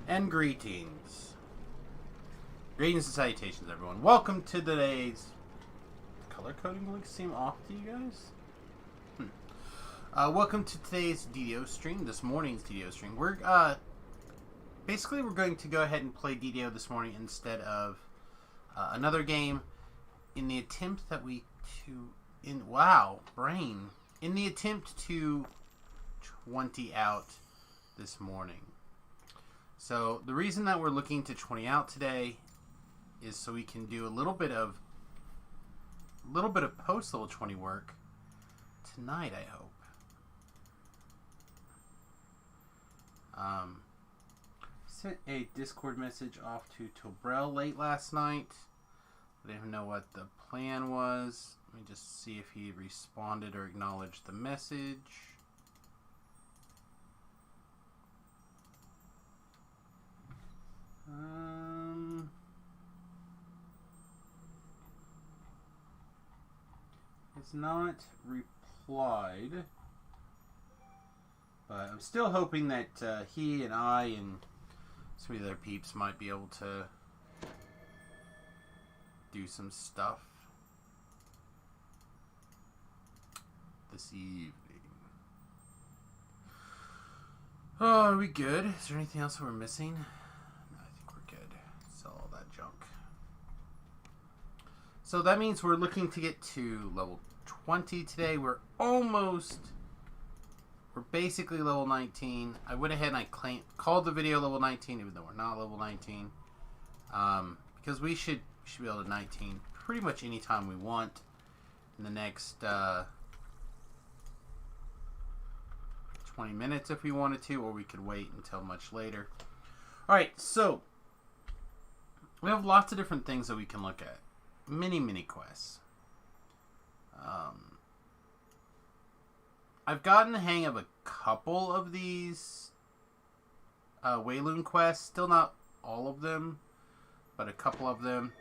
And greetings. Greetings and salutations, everyone. Welcome to today's... Color coding looks seem off to you guys? Welcome to today's DDO stream, this morning's DDO stream. We're going to go ahead and play DDO this morning instead of another game in the attempt that in the attempt to 20 out this morning. So the reason that we're looking to 20 out today is so we can do a little bit of post level 20 work tonight, I hope. Sent a Discord message off to Tobrell late last night. I didn't even know what the plan was. Let me just see if he responded or acknowledged the message. It's not replied, but I'm still hoping that he and I and some of the other peeps might be able to do some stuff this evening. Oh, are we good? Is there anything else that we're missing? No, I think we're good. Sell all that junk. So that means we're looking to get to level 20 today. We're basically level 19. I went ahead and called the video level 19, even though we're not level 19. Because we should be able to 19 pretty much anytime we want in the next 20 minutes if we wanted to, or we could wait until much later. Alright, so we have lots of different things that we can look at. Mini quests. I've gotten the hang of a couple of these Wayloon quests. Still not all of them, but a couple of them.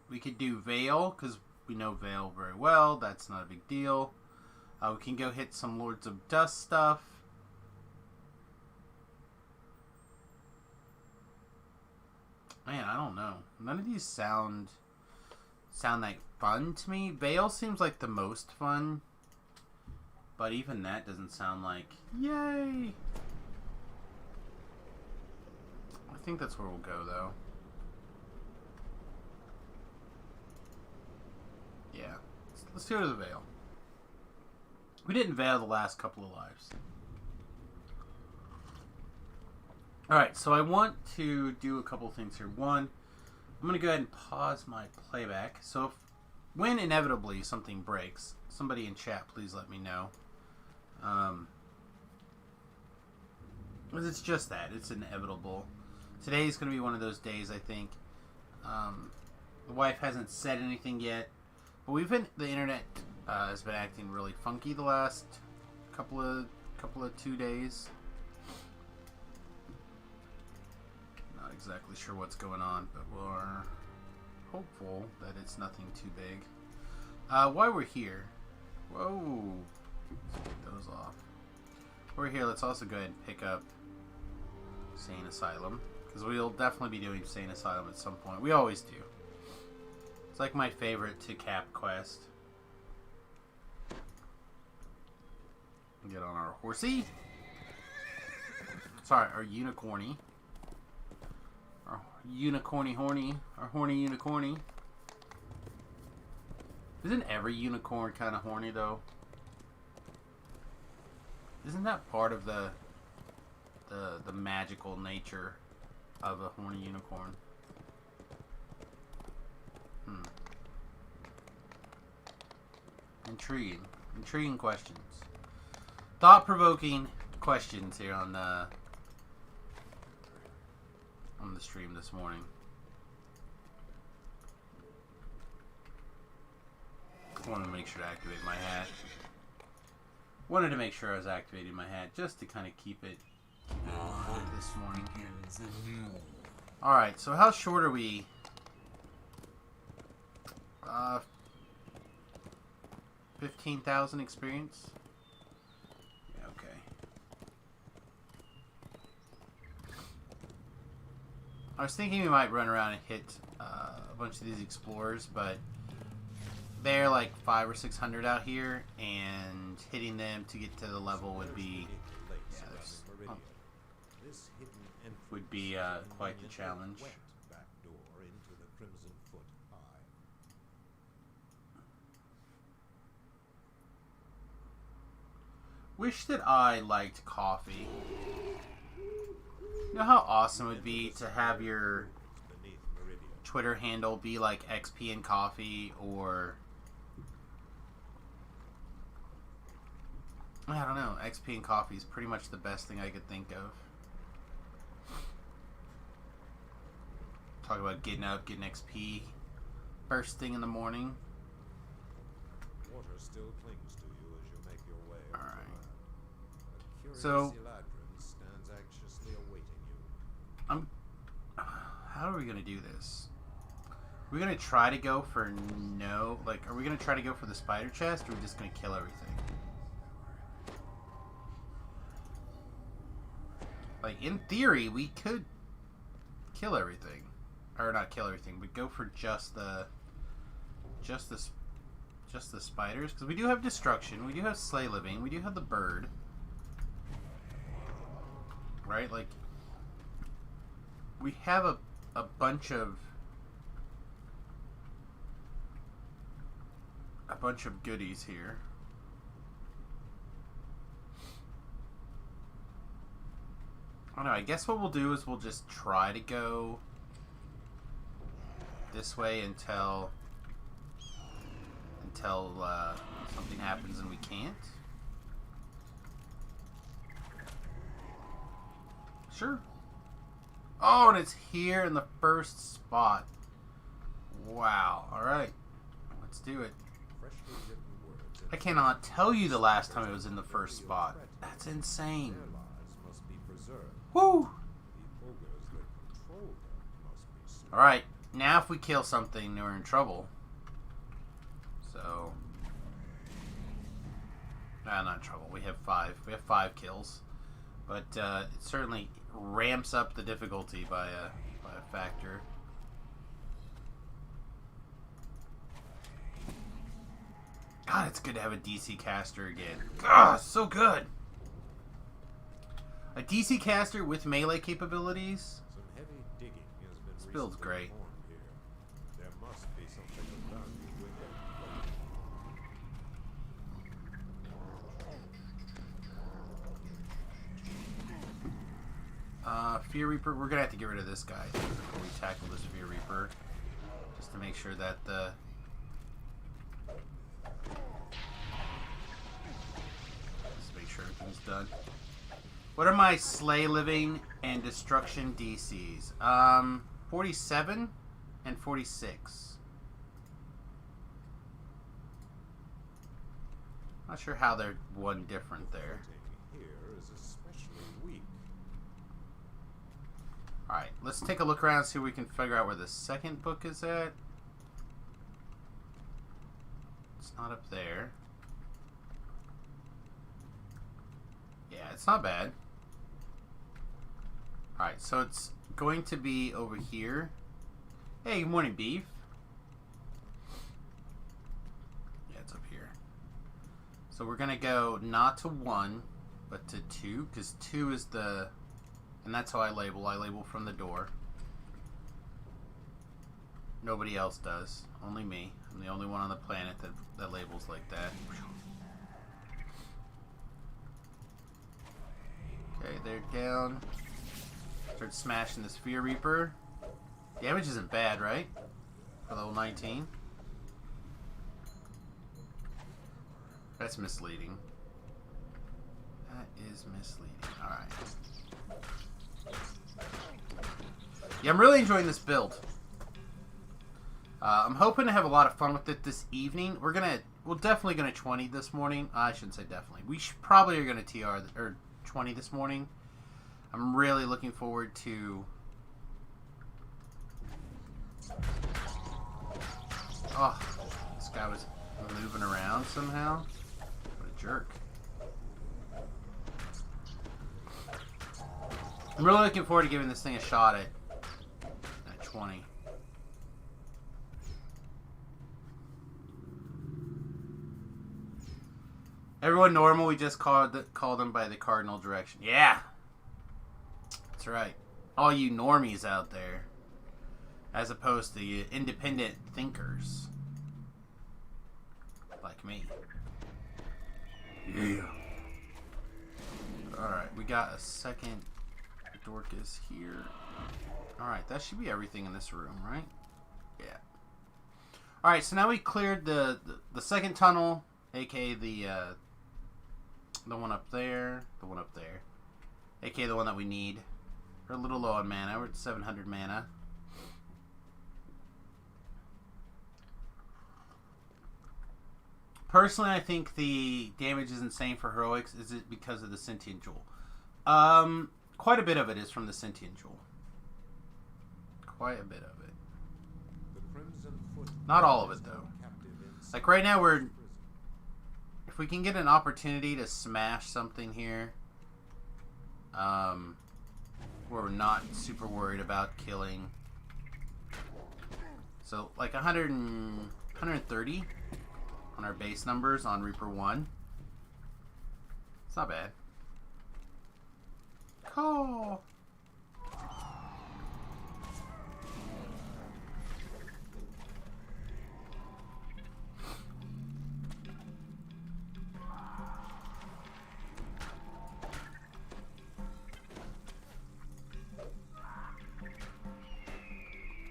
We could do Vale, because we know Vale very well. That's not a big deal. We can go hit some Lords of Dust stuff. Man, I don't know. None of these sound like fun to me. Vale seems like the most fun, but even that doesn't sound like yay. I think that's where we'll go, though. Yeah, let's go to the Vale. We didn't Vale the last couple of lives. Alright, so I want to do a couple of things here. One, I'm going to go ahead and pause my playback. So when inevitably something breaks, somebody in chat, please let me know. Because it's just that. It's inevitable. Today's going to be one of those days, I think. The wife hasn't said anything yet. But the internet has been acting really funky the last couple of 2 days. Not exactly sure what's going on, but we're hopeful that it's nothing too big. While we're here, whoa, let's get those off. While we're here, let's also go ahead and pick up Sane Asylum, because we'll definitely be doing Sane Asylum at some point. We always do. It's like my favorite to cap quest. Get on our horsey. Sorry, our unicorny. Our unicorny horny. Our horny unicorny. Isn't every unicorn kind of horny, though? Isn't that part of the magical nature of a horny unicorn? Intriguing questions. Thought-provoking questions here on the stream this morning. I wanted to make sure to activate my hat. Wanted to make sure I was activating my hat just to kind of keep it this morning. Alright, so how short are we? 15,000 experience? Yeah, okay. I was thinking we might run around and hit a bunch of these explorers, but they're like 500 or 600 out here, and hitting them to get to the level would be quite the challenge. Wish that I liked coffee. You know how awesome it would be to have your Twitter handle be like XP and coffee, or I don't know, XP and coffee is pretty much the best thing I could think of. Talk about getting up, getting XP first thing in the morning. Water still clings to you as you make your way. Alright. So, how are we gonna do this? We're gonna try to go for are we gonna try to go for the spider chest, or are we just gonna kill everything? Like, in theory, we could kill everything. Or not kill everything, but go for just the spiders, because we do have destruction, we do have slay living, we do have the bird, right? Like, we have a bunch of goodies here. I don't know, I guess what we'll do is we'll just try to go this way until something happens and we can't. Sure. Oh, and it's here in the first spot. Wow. Alright. Let's do it. I cannot tell you the last time it was in the first spot. That's insane. Woo! Alright. Now if we kill something, we're in trouble. So... not in trouble. We have 5. We have 5 kills. But it certainly ramps up the difficulty by a factor. God, it's good to have a DC caster again. God, so good! A DC caster with melee capabilities. Some heavy digging has been this build's great. There must be something of value with it. Fear Reaper, we're gonna have to get rid of this guy before we tackle this Fear Reaper, just to make sure that everything's done. What are my slay living and destruction DCs? 47 and 46. Not sure how they're one different there. Here is especially weak. Alright, let's take a look around and see if we can figure out where the second book is at. It's not up there. Yeah, it's not bad. Alright, so it's going to be over here. Hey, good morning, Beef. Yeah, it's up here. So we're going to go not to 1, but to 2, because 2 is the... And that's how I label. I label from the door. Nobody else does. Only me. I'm the only one on the planet that labels like that. Okay, they're down. Start smashing this Fear Reaper. Damage isn't bad, right? For level 19. That's misleading. That is misleading. Alright. Yeah, I'm really enjoying this build. I'm hoping to have a lot of fun with it this evening. We're definitely gonna 20 this morning. I shouldn't say definitely. We probably are gonna TR or 20 this morning. I'm really looking forward to. Oh, this guy was moving around somehow. What a jerk. I'm really looking forward to giving this thing a shot at Everyone normal, we just call them by the cardinal direction. Yeah! That's right. All you normies out there. As opposed to you independent thinkers. Like me. Yeah. Alright, we got a second Dorcas here. Alright, that should be everything in this room, right? Yeah. Alright, so now we cleared the second tunnel, aka the one up there, aka the one that we need. We're a little low on mana. We're at 700 mana. Personally, I think the damage is insane for heroics. Is it because of the sentient jewel? Quite a bit of it is from the sentient jewel. Quite a bit of it. Not all of it, though. Like right now, if we can get an opportunity to smash something here, where we're not super worried about killing. So like 130 on our base numbers on Reaper 1. It's not bad. Cool.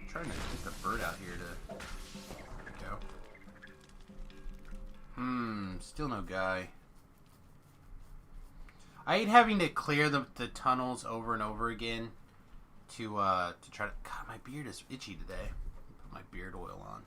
Trying to get the bird out here to go. Still no guy. I hate having to clear the tunnels over and over again to try to. God, my beard is itchy today. Put my beard oil on.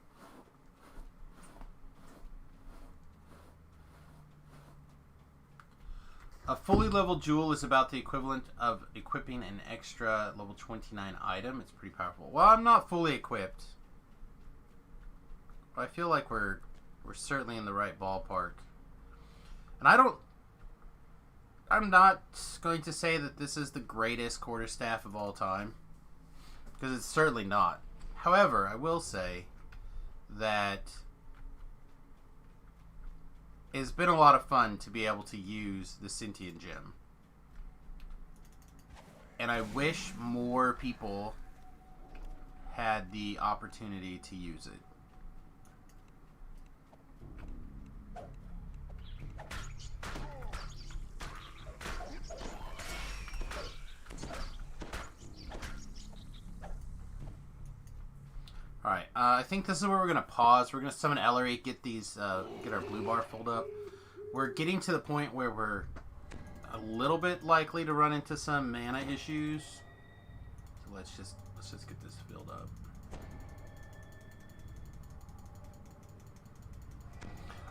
A fully leveled jewel is about the equivalent of equipping an extra level 29 item. It's pretty powerful. Well, I'm not fully equipped, but I feel like we're certainly in the right ballpark. And I'm not going to say that this is the greatest quarterstaff of all time, because it's certainly not. However, I will say that it's been a lot of fun to be able to use the sentient gem. And I wish more people had the opportunity to use it. Alright, I think this is where we're going to pause. We're going to summon Ellery, get our blue bar filled up. We're getting to the point where we're a little bit likely to run into some mana issues. So let's just get this filled up.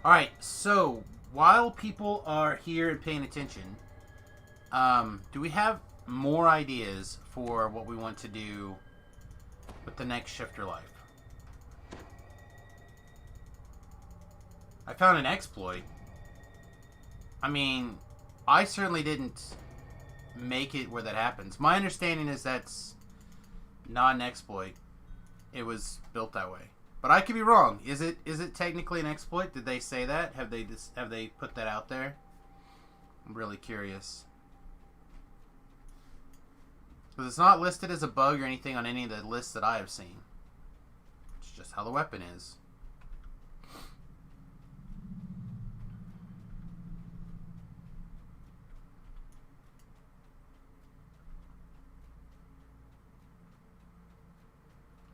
Alright, so while people are here and paying attention, do we have more ideas for what we want to do with the next Shifter Life? I found an exploit. I mean, I certainly didn't make it where that happens. My understanding is that's not an exploit. It was built that way. But I could be wrong. Is it technically an exploit? Did they say that? Have they put that out there? I'm really curious. Because it's not listed as a bug or anything on any of the lists that I have seen. It's just how the weapon is.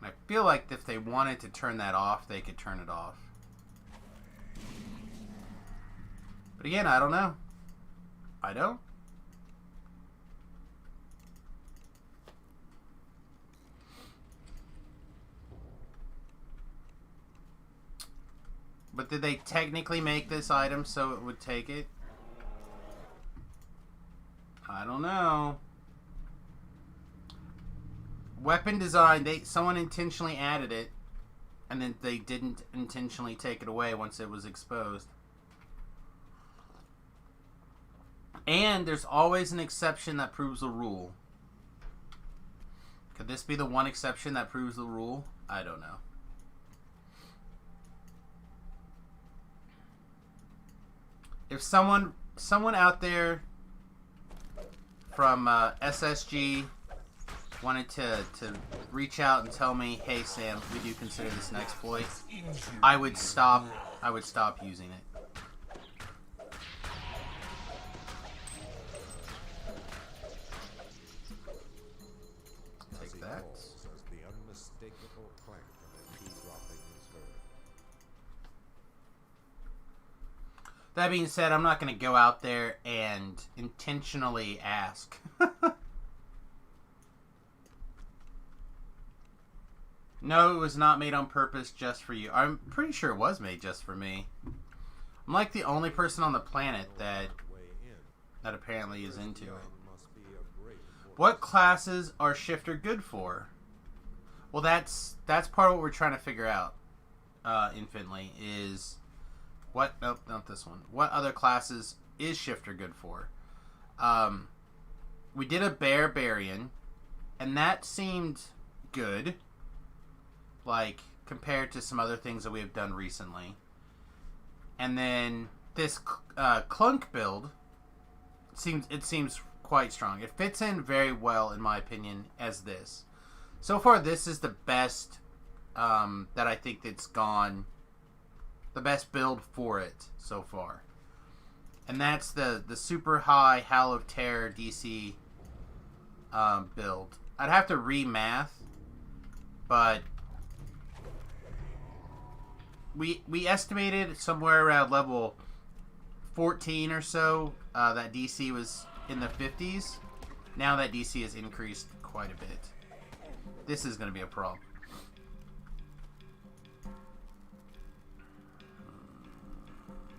I feel like if they wanted to turn that off, they could turn it off. But again, I don't know. I don't. But did they technically make this item so it would take it? I don't know. Weapon design, someone intentionally added it, and then they didn't intentionally take it away once it was exposed. And there's always an exception that proves the rule. Could this be the one exception that proves the rule? I don't know. If someone out there from SSG wanted to reach out and tell me, hey Sam, we do consider this an exploit, I would stop using it. Take that. That being said, I'm not going to go out there and intentionally ask. No, it was not made on purpose just for you. I'm pretty sure it was made just for me. I'm like the only person on the planet that apparently is into it. What classes are Shifter good for? Well, that's part of what we're trying to figure out, infinitely, is what... Nope, not this one. What other classes is Shifter good for? We did a Barbarian, and that seemed good, like, compared to some other things that we have done recently. And then this Clunk build, it seems quite strong. It fits in very well, in my opinion, as this. So far, this is the best that I think that's gone, the best build for it so far. And that's the super high Howl of Terror DC build. I'd have to remath, but we estimated somewhere around level 14 or so that DC was in the 50s. Now that DC has increased quite a bit. This is going to be a problem.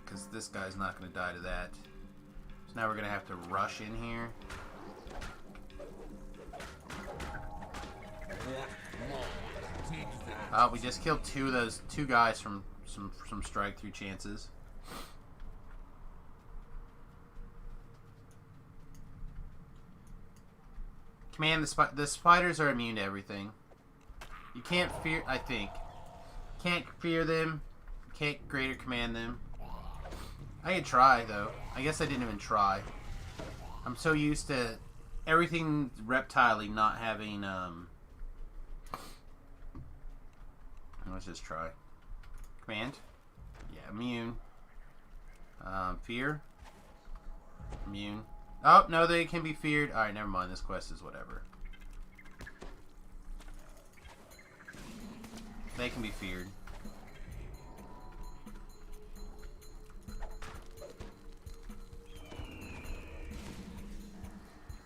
Because this guy's not going to die to that. So now we're going to have to rush in here. We just killed two guys from some strike through chances. Command, the spiders are immune to everything. You can't fear, I think. Can't fear them. Can't greater command them. I could try, though. I guess I didn't even try. I'm so used to everything reptile-y not having, let's just try. Command. Yeah, immune. Fear. Immune. Oh, no, they can be feared. Alright, never mind. This quest is whatever. They can be feared.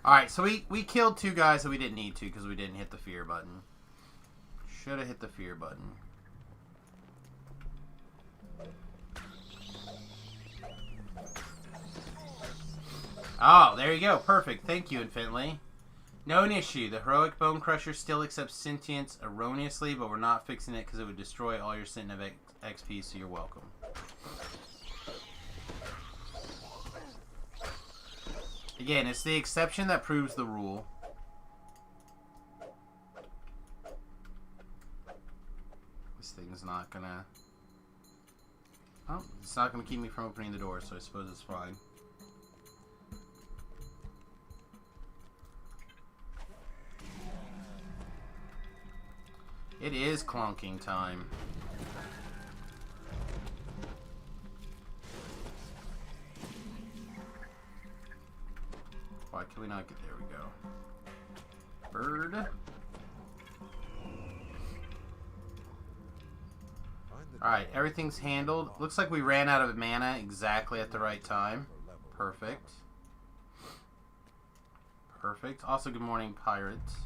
Alright, so we killed two guys that we didn't need to because we didn't hit the fear button. Should have hit the fear button. Oh, there you go. Perfect. Thank you, Infinitely. No issue. The heroic Bone Crusher still accepts sentience erroneously, but we're not fixing it because it would destroy all your Sentinel XP, so you're welcome. Again, it's the exception that proves the rule. This thing's not gonna... Oh, it's not gonna keep me from opening the door, so I suppose it's fine. It is clonking time. Why can we not get there? We go. Bird. Alright, everything's handled. Looks like we ran out of mana exactly at the right time. Perfect. Perfect. Also, good morning, pirates.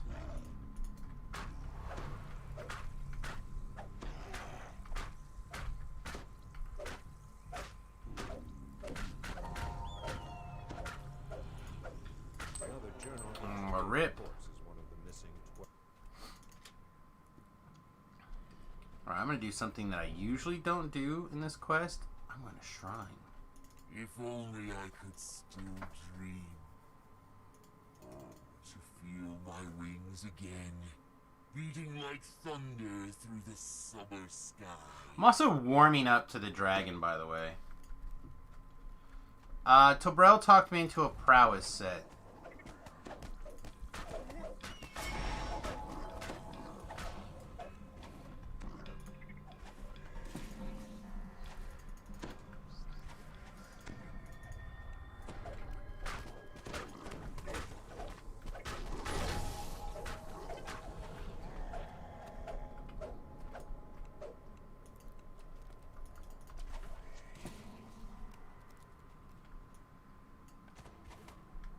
Rip. Alright, I'm going to do something that I usually don't do in this quest. I'm going to shrine. If only I could still dream. To feel my wings again, beating like thunder through the summer sky. I'm also warming up to the dragon, by the way. Tobrel talked me into a prowess set.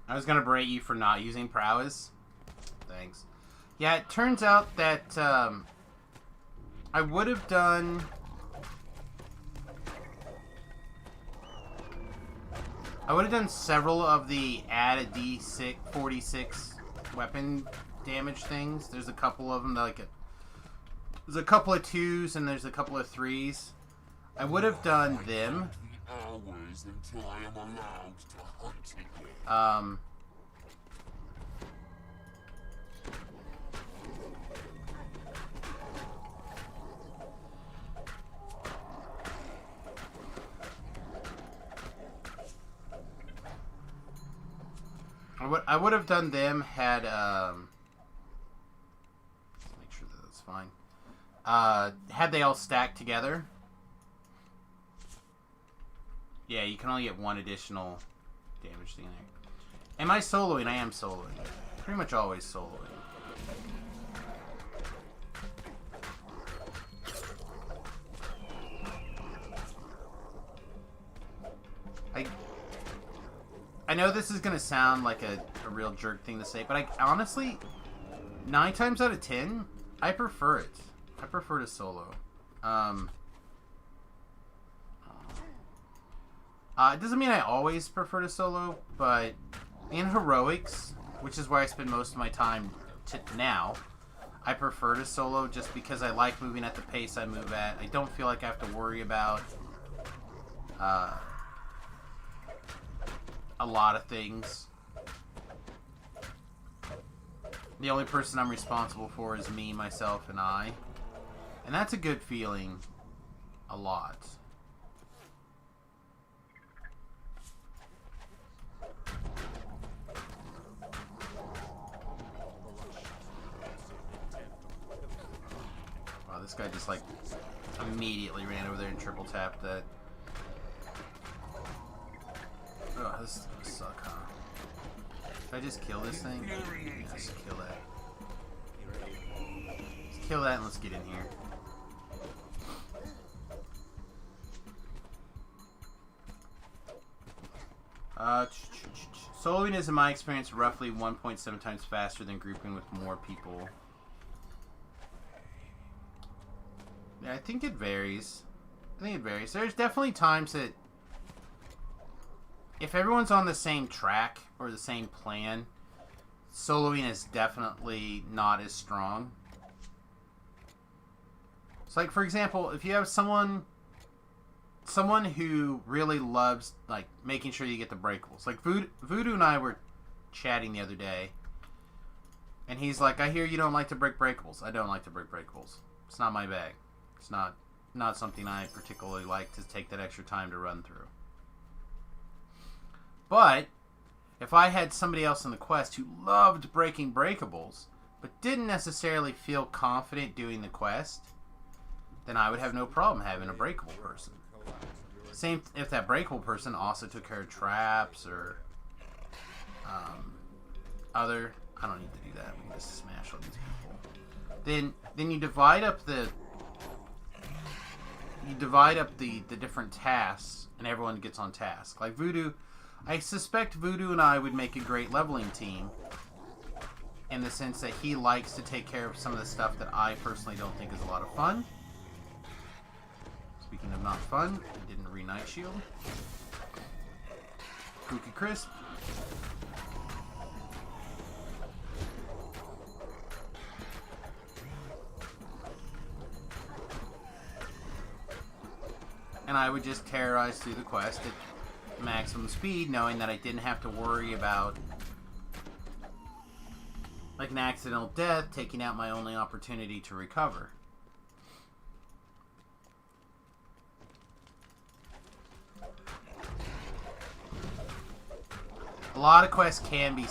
I was gonna berate you for not using prowess. Thanks. Yeah, it turns out that I would have done. I would have done several of the add a D6 46 weapon damage things. There's a couple of them that like there's a couple of 2s and there's a couple of 3s. I would have done them. Hours until I am allowed to hunt again. I would have done them had let's make sure that that's fine. Had they all stacked together. Yeah, you can only get one additional damage thing there. Am I soloing? I am soloing. Pretty much always soloing. I know this is going to sound like a real jerk thing to say, but I honestly, 9 times out of 10, I prefer it. I prefer to solo. It doesn't mean I always prefer to solo, but in heroics, which is where I spend most of my time now, I prefer to solo just because I like moving at the pace I move at. I don't feel like I have to worry about a lot of things. The only person I'm responsible for is me, myself, and I. And that's a good feeling. A lot. Wow, this guy just like immediately ran over there and triple tapped that. Oh, this is gonna suck, huh? Should I just kill this thing? Yeah, just kill that. Let's kill that and let's get in here. Soloing is, in my experience, roughly 1.7 times faster than grouping with more people. Yeah, I think it varies. There's definitely times that if everyone's on the same track or the same plan, soloing is definitely not as strong. So, like, for example, if you have someone who really loves, like, making sure you get the breakables. Like, Voodoo and I were chatting the other day, and he's like, I hear you don't like to break breakables. I don't like to break breakables. It's not my bag. It's not something I particularly like to take that extra time to run through. But if I had somebody else in the quest who loved breaking breakables, but didn't necessarily feel confident doing the quest, then I would have no problem having a breakable person. Same if that breakable person also took care of traps or other. I don't need to do that. We can just smash all these people. Then you divide up the different tasks, and everyone gets on task. Like Voodoo. I suspect Voodoo and I would make a great leveling team in the sense that he likes to take care of some of the stuff that I personally don't think is a lot of fun. Speaking of not fun, I didn't re-night shield. Cookie Crisp. And I would just terrorize through the quest at maximum speed, knowing that I didn't have to worry about like an accidental death taking out my only opportunity to recover. lot of quests can be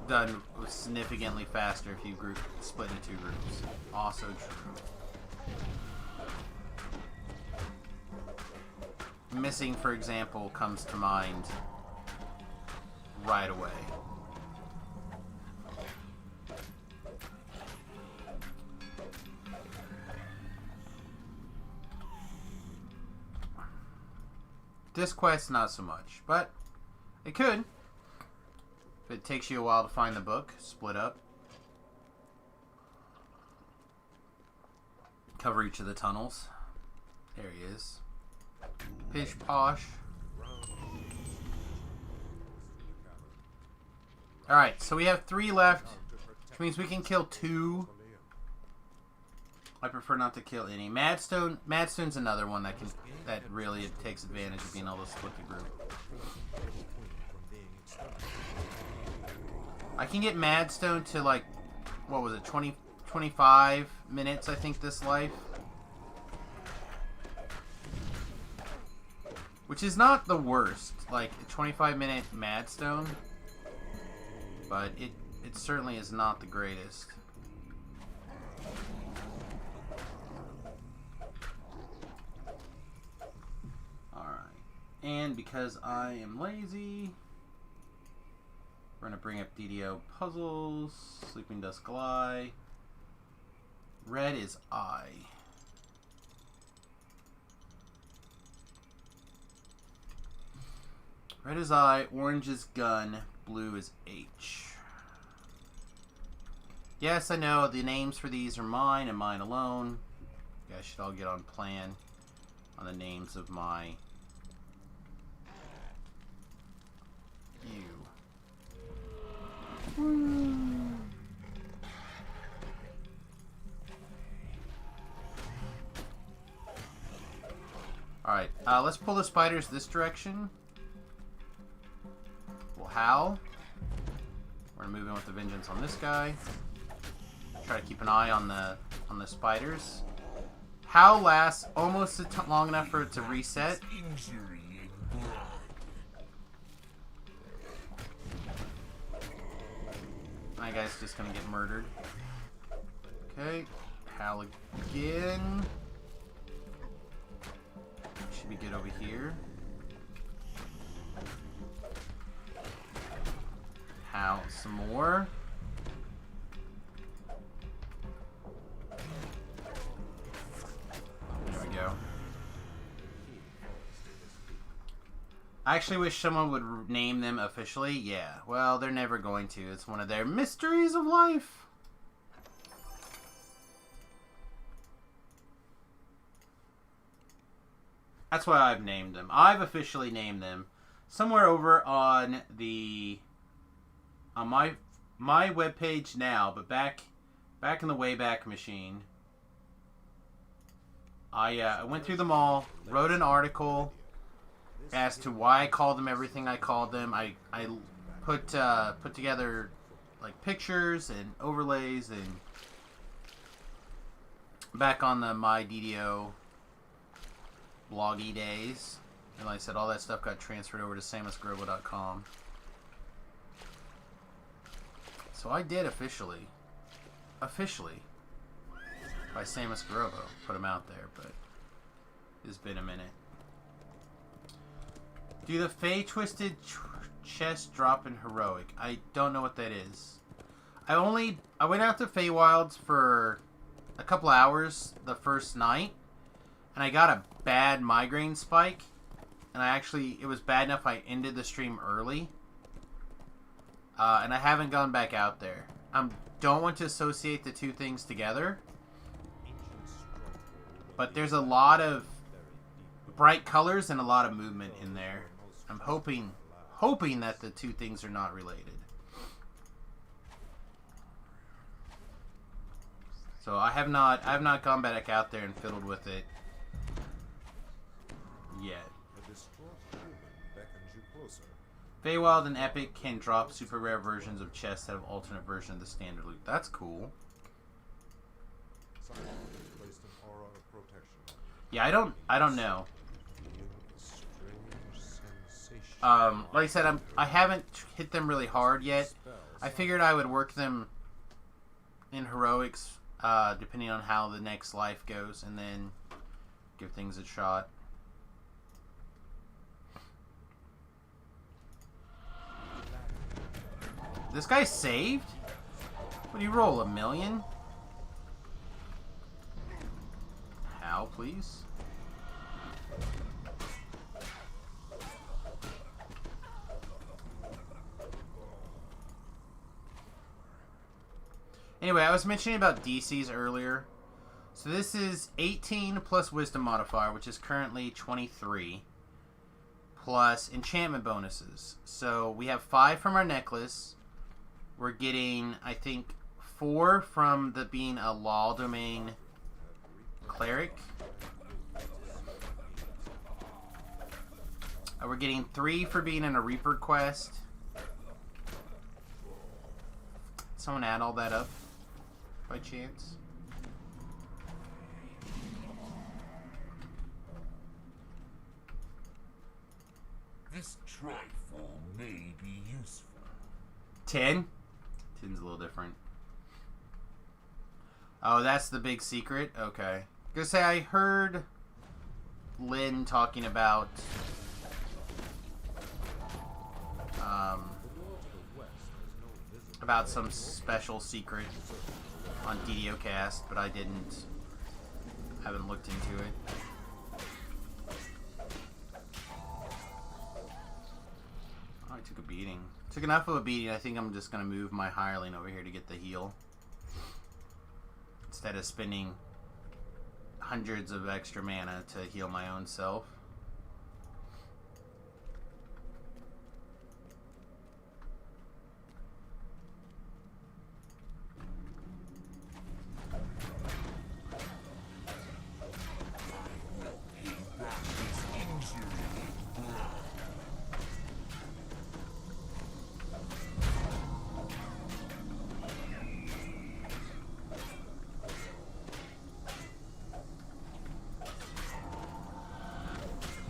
done significantly faster if you split into 2 groups. Also true. Missing, for example, comes to mind right away. This quest, not so much, but it could. If it takes you a while to find the book, split up. Cover each of the tunnels. There he is. Pish posh. Alright, so we have 3 left, which means we can kill 2. I prefer not to kill any. Madstone's another one that really takes advantage of being able to split the group. I can get Madstone to like, what was it, 25 minutes, I think, this life. Which is not the worst, like a 25-minute Madstone, but it certainly is not the greatest. Alright, and because I am lazy, we're going to bring up DDO Puzzles, Sleeping Dusk Lie. Red is I. Red is I, orange is gun, blue is H. Yes, I know, the names for these are mine and mine alone. You guys should all get on plan on the names of my... Alright, let's pull the spiders this direction. We'll howl. We're gonna move in with the vengeance on this guy. Try to keep an eye on the spiders. Howl lasts almost long enough for it to reset. My guy's just gonna get murdered. Okay, howl again. Should be good over here. Howl some more. There we go. I actually wish someone would name them officially. Yeah, well, they're never going to. It's one of their mysteries of life. That's why I've named them. I've officially named them. Somewhere over on the on my webpage now, but back in the Wayback Machine, I went through them all, wrote an article as to why I called them everything I called them. I put together like pictures and overlays and back on the My DDO bloggy days, and like I said, all that stuff got transferred over to samusgrobo.com. So I did officially by Samus Grobo put him out there, but it's been a minute. Do the Fey Twisted Chest drop in Heroic? I don't know what that is. I went out to Feywilds for a couple hours the first night, and I got a bad migraine spike, and it was bad enough I ended the stream early, and I haven't gone back out there. I don't want to associate the two things together, but there's a lot of bright colors and a lot of movement in there. I'm hoping that the two things are not related. So I have not gone back out there and fiddled with it yet. Feywild and Epic can drop super rare versions of chests that have alternate version of the standard loot. That's cool. Yeah, I don't know. Like I said, I haven't hit them really hard yet. I figured I would work them in heroics, depending on how the next life goes, and then give things a shot. This guy saved? What do you roll, $1 million? How, please? Anyway, I was mentioning about DCs earlier. So this is 18 plus Wisdom modifier, which is currently 23, plus enchantment bonuses. So we have 5 from our necklace. We're getting, I think, 4 from the being a law domain cleric. We're getting 3 for being in a Reaper quest. Someone add all that up by chance? This trifle may be useful. 10? 10's a little different. Oh, that's the big secret? Okay. Gonna say, I heard Lynn talking about some special secret on DDOcast, but I haven't looked into it. Oh, I took a beating. Took enough of a beating. I think I'm just gonna move my hireling over here to get the heal, instead of spending hundreds of extra mana to heal my own self.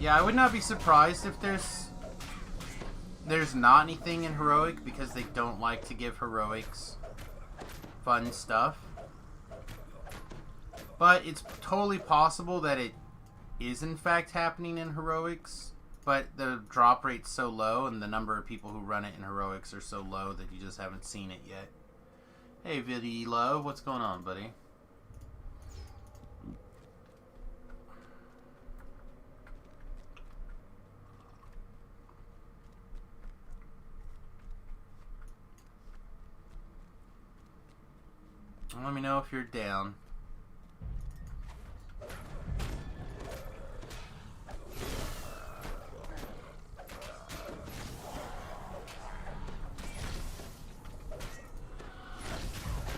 Yeah, I would not be surprised if there's not anything in Heroic, because they don't like to give Heroics fun stuff. But it's totally possible that it is in fact happening in Heroics, but the drop rate's so low and the number of people who run it in Heroics are so low that you just haven't seen it yet. Hey Viddy Love, what's going on, buddy? Let me know if you're down.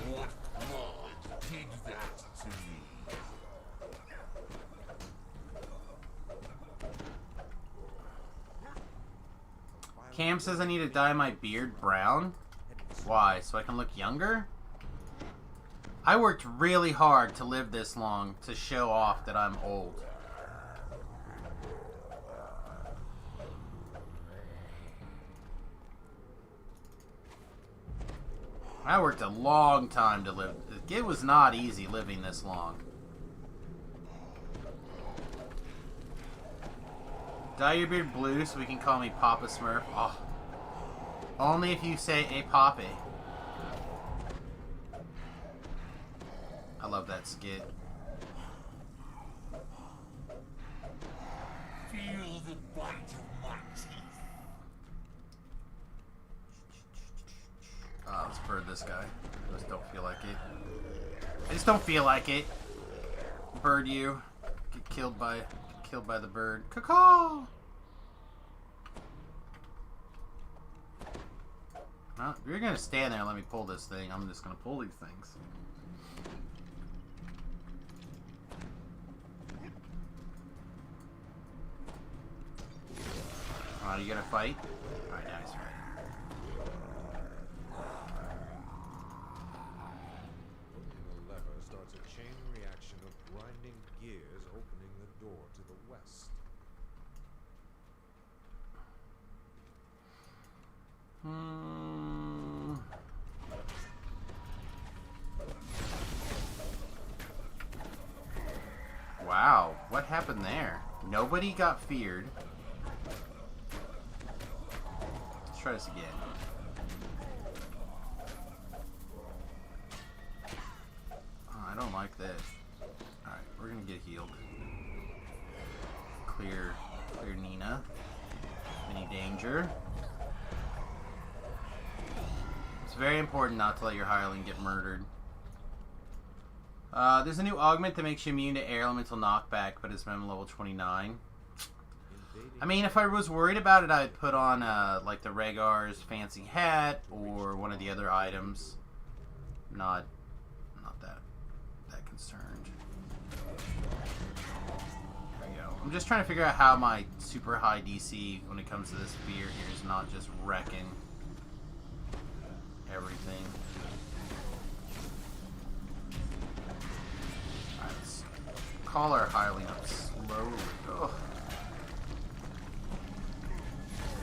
What blood did that to me? Cam says I need to dye my beard brown. Why? So I can look younger? I worked really hard to live this long to show off that I'm old. I worked a long time to live. It was not easy living this long. Dye your beard blue so we can call me Papa Smurf. Oh. Only if you say a Poppy. I love that skit. Feel the bite of my teeth. Oh, let's bird this guy. I just don't feel like it. I just don't feel like it. Bird you. Get killed by the bird. Caw-caw! Well, if you're gonna stand there and let me pull this thing, I'm just gonna pull these things. Are you gonna fight? Alright, nice fight. Pulling the lever starts a chain reaction of grinding gears opening the door to the west. Wow, what happened there? Nobody got feared. Let's try this again. Oh, I don't like this. Alright, we're gonna get healed. Clear Nina. Any danger? It's very important not to let your hireling get murdered. There's a new augment that makes you immune to air elemental knockback, but it's minimum level 29. I mean, if I was worried about it, I'd put on like the Rhaegar's fancy hat or one of the other items. Not that concerned. There we go. I'm just trying to figure out how my super high DC when it comes to this spear here is not just wrecking everything. Alright, let's call our hireling up slowly. Ugh.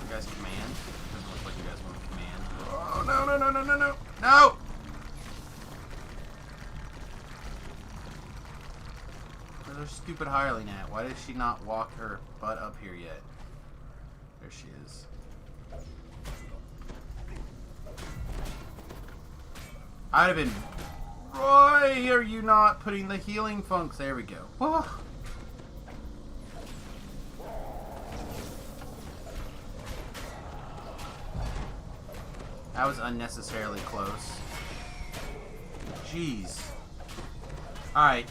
You guys command? Doesn't look like you guys want to command. Oh, no, no, no, no, no, no! No! Where's our stupid hireling at? Why did she not walk her butt up here yet? There she is. I'd have been... Why are you not putting the healing funks? There we go. Oh. That was unnecessarily close. Jeez. Alright,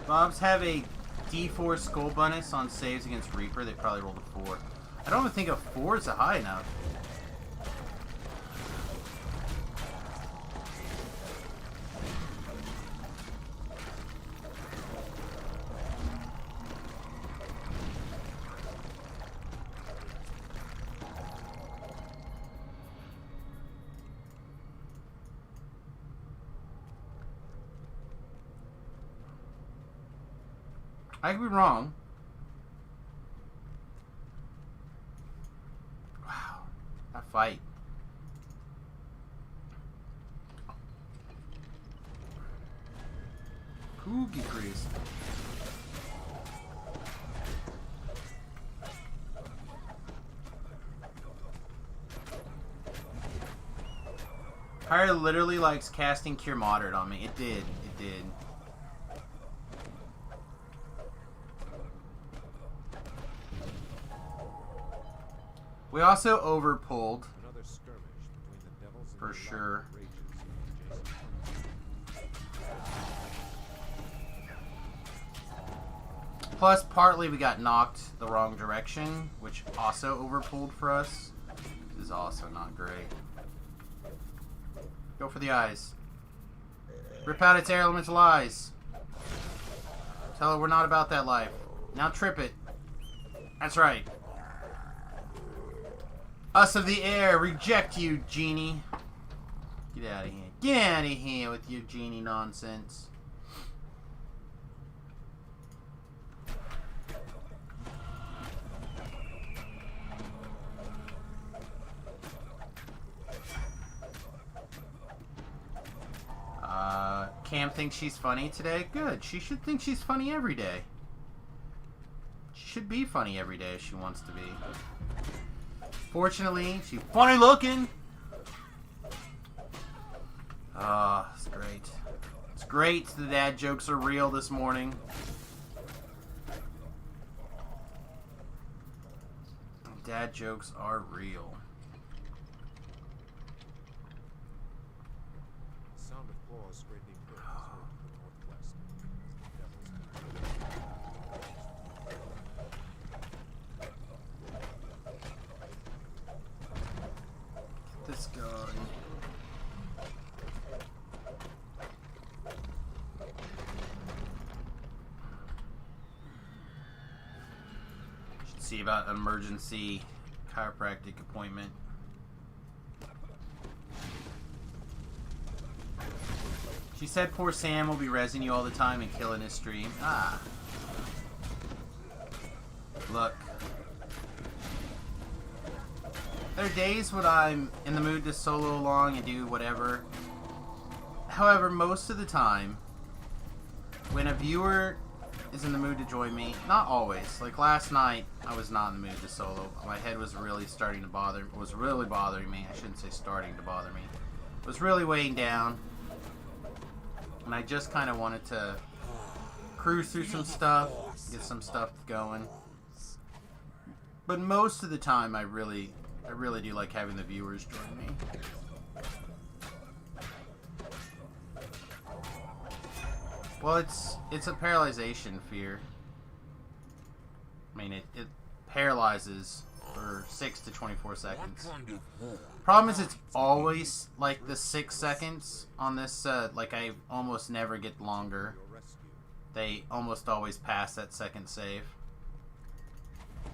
Mobs have a D4 skull bonus on saves against Reaper. They probably rolled a 4. I don't even think a 4 is high enough. I could be wrong. Wow. That fight. Cookie Priest. Pyre literally likes casting Cure Moderate on me. It did. It did. We also overpulled, for sure. Plus, partly we got knocked the wrong direction, which also overpulled for us. This is also not great. Go for the eyes. Rip out its air elemental eyes. Tell it we're not about that life. Now trip it. That's right. Us of the air, reject you, genie. Get out of here. Get out of here with your genie nonsense. Cam thinks she's funny today. Good. She should think she's funny every day. She should be funny every day if she wants to be. Fortunately, she's funny looking. Ah, it's great. It's great the dad jokes are real this morning. Dad jokes are real. Sound of claws scraping earth toward the northwest. This guy. Should see about emergency chiropractic appointment. She said poor Sam will be rezzing you all the time and killing his stream. Ah. Look. There are days when I'm in the mood to solo along and do whatever. However, most of the time, when a viewer is in the mood to join me, not always. Like last night, I was not in the mood to solo. My head was really starting to bothering me. I shouldn't say starting to bother me. It was really weighing down. And I just kind of wanted to cruise through some stuff, get some stuff going. But most of the time, I really do like having the viewers join me. Well, it's a paralyzation fear. I mean, it paralyzes for 6 to 24 seconds. Problem is, it's always like the 6 seconds on this. Like I almost never get longer. They almost always pass that second save,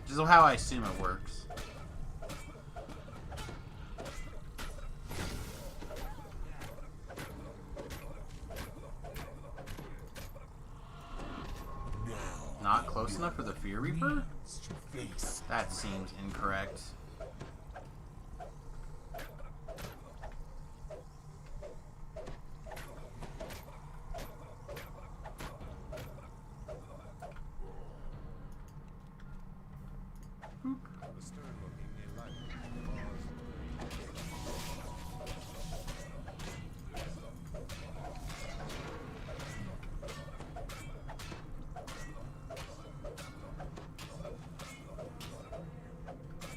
which is how I assume it works. Not close enough for the Fear Reaper? That seems incorrect.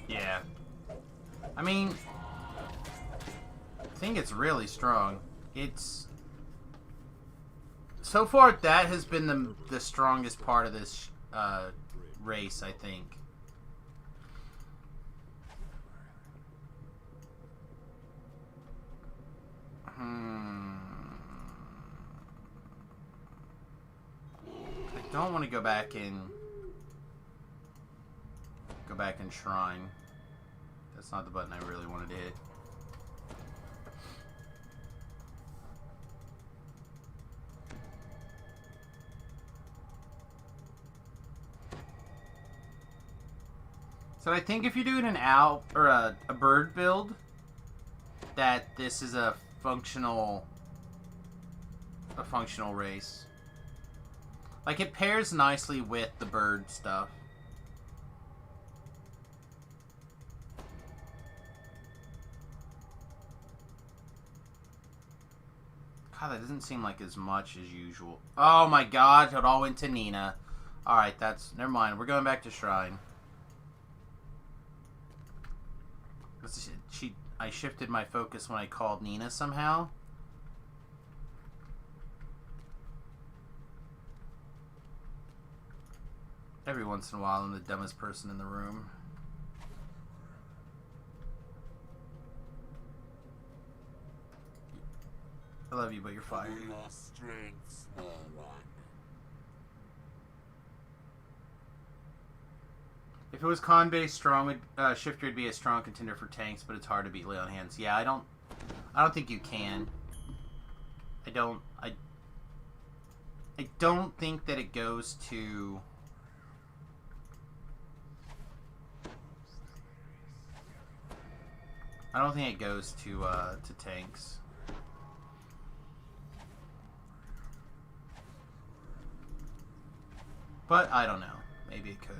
Yeah. I mean, I think it's really strong. It's... So far, that has been the strongest part of this race, I think. I don't want to go back and Shrine. That's not the button I really wanted to hit. So I think if you're doing an owl or a bird build, that this is a functional race. Like it pairs nicely with the bird stuff. God, that doesn't seem like as much as usual. Oh my god, it all went to Nina. Alright, never mind. We're going back to Shrine. I shifted my focus when I called Nina somehow. Every once in a while, I'm the dumbest person in the room. I love you, but you're fired. Strength, small one. If it was con-based, strong Shifter would be a strong contender for tanks, but it's hard to beat Lay on Hands. Yeah, I don't think you can. I don't think that it goes to. I don't think it goes to tanks. But I don't know. Maybe it could.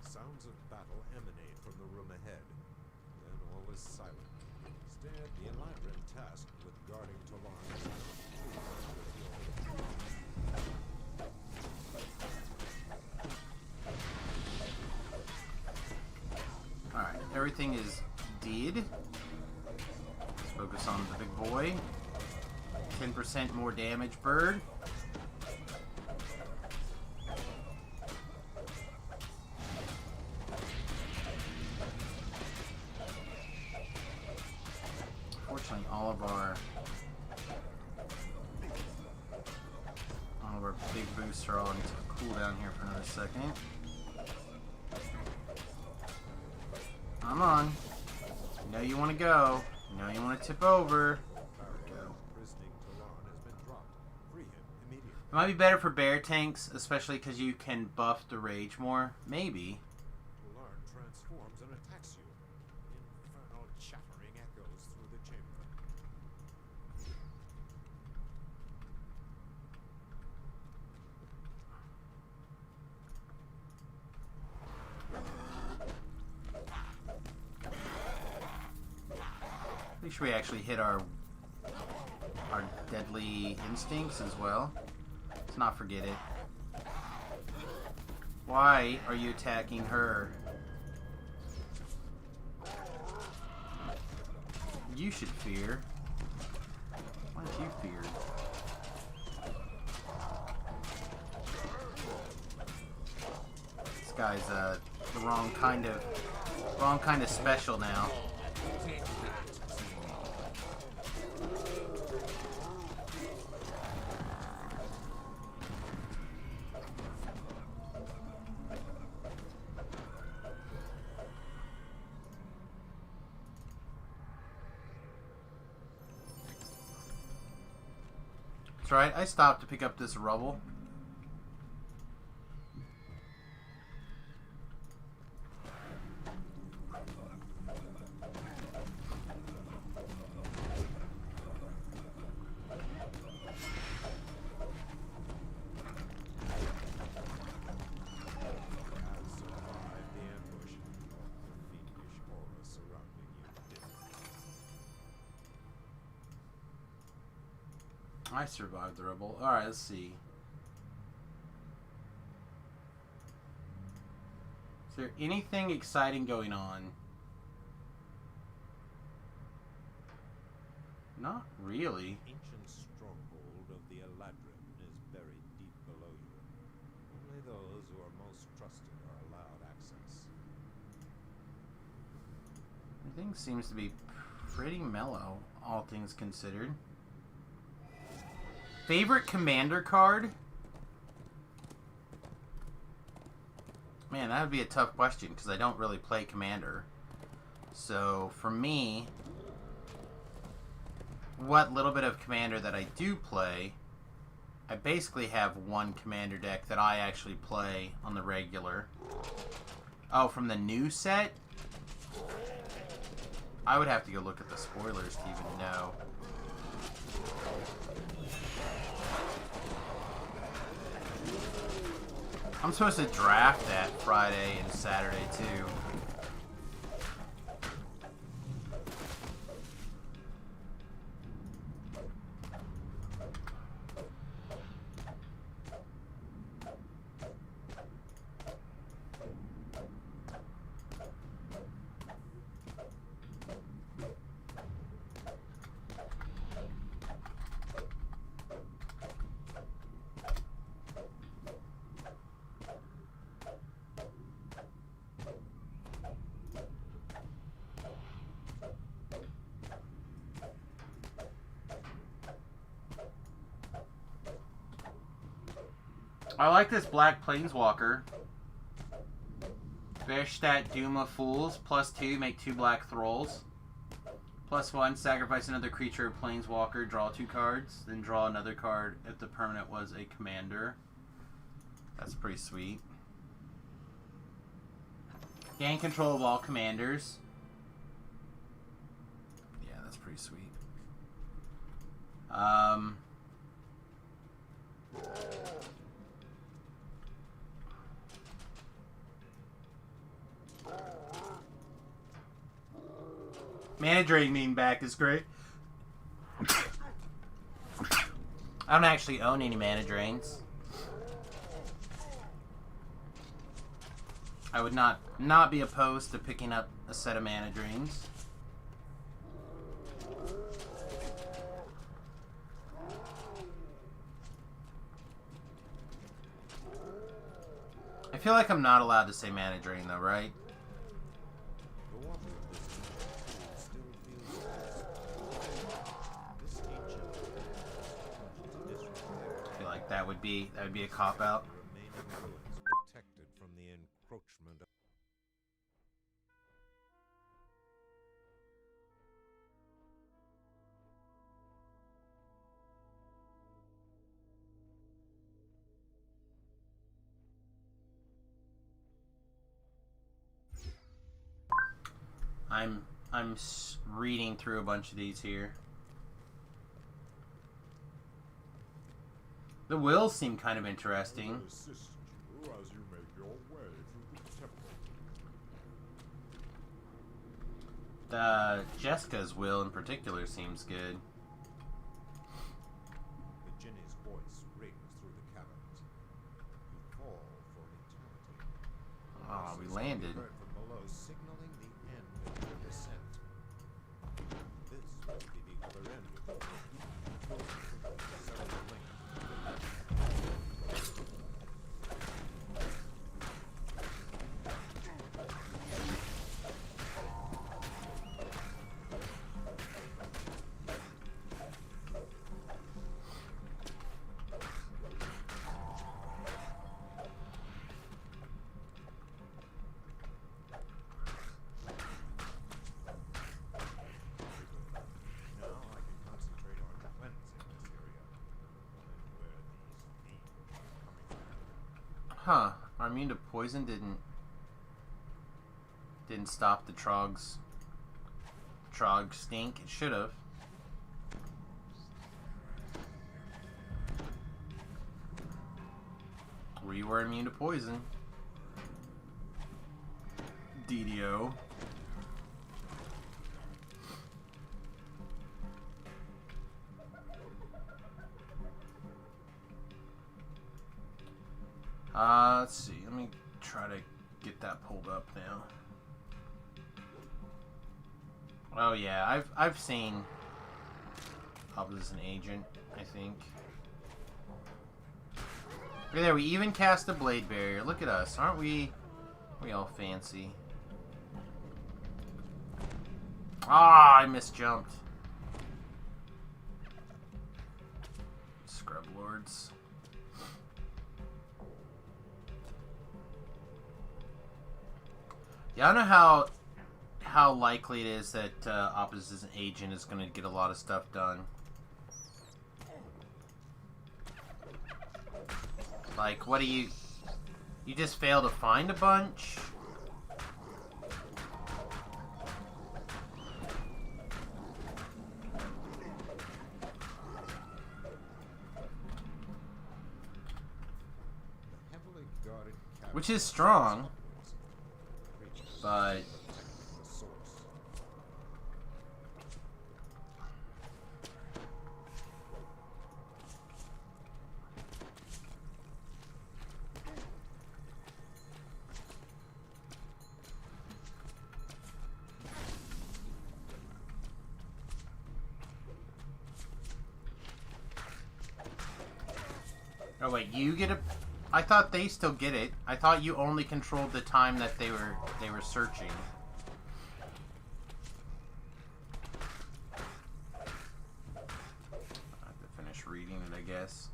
Sounds of battle emanate from the room ahead. Then all is silent. Instead, the Enlightenment tasked with guarding Tolar's. Alright, everything is dead. Let's focus on the big boy. 10% more damage, bird. Unfortunately, all of our big boosts are all on cooldown here for another second. Come on. You know you want to go. You know you want to tip over. Imprisoning Talon has been dropped. Free him immediately. It might be better for bear tanks, especially because you can buff the rage more. Maybe. Talon transforms and attacks you. Infernal chattering echoes through the chamber. Make sure we actually hit our deadly instincts as well. Let's not forget it. Why are you attacking her? You should fear. Why don't you fear? This guy's the wrong kind of special now. That's right, I stopped to pick up this rubble. I survived the rubble. Alright, let's see. Is there anything exciting going on? Not really. Ancient stronghold of the Eladrin is buried deep below you. Only those who are most trusted are allowed access. Everything seems to be pretty mellow, all things considered. Favorite commander card? Man, that would be a tough question because I don't really play commander. So for me, what little bit of commander that I do play, I basically have one commander deck that I actually play on the regular. Oh, from the new set? I would have to go look at the spoilers to even know. I'm supposed to draft that Friday and Saturday too. I like this black planeswalker. Verstadt Duma Fools. +2, make 2 black thralls. +1, sacrifice another creature or planeswalker, draw 2 cards, then draw another card if the permanent was a commander. That's pretty sweet. Gain control of all commanders. Yeah, that's pretty sweet. Mana Drain being back is great. I don't actually own any Mana Drains. I would not be opposed to picking up a set of Mana Drains. I feel like I'm not allowed to say Mana Drain though, right? That would be a cop out. Protected from the encroachment. I'm reading through a bunch of these here. The wills seem kind of interesting. I will assist you as you make your way through the temple. Jessica's will in particular seems good. The Jinnee's voice rings through the caverns. You fall for an eternity. Oh, we Voices landed. can be heard from below, signaling the end of your descent. This will be the other end of the road. Several links. Huh. Our immune to poison didn't stop the Trog stink. It should have. We were immune to poison. DDO. Let's see. Let me try to get that pulled up now. Oh yeah, I've seen Hobbs as an agent, I think. Look there, we even cast a blade barrier. Look at us, aren't we all fancy? Ah, I misjumped. Scrub lords. Yeah, I don't know how likely it is that Opus as an agent is going to get a lot of stuff done. Like, what do you just fail to find a bunch? Which is strong. But oh wait, you get a. I thought they still get it. I thought you only controlled the time that they were searching. I have to finish reading it, I guess.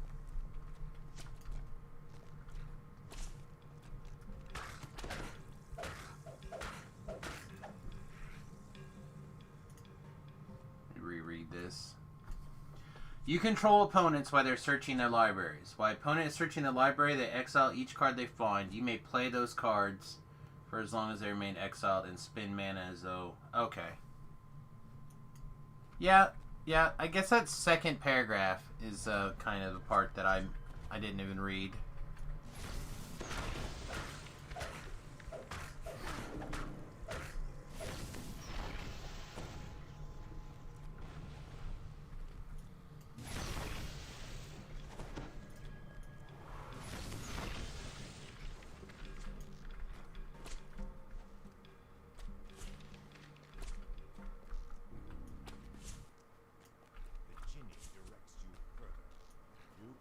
Reread this. You control opponents while they're searching their libraries. While an opponent is searching the library, they exile each card they find. You may play those cards for as long as they remain exiled and spend mana as though... Okay. Yeah, I guess that second paragraph is kind of the part that I didn't even read.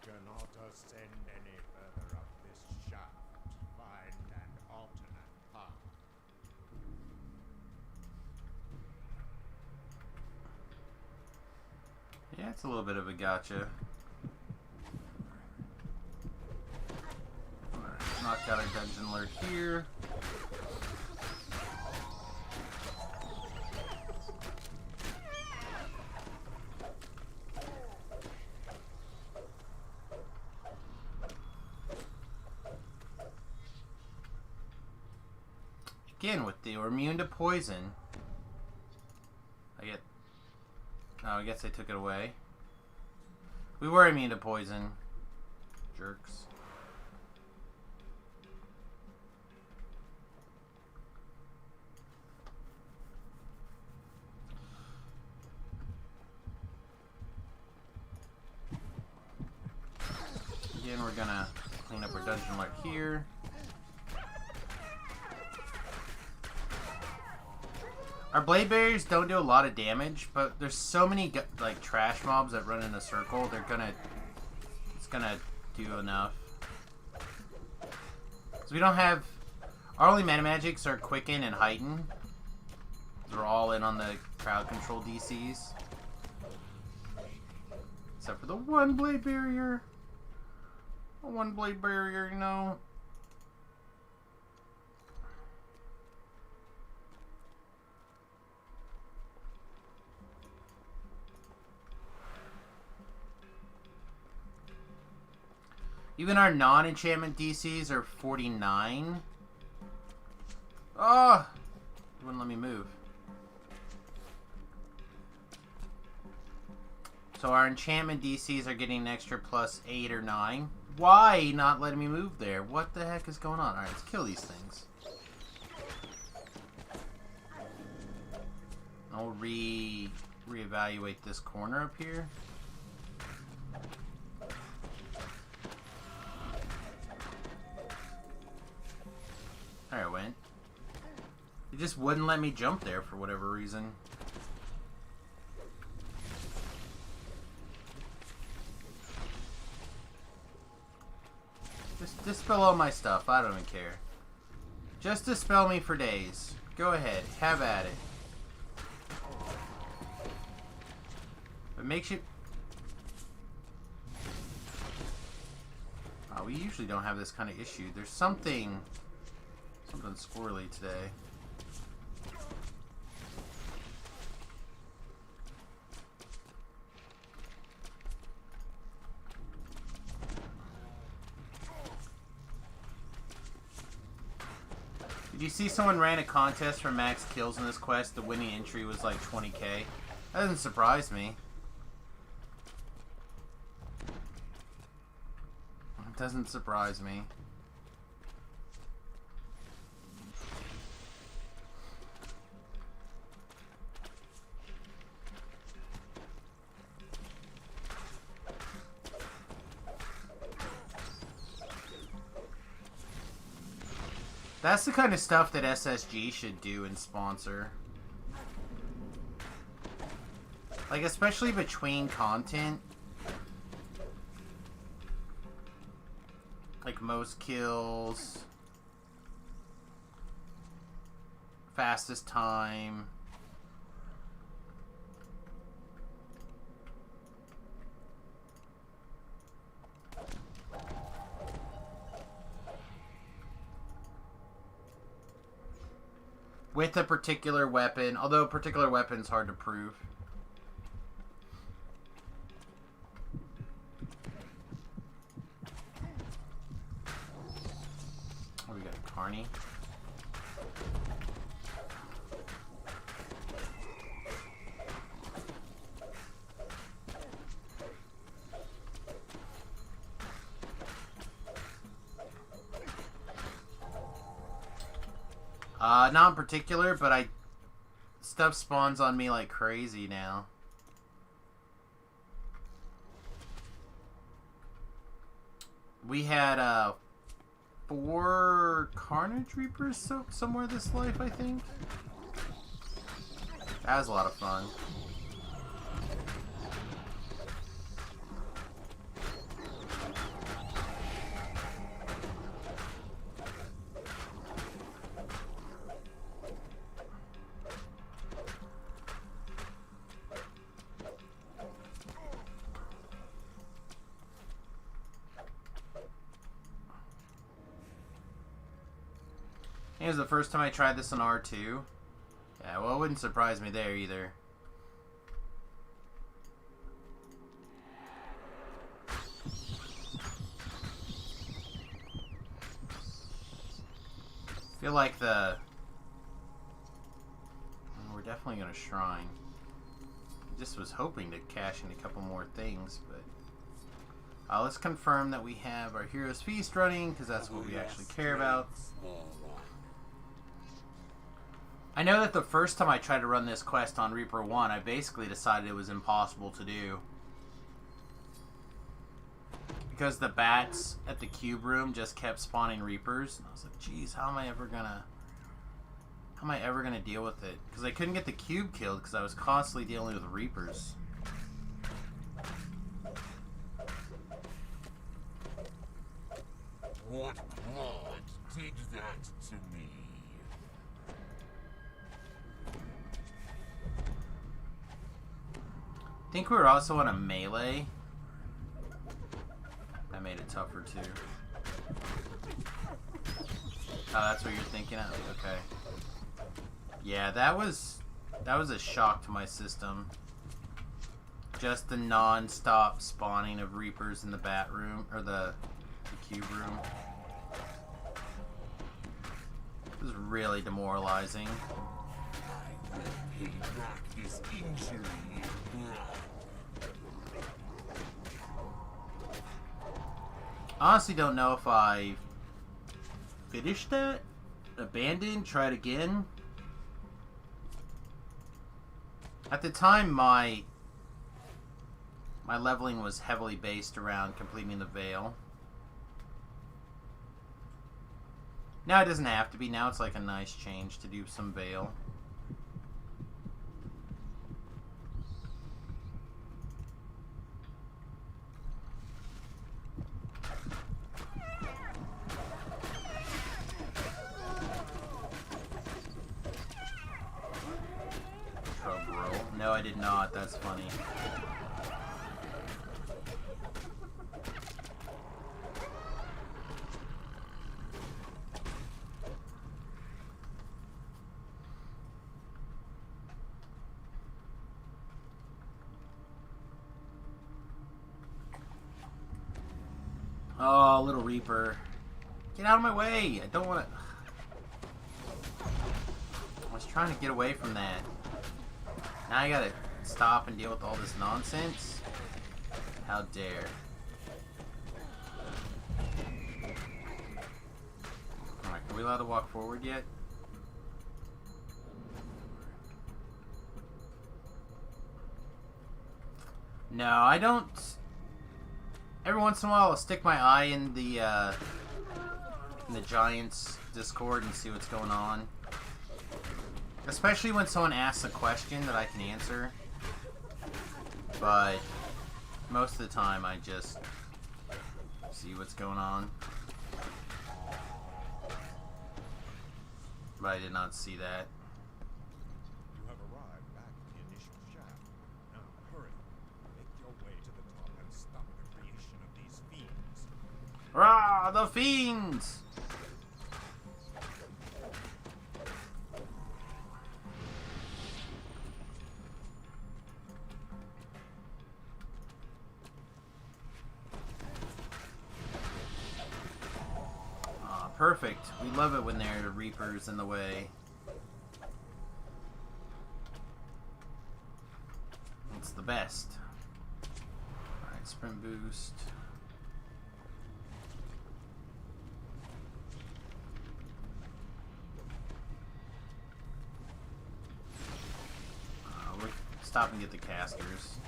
Cannot ascend any further up this shaft. Find an alternate path. Yeah, it's a little bit of a gotcha. Knock out a dungeon lord here. Again, with the we're immune to poison. Oh, I guess I took it away. We were immune to poison. Jerks. Again, we're gonna clean up our dungeon like here. Our blade barriers don't do a lot of damage, but there's so many like trash mobs that run in a circle. It's gonna do enough. So we don't have our only mana magics are Quicken and Heighten. They're all in on the crowd control DCs, except for the one blade barrier. One blade barrier, you know. Even our non-enchantment DCs are 49. Oh! It wouldn't let me move. So our enchantment DCs are getting an extra plus 8 or 9. Why not letting me move there? What the heck is going on? Alright, let's kill these things. I'll reevaluate this corner up here. There it went. It just wouldn't let me jump there for whatever reason. Just dispel all my stuff. I don't even care. Just dispel me for days. Go ahead. Have at it. It makes you... Oh, we usually don't have this kind of issue. There's something squirrely today. Did you see someone ran a contest for max kills in this quest? The winning entry was like 20k. That doesn't surprise me. It doesn't surprise me. That's the kind of stuff that SSG should do and sponsor. Like, especially between content. Like, most kills. Fastest time. With a particular weapon, although a particular weapon is hard to prove. Oh, we got Carney. Not in particular, but stuff spawns on me like crazy now. We had 4 Carnage Reapers somewhere this life, I think. That was a lot of fun. It was the first time I tried this on R2. Yeah, well, it wouldn't surprise me there either. I feel like we're definitely gonna shrine. Just was hoping to cash in a couple more things, but let's confirm that we have our Hero's Feast running, because that's what we actually care about. I know that the first time I tried to run this quest on Reaper 1, I basically decided it was impossible to do. Because the bats at the cube room just kept spawning Reapers. And I was like, geez, how am I ever gonna deal with it? Because I couldn't get the cube killed because I was constantly dealing with Reapers. What god did that to me? I think we were also on a melee. That made it tougher too. Oh, that's what you're thinking of? Okay. Yeah, that was a shock to my system. Just the non-stop spawning of Reapers in the bat room, or the cube room. It was really demoralizing. I will pay back this injury. Honestly don't know if I finished that, abandoned, tried again. At the time, my leveling was heavily based around completing the Veil. Now it doesn't have to be. Now it's like a nice change to do some Veil. No, I did not. That's funny. Oh, little Reaper. Get out of my way. I don't want to... I was trying to get away from that. Now I gotta stop and deal with all this nonsense? How dare. Alright, are we allowed to walk forward yet? No, I don't... Every once in a while I'll stick my eye in the Giants Discord and see what's going on. Especially when someone asks a question that I can answer. But most of the time I just see what's going on. But I did not see that. You have arrived back at the initial shaft. Now, hurry. Make your way to the top and stop the creation of these fiends. Rah! The fiends! Perfect. We love it when there are Reapers in the way. It's the best. Alright, sprint boost. We're stopping to get the casters.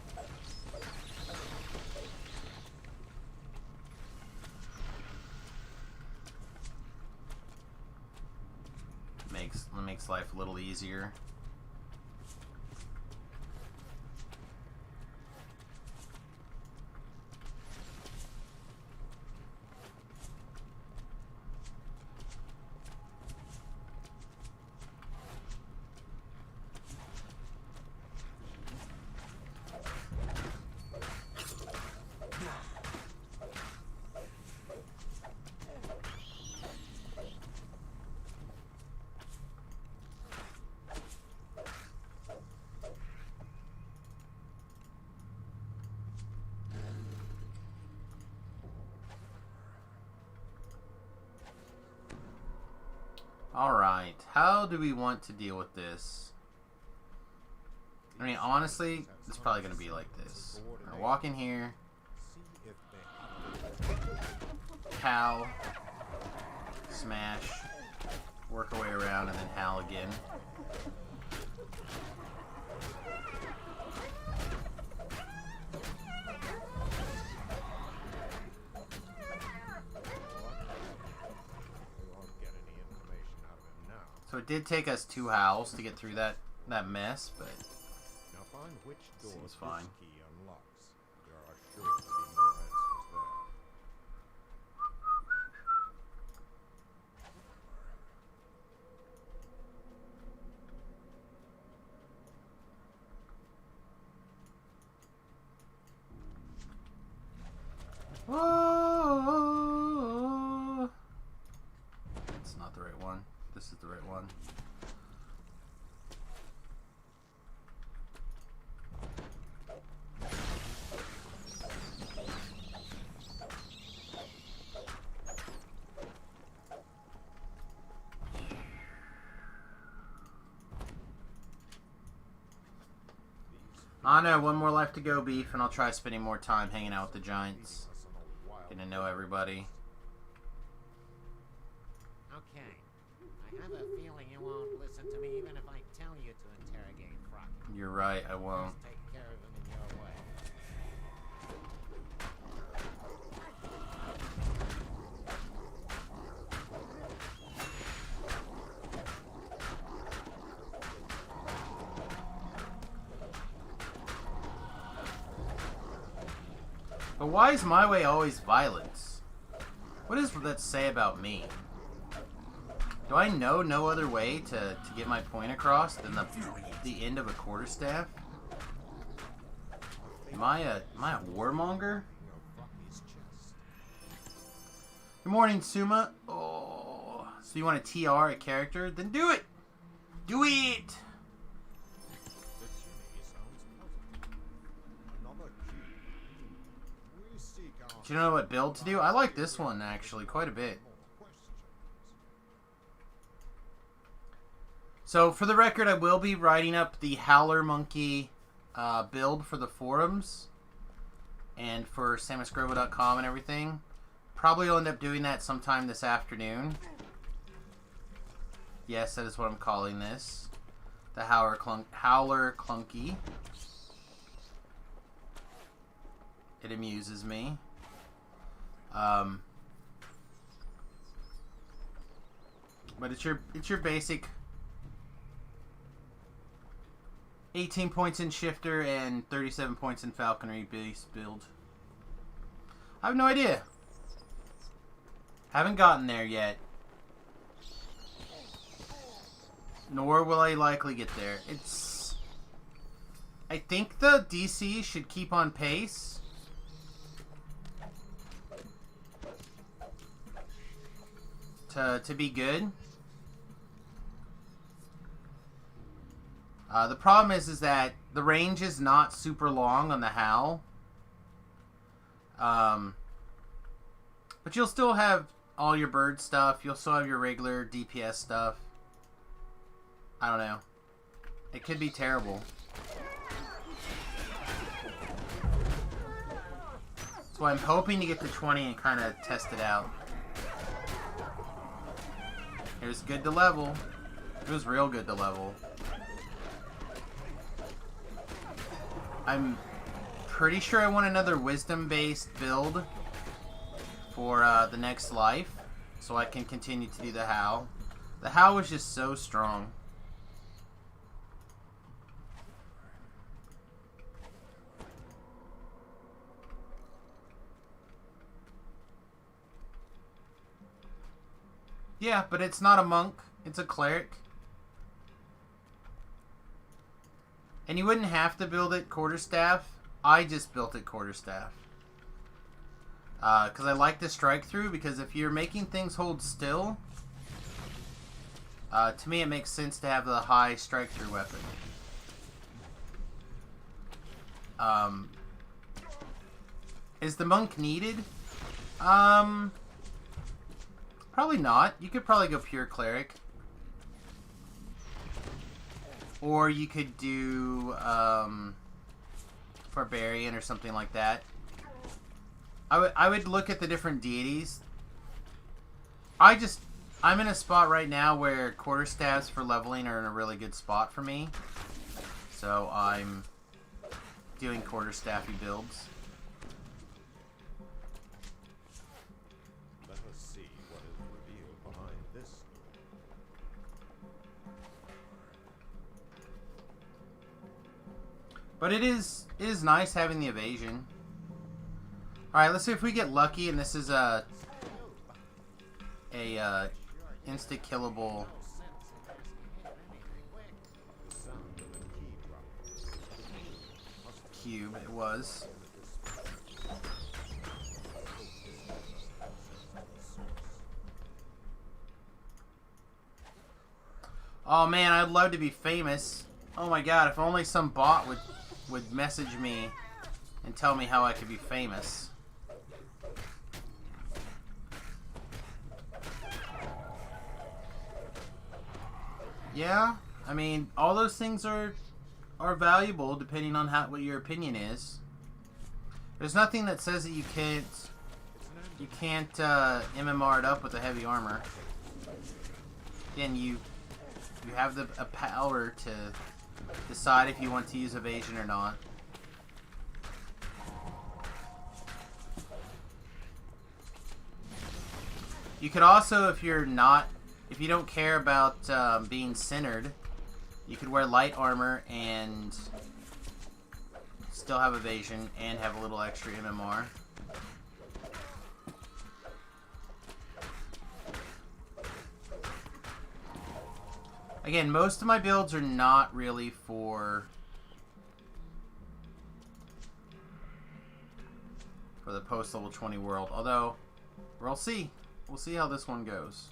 Makes life a little easier. Alright, how do we want to deal with this? I mean, honestly, it's probably going to be like this. I walk in here. Howl. Smash. Work our way around and then howl again. So it did take us 2 howls to get through that mess, but Now find which door seems this fine. key unlocks. There are sure to be more answers there. Whoa! It's not the right one. This is the right one. I know, one more life to go, Beef, and I'll try spending more time hanging out with the Giants. Getting to know everybody. Okay. I have a feeling you won't listen to me even if I tell you to interrogate Frocky. You're right, I won't. Just take care of him in your way. But why is my way always violence? What does that say about me? Do I know no other way to get my point across than the end of a quarterstaff? Am I a warmonger? Good morning, Suma. Oh, so you want a TR, a character? Then do it! Do it! Do you know what build to do? I like this one, actually, quite a bit. So, for the record, I will be writing up the Howler Monkey build for the forums and for samusgrobo.com and everything. Probably will end up doing that sometime this afternoon. Yes, that is what I'm calling this. The Howler Clonkey. It amuses me. But it's your basic 18 points in shifter and 37 points in falconry base build. I have no idea. Haven't gotten there yet. Nor will I likely get there. I think the DC should keep on pace. To be good. The problem is that the range is not super long on the Howl. But you'll still have all your bird stuff. You'll still have your regular DPS stuff. I don't know. It could be terrible. So I'm hoping to get to 20 and kind of test it out. It was good to level. It was real good to level. I'm pretty sure I want another wisdom-based build for the next life, so I can continue to do the Howl. The Howl was just so strong. Yeah, but it's not a monk. It's a cleric. And you wouldn't have to build it quarterstaff. I just built it quarterstaff. Because I like the strike through, because if you're making things hold still, to me it makes sense to have the high strike through weapon. Is the monk needed? Probably not. You could probably go pure cleric. Or you could do Barbarian or something like that. I would look at the different deities. I'm in a spot right now where quarterstaffs for leveling are in a really good spot for me. So I'm doing quarterstaffy builds. Let us see what is revealed behind this door. But it is nice having the evasion. Alright, let's see if we get lucky and this is a insta-killable cube. It was. Oh man, I'd love to be famous. Oh my god, if only some bot would message me and tell me how I could be famous. Yeah, I mean, all those things are valuable depending on what your opinion is. There's nothing that says that you can't MMR it up with a heavy armor. Again, you have a power to decide if you want to use evasion or not. You could also, if you don't care about being centered, you could wear light armor and still have evasion and have a little extra MMR. Again, most of my builds are not really for the post-level 20 world, although we'll see. We'll see how this one goes.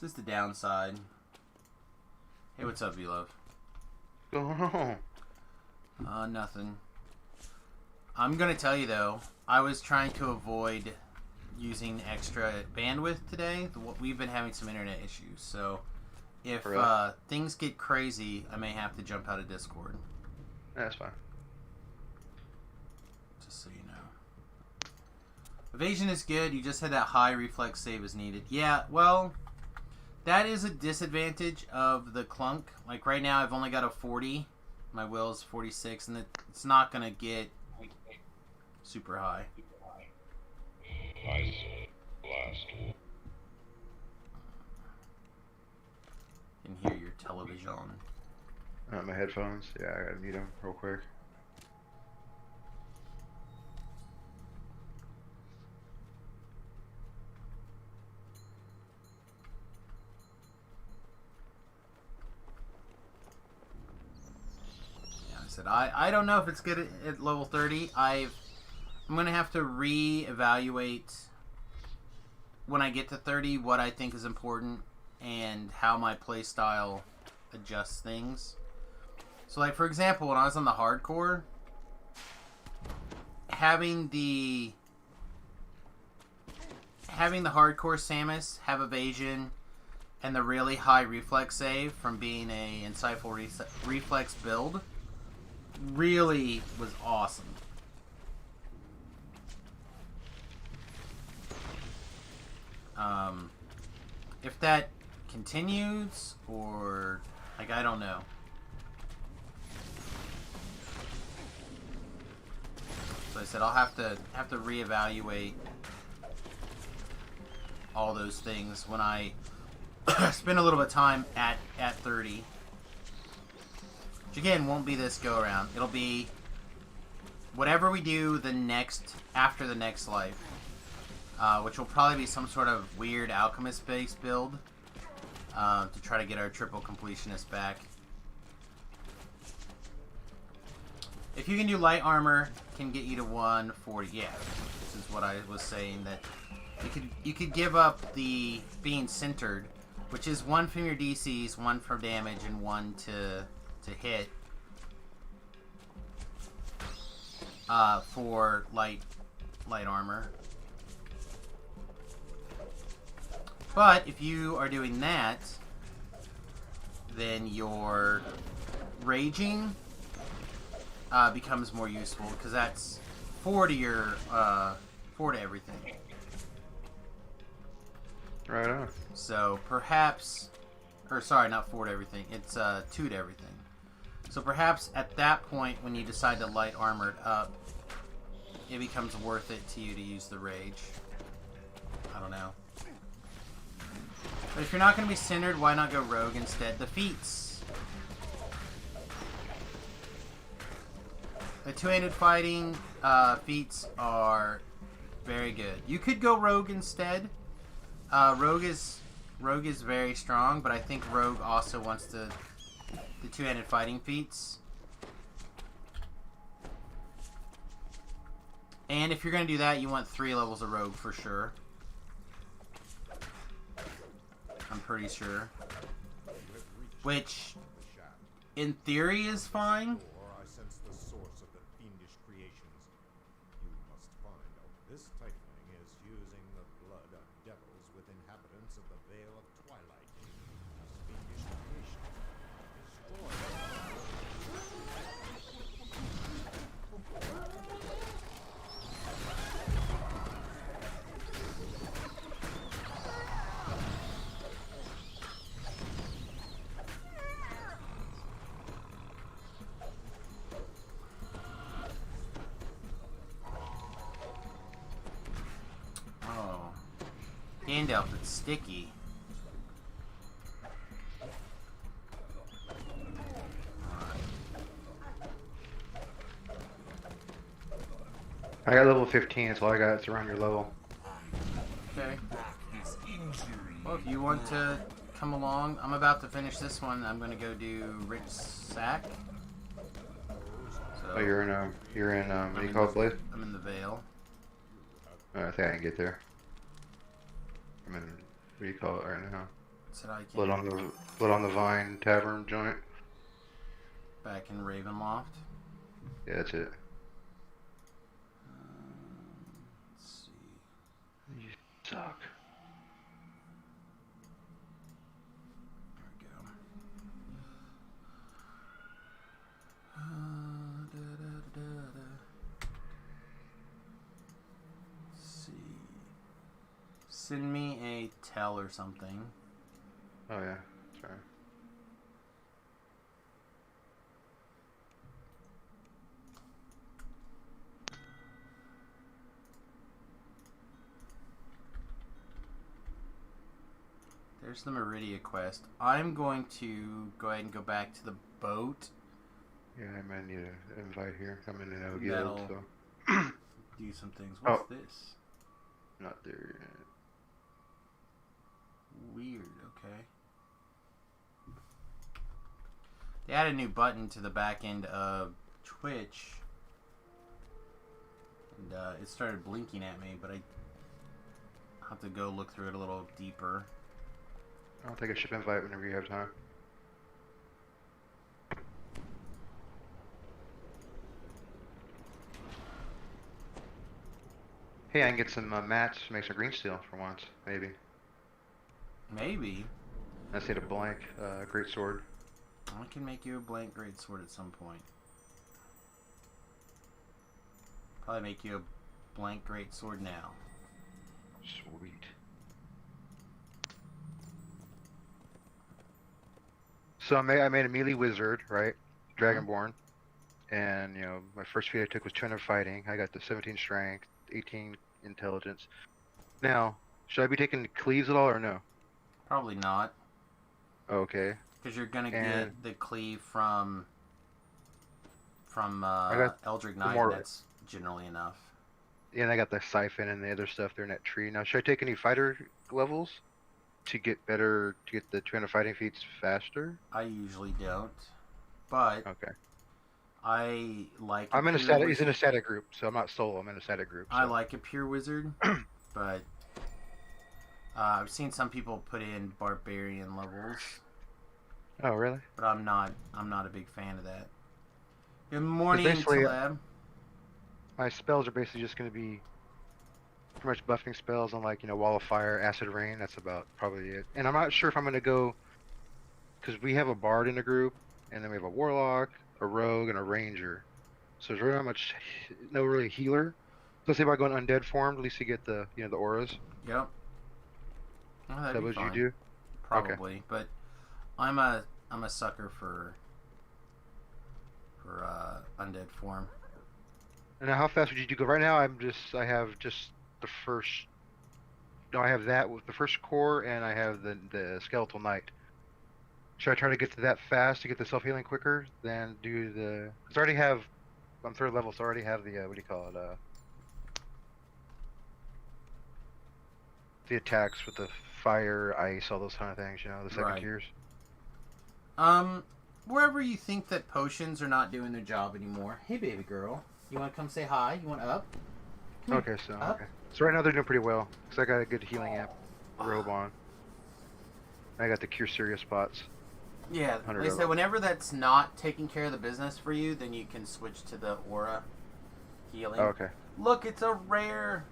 This is the downside. Hey, what's up, V-Love? What's going on? Nothing. I'm gonna tell you though, I was trying to avoid using extra bandwidth today. We've been having some internet issues, so if things get crazy, I may have to jump out of Discord. That's fine. Just so you know. Evasion is good. You just had that high reflex save is needed. Yeah, well, that is a disadvantage of the clunk. Like right now, I've only got a 40. My will is 46, and it's not gonna get super high. I blast. You can hear your television. My headphones. Yeah, I gotta mute them real quick. I don't know if it's good at level 30. I'm going to have to re-evaluate when I get to 30 what I think is important and how my playstyle adjusts things. So, like, for example, when I was on the hardcore, having the hardcore Samus have evasion and the really high reflex save from being a insightful reflex build really was awesome. If that continues, or like, I don't know. So I said I'll have to reevaluate all those things when I spend a little bit of time at 30. Which again won't be this go around. It'll be whatever we do after the next life. Which will probably be some sort of weird alchemist based build to try to get our triple completionist back. If you can do light armor, can get you to 140. Yeah, this is what I was saying, that you could give up the being centered, which is 1 from your DCs, 1 for damage, and 1 to hit. for light armor. But if you are doing that, then your raging becomes more useful because that's 4 to your 4 to everything. Right on. So perhaps, or sorry, not 4 to everything. It's 2 to everything. So perhaps at that point, when you decide to light armor it up, it becomes worth it to you to use the rage. I don't know. But if you're not going to be centered, why not go rogue instead? The feats. The two-handed fighting feats are very good. You could go rogue instead. Rogue is very strong, but I think rogue also wants the two-handed fighting feats. And if you're going to do that, you want 3 levels of rogue for sure. I'm pretty sure. Which, in theory, is fine. I sense the source of the fiendish creations. You must find out. This tiefling is using the blood of devils with inhabitants of the Vale of Twilight. These fiendish creations. Destroy them. Gandalf, it's sticky. I got level 15, that's all I got. It's around your level. Okay. Well, if you want to come along, I'm about to finish this one. I'm going to go do Rich Sack. So, Oh, you're in, what do you call it, Blaze? I'm in the Vale. Oh, I think I can get there. I'm in, what do you call it right now? Said I can Blood on the Vine Tavern joint. back in Ravenloft. Yeah, that's it. Let's see. You suck. There we go. Let's see. Send me a tell or something. Oh yeah, sorry. There's the Meridia quest. I'm going to go ahead and go back to the boat. Yeah, I might need an invite here. I'm in an O guild, That'll so do some things. What's this? not there yet. Weird, okay. They added a new button to the back end of Twitch. And it started blinking at me, but I have to go look through it a little deeper. I'll take a ship invite whenever you have time. Hey, I can get some mats to make some green steel for once, maybe. Maybe. I just need a blank great sword. I can make you a blank greatsword at some point. Probably make you a blank greatsword now. Sweet. So I made a melee wizard, right? Dragonborn. And, you know, my first feat I took was 200 fighting. I got the 17 strength, 18 intelligence. Now, should I be taking cleaves at all or no? Probably not. Okay. Because you're gonna And get the cleave from got Eldritch Knight. more- That's generally enough. Yeah, and I got the siphon and the other stuff there in that tree. Now, should I take any fighter levels to get the 200 fighting feats faster? I usually don't, but Okay. I like. I'm in a pure static. He's wizard. in a static group, so I'm not solo. I'm in a static group. So. I like a pure wizard, but I've seen some people put in barbarian levels, Oh, really? but I'm not a big fan of that. Good morning, basically, Taleb. My spells are basically just going to be pretty much buffing spells on like, Wall of Fire, Acid Rain. That's about probably it. And I'm not sure if I'm going to go, because we have a Bard in the group, and then we have a Warlock, a Rogue, and a Ranger. So there's really not much, no really healer. So let's say by going undead form, at least you get the, the auras. Yep. Oh, Is that'd that be what fine. you do? Probably, but I'm a sucker for undead form. And now how fast would you do go? Right now I have just the first, no, I have that with the first core, and I have the Skeletal Knight. Should I try to get to that fast to get the self-healing quicker than do the, because I already have, I'm 3rd level, so I already have the, what do you call it, the attacks with the fire, ice, all those kind of things, the second Right. tiers. Wherever you think that potions are not doing their job anymore. Hey, baby girl. You want to come say hi? You want up? Come Okay, so, Up. okay. So right now they're doing pretty well, because I got a good healing amp robe on. I got the Cure Serious spots. Yeah, they 100 said whenever that's not taking care of the business for you, then you can switch to the aura healing. Oh, okay. Look, it's a rare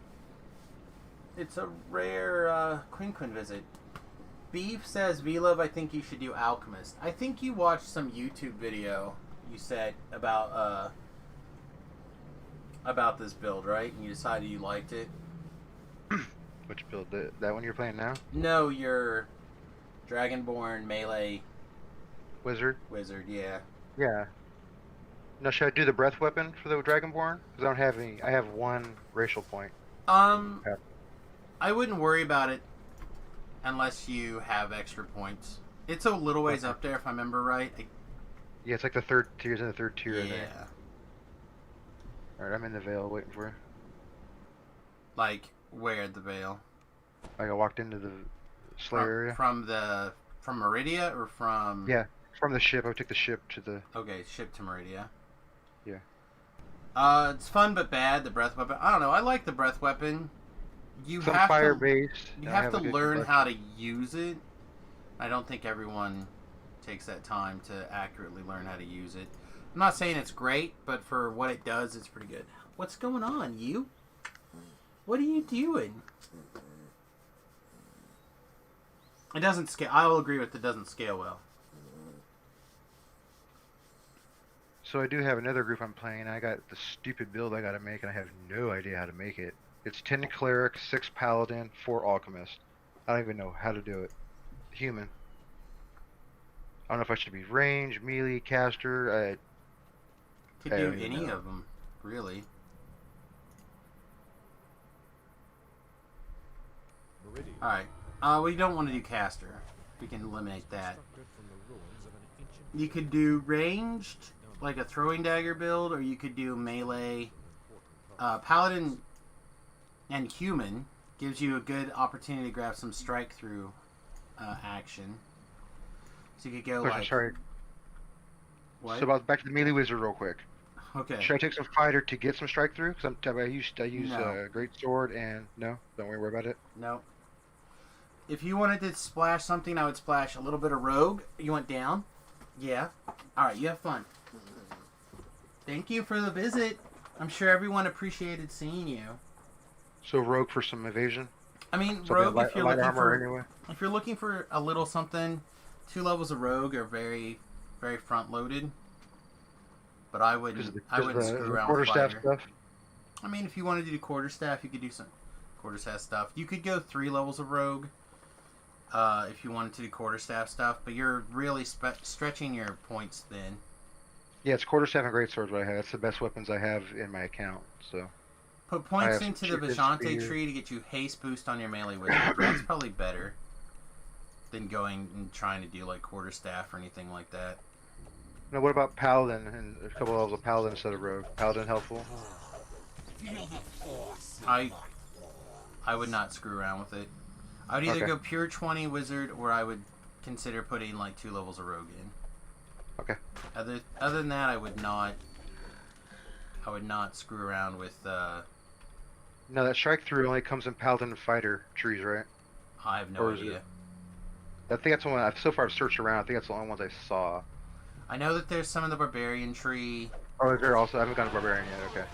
Quinn visit. Beef says, V-Love, I think you should do Alchemist. I think you watched some YouTube video you said about this build, right? And you decided you liked it. Which build? That one you're playing now? No, your Dragonborn melee Wizard? wizard, yeah. Yeah. Now, should I do the breath weapon for the Dragonborn? Because I don't have any. I have 1 racial point. I wouldn't worry about it unless you have extra points. It's a little ways Okay. up there, if I remember right. Yeah, it's like the 3rd tier's in the 3rd tier. Yeah. There. Alright, I'm in the Vale waiting for you. Like, where the Vale? Like I walked into the Slayer area. From Meridia or from... Yeah, from the ship. I took the ship to the... Okay, ship to Meridia. Yeah. It's fun but bad, the breath weapon. I don't know, I like the breath weapon. You Some have fire to, based. you have to learn how to use it. I don't think everyone takes that time to accurately learn how to use it. I'm not saying it's great, but for what it does, it's pretty good. What's going on, you? What are you doing? It doesn't scale. I will agree with it doesn't scale well. So I do have another group I'm playing. I got the stupid build I gotta make, and I have no idea how to make it. It's 10 Cleric, 6 Paladin, 4 Alchemist. I don't even know how to do it. Human. I don't know if I should be range, melee, caster. Could I do don't even any know. of them, really. Meridian, Alright. We don't want to do caster. We can eliminate that. constructed from the ruins of an ancient You could do ranged, like a throwing dagger build, or you could do melee. Paladin and human gives you a good opportunity to grab some strike through action. So you could go Question, like... sorry. What? So back to the melee wizard real quick. Okay. Should I take some fighter to get some strike through? Because I use No. great sword and no, don't worry about it. No. If you wanted to splash something, I would splash a little bit of rogue. You want down? Yeah. Alright, you have fun. Thank you for the visit. I'm sure everyone appreciated seeing you. So rogue for some evasion. I mean, Something rogue, light, if you're light looking armor for anyway. if you're looking for a little something, 2 levels of rogue are very, very front loaded. But I wouldn't screw around with quarterstaff fighter. stuff. I mean, if you wanted to do quarterstaff, you could do some quarterstaff stuff. You could go 3 levels of rogue if you wanted to do quarterstaff stuff, but you're really stretching your points thin. Yeah, it's quarterstaff and great swords what I have. That's the best weapons I have in my account. So Put points have into some the cheapest Vajante spear. tree to get you haste boost on your melee wizard. That's probably better than going and trying to do like quarterstaff or anything like that. now what about paladin and a couple levels of paladin instead of rogue? Paladin helpful. Feel the force in I- my I would not screw around with it. I would either Okay. go pure 20 wizard or I would consider putting like 2 levels of rogue in. Okay. Other than that, I would not screw around with. No, that strike through only comes in paladin and fighter trees, right? I have no Or is idea. it- I think that's the one. So far, I've searched around. I think that's the only ones I saw. I know that there's some in the barbarian tree. Oh, is there also? I haven't gone to barbarian yet. Okay.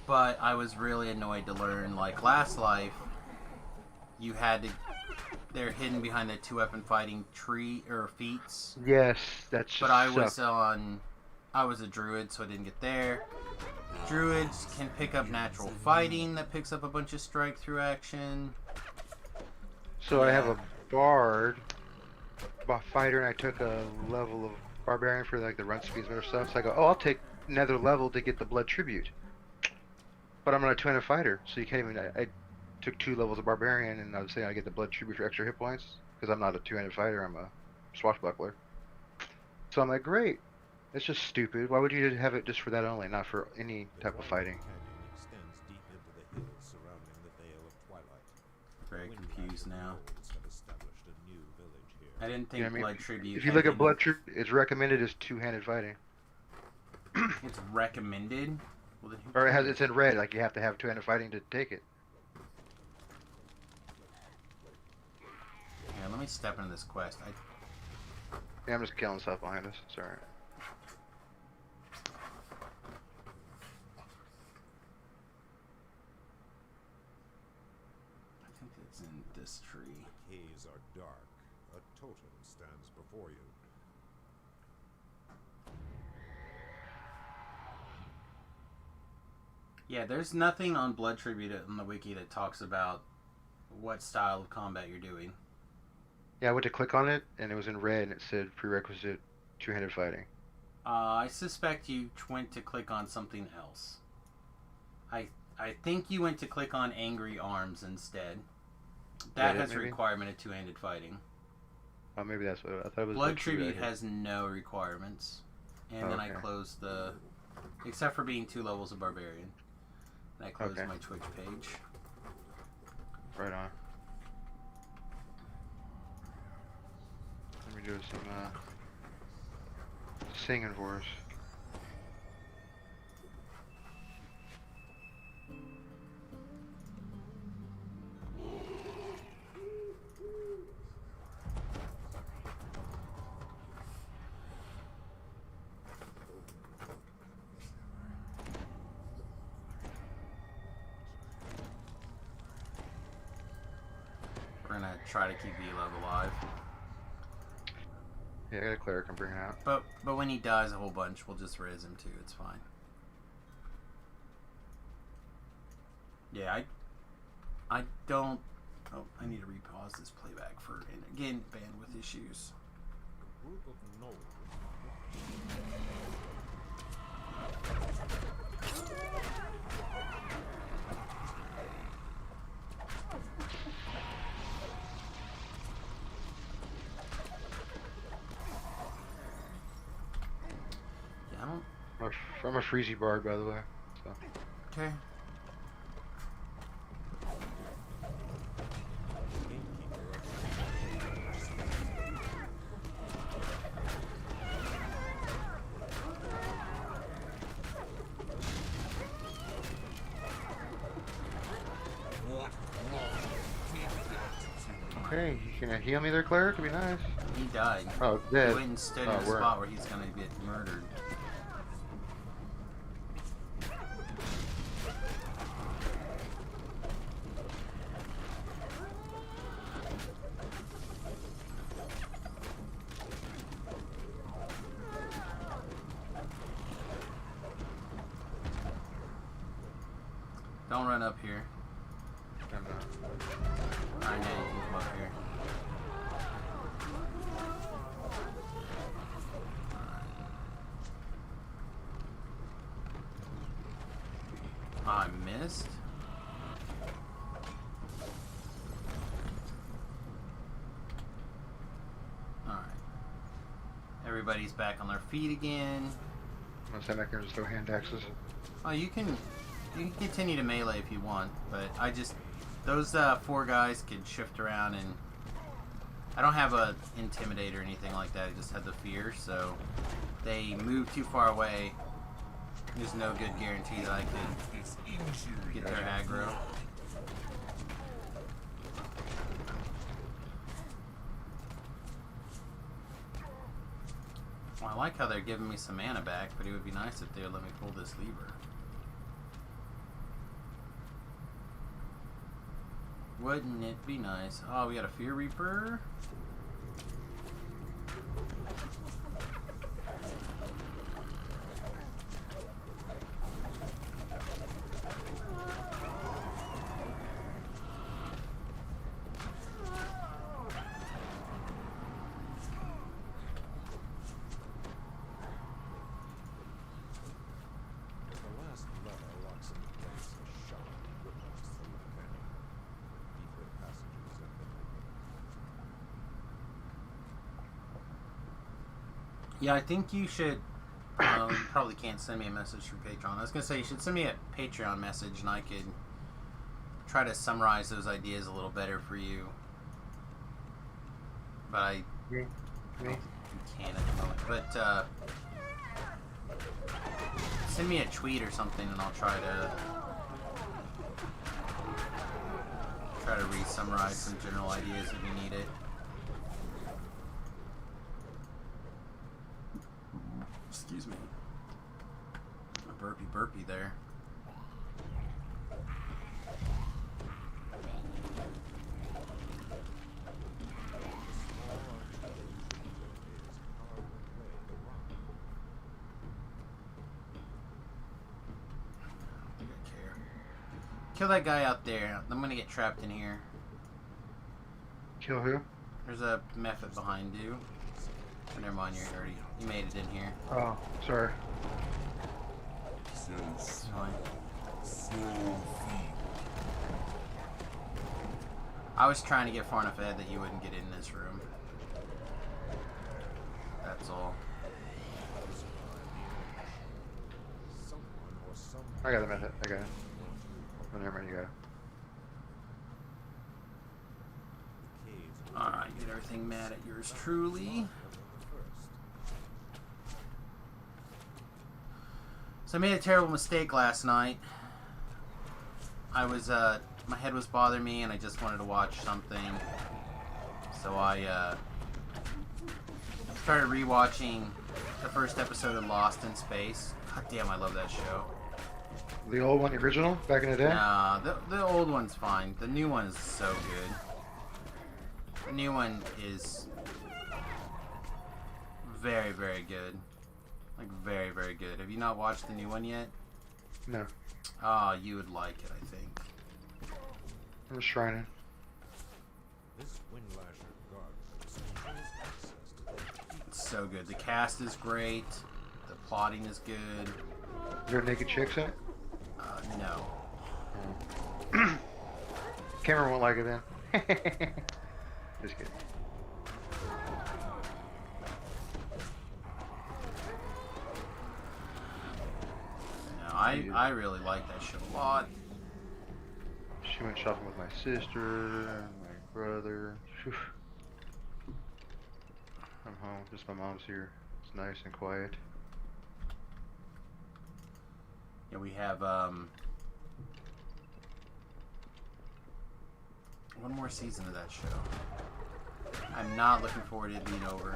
But I was really annoyed to learn, like last life, you had to. They're hidden behind the 2-weapon fighting tree or feats. Yes, that's just But I sucks. was a druid, so I didn't get there. Druids can pick up natural fighting that picks up a bunch of strike through action. So I have Yeah. a bard, fighter, and I took a level of barbarian for like the run speeds and other stuff. So I go, oh, I'll take another level to get the blood tribute. But I'm not a 2-handed fighter, so you can't even. I took 2 levels of barbarian, and I was saying I get the blood tribute for extra hit points because I'm not a 2-handed fighter. I'm a swashbuckler. So I'm like, great. It's just stupid. Why would you have it just for that only, not for any type of fighting? Canyon extends deep into the hills surrounding the Vale of Twilight. Very Wind confused Riders now. have established a new village here. I didn't think You know what I mean? blood tribute. If you had look at been- blood tribute, it's recommended as 2-handed fighting. it's recommended. Well, then Or it's in red, like you have to have 2-handed fighting to take it. Yeah, let me step into this quest. Yeah, I'm just killing stuff behind us. It's alright. I think it's in this tree. The caves are dark. A totem stands before you. Yeah, there's nothing on Blood Tribute on the wiki that talks about what style of combat you're doing. Yeah, I went to click on it, and it was in red, and it said prerequisite 2-handed fighting. I suspect you went to click on something else. I think you went to click on Angry Arms instead. That Yeah, has a maybe. requirement of 2-handed fighting. Oh, maybe that's what I thought it was. Blood Tribute has no requirements. And then I Okay. closed the... Except for being 2 levels of Barbarian. And I closed Okay. my Twitch page. Right on. Let me do some singing for us. We're gonna try to keep V-Love alive. Yeah, I got a cleric I'm bringing out. But when he dies a whole bunch, we'll just raise him too. It's fine. Yeah, I don't... Oh, I need to repause this playback for, and again, bandwidth issues. A group of gnolls. Yeah, I don't... I'm a freezy bard, by the way. So. Okay. Okay, you can heal me there, cleric? It'd be nice. He died. Oh, He dead. went and stood Oh, in a word. spot where he's gonna get murdered. Don't run up here. I'm not. Alright, now you can come up here. I missed. Alright. Everybody's back on their feet again. I'm gonna stand back here and just throw hand axes. Oh, you can continue to melee if you want, but I just... Those 4 guys can shift around, and I don't have a intimidate or anything like that. I just have the fear, so they move too far away. There's no good guarantee that I could This injury. get their aggro. Well, I like how they're giving me some mana back, but it would be nice if they would let me pull this lever. Wouldn't it be nice? Oh, we got a Fear Reaper. The last lever locks in place a shot witnessed through the canyon. Deeper passages have been opened. Yeah, I think you should. You probably can't send me a message through Patreon. I was gonna say you should send me a Patreon message, and I could try to summarize those ideas a little better for you. But I Me? don't think you can at the moment. But send me a tweet or something, and I'll try to re-summarize some general ideas if you need it. Excuse me. A burpy there. I think I care. Kill that guy out there. I'm gonna get trapped in here. Kill who? There's a method behind you. Oh, never mind, you made it in here. Oh, sorry. So It's fine. so feet. I was trying to get far enough ahead that you wouldn't get in this room. That's all. Someone or some I got the method. I got it. Oh, never mind, you got it. caves Alright, get everything mad at yours truly. So I made a terrible mistake last night. I was, my head was bothering me and I just wanted to watch something. So I, started rewatching the first episode of Lost in Space. God damn, I love that show. The old one, the original, back in the day? Nah, the old one's fine. The new one is so good. The new one is very, very good. Like, very, very good. Have you not watched the new one yet? No. Oh, you would like it, I think. I'm just trying it. This Windlasher guard has access to the deep It's so good. The cast is great. The plotting is good. Is there naked chicks in it? No. Cameron won't like it then. Just kidding. No, I really like that show a lot. She went shopping with my sister and my brother. Phew. I'm home. Just my mom's here. It's nice and quiet. Yeah, we have, one more season of that show. I'm not looking forward to it being over.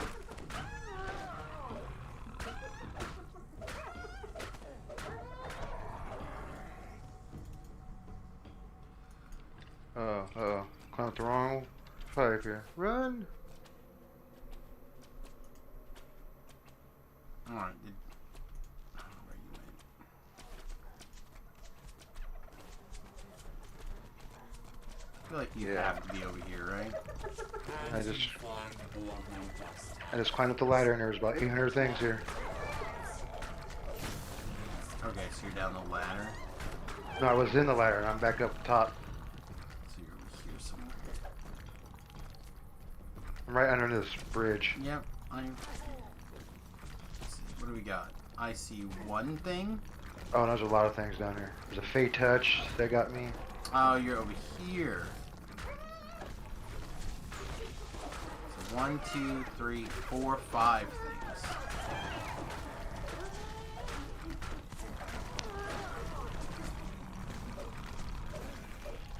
Uh-oh. Climb up the wrong pipe here. Run! Alright, I don't know where you went. I feel like you Yeah. have to be over here, right? I just climbed up the ladder and there was about 800 things here. Okay, so you're down the ladder. No, I was in the ladder and I'm back up top. So you're over here somewhere. I'm right under this bridge. Yep, let's see, what do we got? I see one thing. Oh, and there's a lot of things down here. There's a Fey Touch that got me. Oh, you're over here. So 1, 2, 3, 4, 5 things.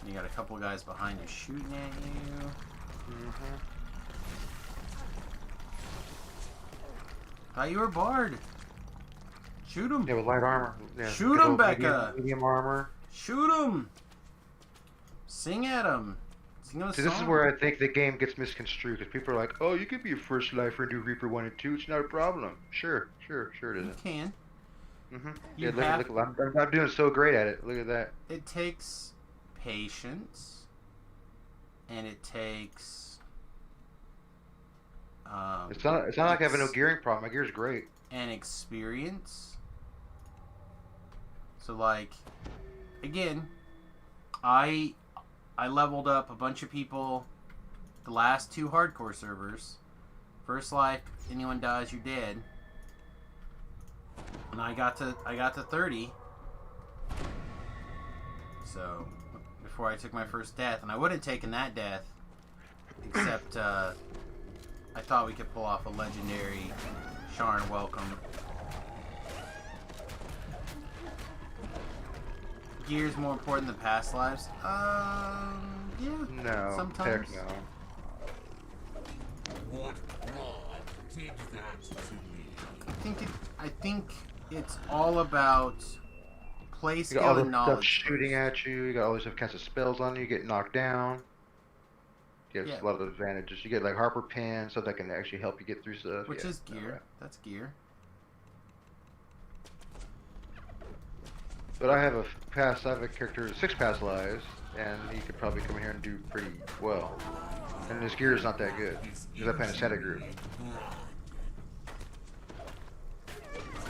You got a couple guys behind you shooting at you. Thought you were Bard. Shoot him. Yeah, with light armor. Yeah, Shoot good 'em, old Becca. Medium armor. Shoot him. Sing at him. Sing a See, this is song. where I think the game gets misconstrued because people are like, "Oh, you could be a first lifer and do Reaper 1 and 2. It's not a problem." Sure it You isn't. can. Yeah, You look, have. I'm doing so great at it. Look at that. It takes patience, and it takes. It's not like I have no gearing problem. My gear's great. And experience. So like, again, I leveled up a bunch of people. The last 2 hardcore servers. First life, anyone dies, you're dead. And I got to 30. So before I took my first death, and I would have taken that death, except I thought we could pull off a legendary Sharn welcome. Gear's more important than past lives. Yeah. No, Sometimes. heck no. What blood did that to me? I think it's all about play You got all skill the and stuff knowledge. shooting at you. You got all these stuff casting spells on you. You get knocked down. You Yeah. have a lot of advantages. You get like Harper Pin, stuff that can actually help you get through stuff. Which Yeah, is gear. alright. That's gear. But I have a character with 6 past lives, and he could probably come here and do pretty well. And his gear is not that good because I play in a Santa group,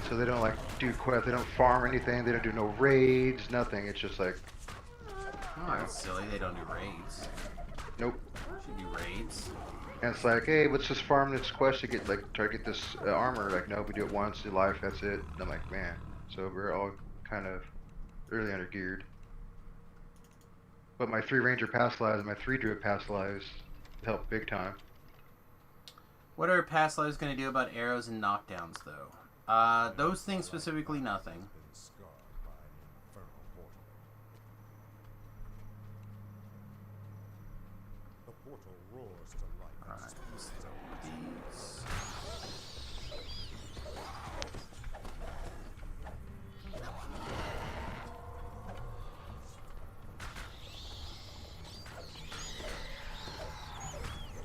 so they don't like do quests. They don't farm anything. They don't do no raids. Nothing. It's just like, Oh, that's silly. They don't do raids. nope. Should do raids. And it's like, hey, let's just farm this quest to get try to get this armor. Like, no, we do it once in life. That's it. And I'm like, man. So we're all kind of really undergeared. But my 3 ranger past lives and my 3 druid past lives help big time. What are past lives going to do about arrows and knockdowns, though? Those things specifically, nothing. Been scarred by an infernal portal. The portal roars to life. Alright, let's throw these.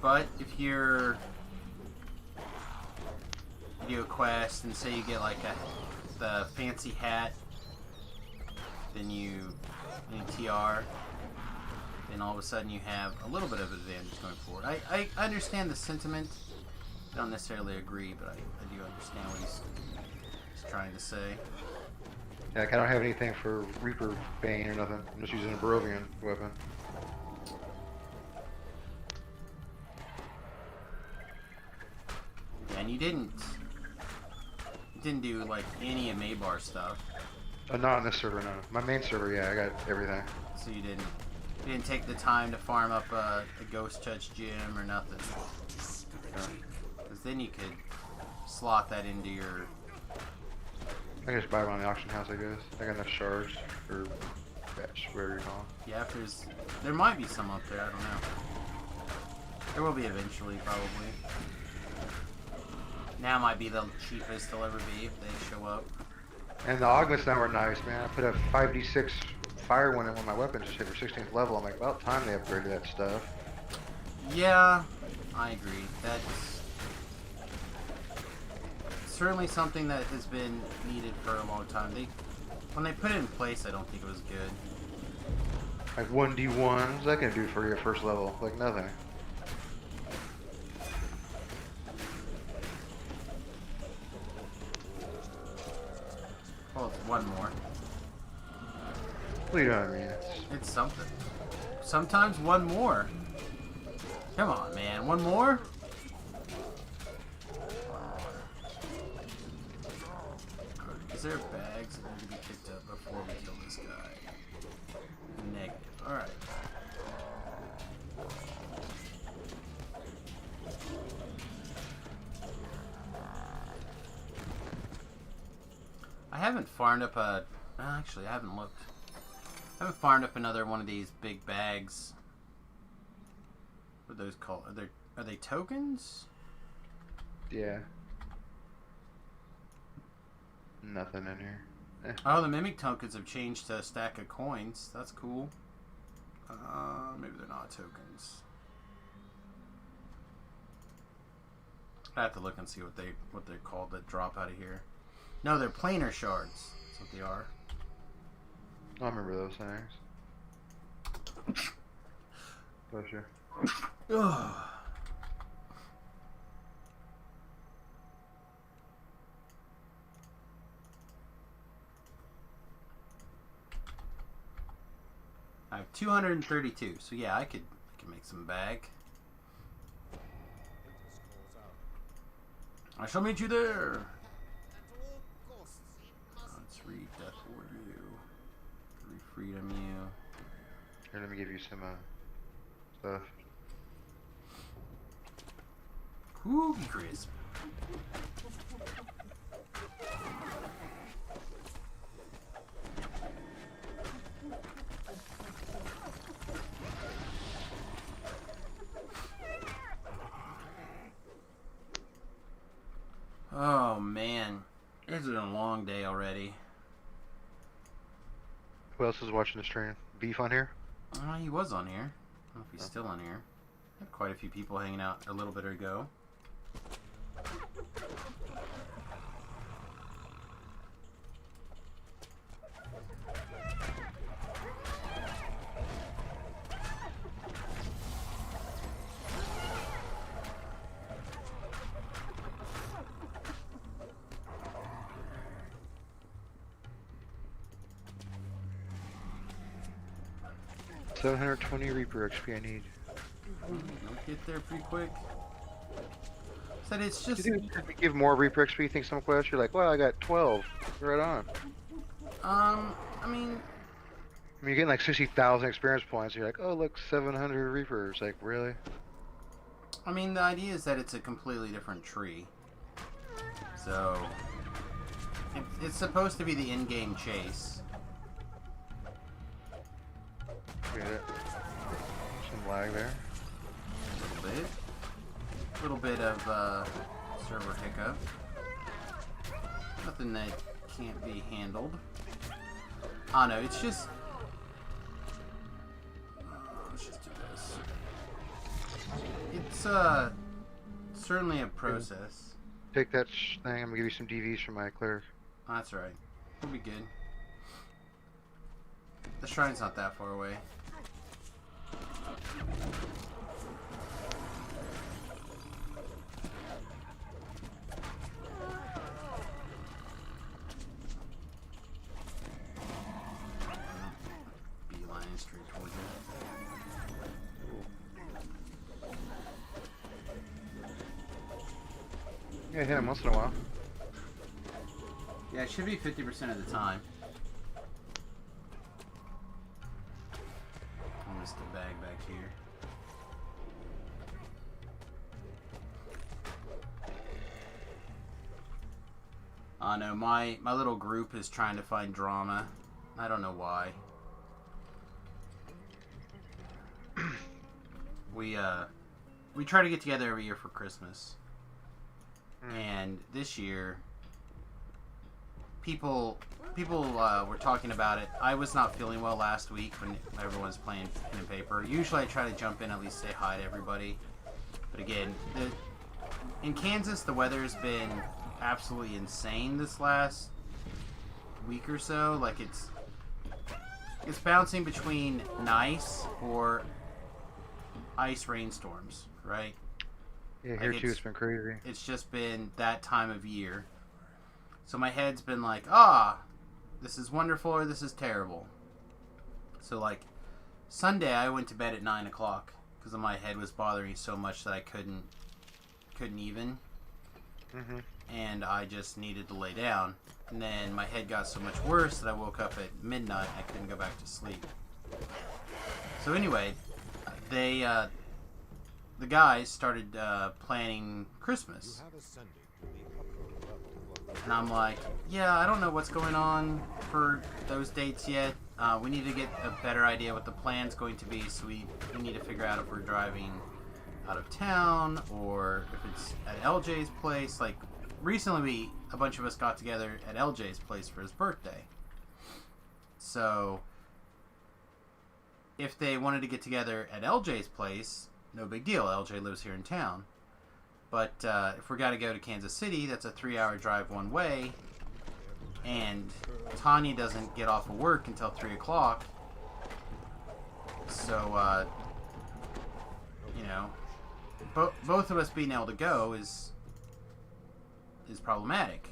But if you do a quest and say you get like the fancy hat, then you TR, then all of a sudden you have a little bit of advantage going forward. I understand the sentiment. I don't necessarily agree, but I do understand what he's trying to say. Yeah, like, I don't have anything for Reaper Bane or nothing. I'm just using a Barovian weapon. And you didn't do like any of Maybar stuff, Not on this server, no. My main server, yeah, I got everything. so you didn't take the time to farm up a Ghost Touch gem or nothing. Because then you could slot that into your. I can just buy one on the auction house, I guess. I got enough shards or batch, whatever you call it. Yeah, if there might be some up there. I don't know. There will be eventually, probably. Now might be the cheapest they'll ever be if they show up. And the augments now are nice, man. I put a 5d6 fire one in one of my weapons just hit for 16th level. I'm like, about time they upgraded that stuff. Yeah, I agree. That's certainly something that has been needed for a long time. When they put it in place, I don't think it was good. Like 1d1s, that can do for your first level. Like nothing. Well, it's one more. What do you know what I mean? It's something. Sometimes one more. Come on, man. One more? Is there bags that need to be picked up before we kill this guy? Negative. Alright. I haven't farmed up a... Actually, I haven't looked. I haven't farmed up another one of these big bags. What are those called? Are they tokens? Yeah. Nothing in here. Oh, the mimic tokens have changed to a stack of coins. That's cool. Maybe they're not tokens. I have to look and see what they're called that drop out of here. No, they're planar shards. That's what they are. I remember those things. Oh, sure. Ugh. I have 232, so yeah, I can make some bag. I shall meet you there. Let's read Death Ward you. Free Freedom you. Here, let me give you some stuff. Cookie Crisp. Oh man, it's been a long day already. Who else is watching the stream? Beef on here? He was on here. I don't know if he's still on here. Had quite a few people hanging out a little bit ago. 720 Reaper XP I need. Don't get there pretty quick. Said it's just. If you give more Reaper XP, think some quests, you're like, well, I got 12. Right on. I mean, you're getting like 60,000 experience points. You're like, oh, look, 700 Reapers. Like, really? I mean, the idea is that it's a completely different tree. So, it's supposed to be the in-game chase. Get it. Some lag there. A little bit of server hiccup. Nothing that can't be handled. Oh no, it's just. Let's just do this. It's certainly a process. Take that thing. I'm gonna give you some DVs from my cleric. That's right. We'll be good. The shrine's not that far away. Beeline straight towards you. Yeah, hit him once in a while. Yeah, it should be 50% of the time. I'll just the bag back here. No, my little group is trying to find drama. I don't know why. We try to get together every year for Christmas. And this year people were talking about it. I was not feeling well last week when everyone's playing pen and paper. Usually I try to jump in, at least say hi to everybody. But again, in Kansas, the weather's been absolutely insane this last week or so. Like it's bouncing between nice or ice rainstorms, right? Yeah, here too, it's been crazy. It's just been that time of year. So my head's been like, this is wonderful or this is terrible. So like Sunday I went to bed at 9 o'clock because my head was bothering so much that I couldn't even. Mm-hmm. And I just needed to lay down. And then my head got so much worse that I woke up at midnight and I couldn't go back to sleep. So anyway, the guys started planning Christmas. And I'm like, yeah, I don't know what's going on for those dates yet. We need to get a better idea what the plan's going to be, so we need to figure out if we're driving out of town or if it's at LJ's place. Like, recently a bunch of us got together at LJ's place for his birthday. So if they wanted to get together at LJ's place, no big deal. LJ lives here in town. But if we got to go to Kansas City, that's a 3-hour drive one way. And Tanya doesn't get off of work until 3 o'clock. So, you know, both of us being able to go is problematic.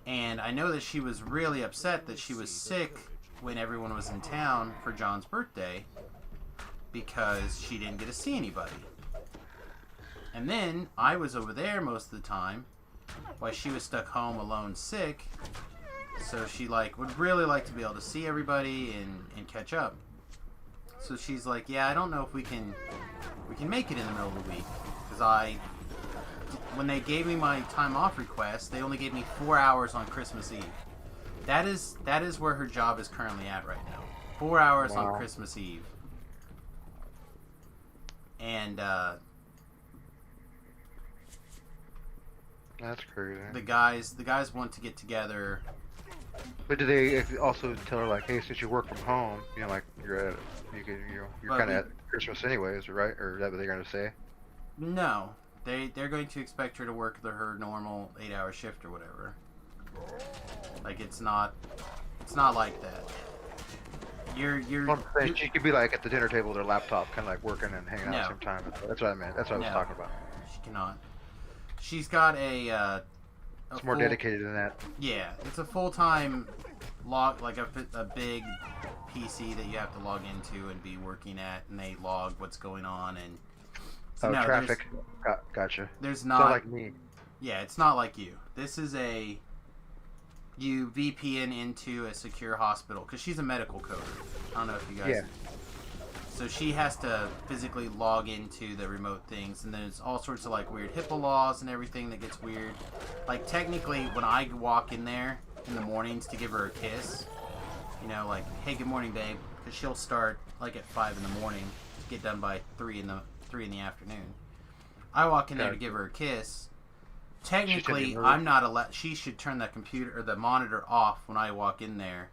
And I know that she was really upset that she was sick when everyone was in town for John's birthday because she didn't get to see anybody. And then I was over there most of the time while she was stuck home alone sick. So she would really like to be able to see everybody and catch up. So she's like, yeah, I don't know if we can make it in the middle of the week, because when they gave me my time off request, they only gave me 4 hours on Christmas Eve. That is where her job is currently at right now. 4 hours on Christmas Eve. And that's crazy. The guys want to get together. But do they also tell her, like, hey, since you work from home, you know, like you're kind of at Christmas anyways, right? Or is that what they're gonna say? No, they're going to expect her to work her normal 8-hour shift or whatever. Like it's not like that. She could be like at the dinner table with her laptop, kind of like working and hanging out at the same time. That's what I meant. That's what I was talking about. She cannot. She's got a it's more dedicated than that. Yeah, it's a full-time log, like a big PC that you have to log into and be working at, and they log what's going on and. So no, traffic. Gotcha. There's not like me. Yeah, it's not like you. This is you VPN into a secure hospital because she's a medical coder. I don't know if you guys. Yeah. So she has to physically log into the remote things, and there's all sorts of like weird HIPAA laws and everything that gets weird. Like technically, when I walk in there in the mornings to give her a kiss, you know, like, hey, good morning, babe, because she'll start like at 5 in the morning to get done by 3 in the afternoon. I walk in there to give her a kiss. Technically, I'm not allowed. She should turn the computer or the monitor off when I walk in there.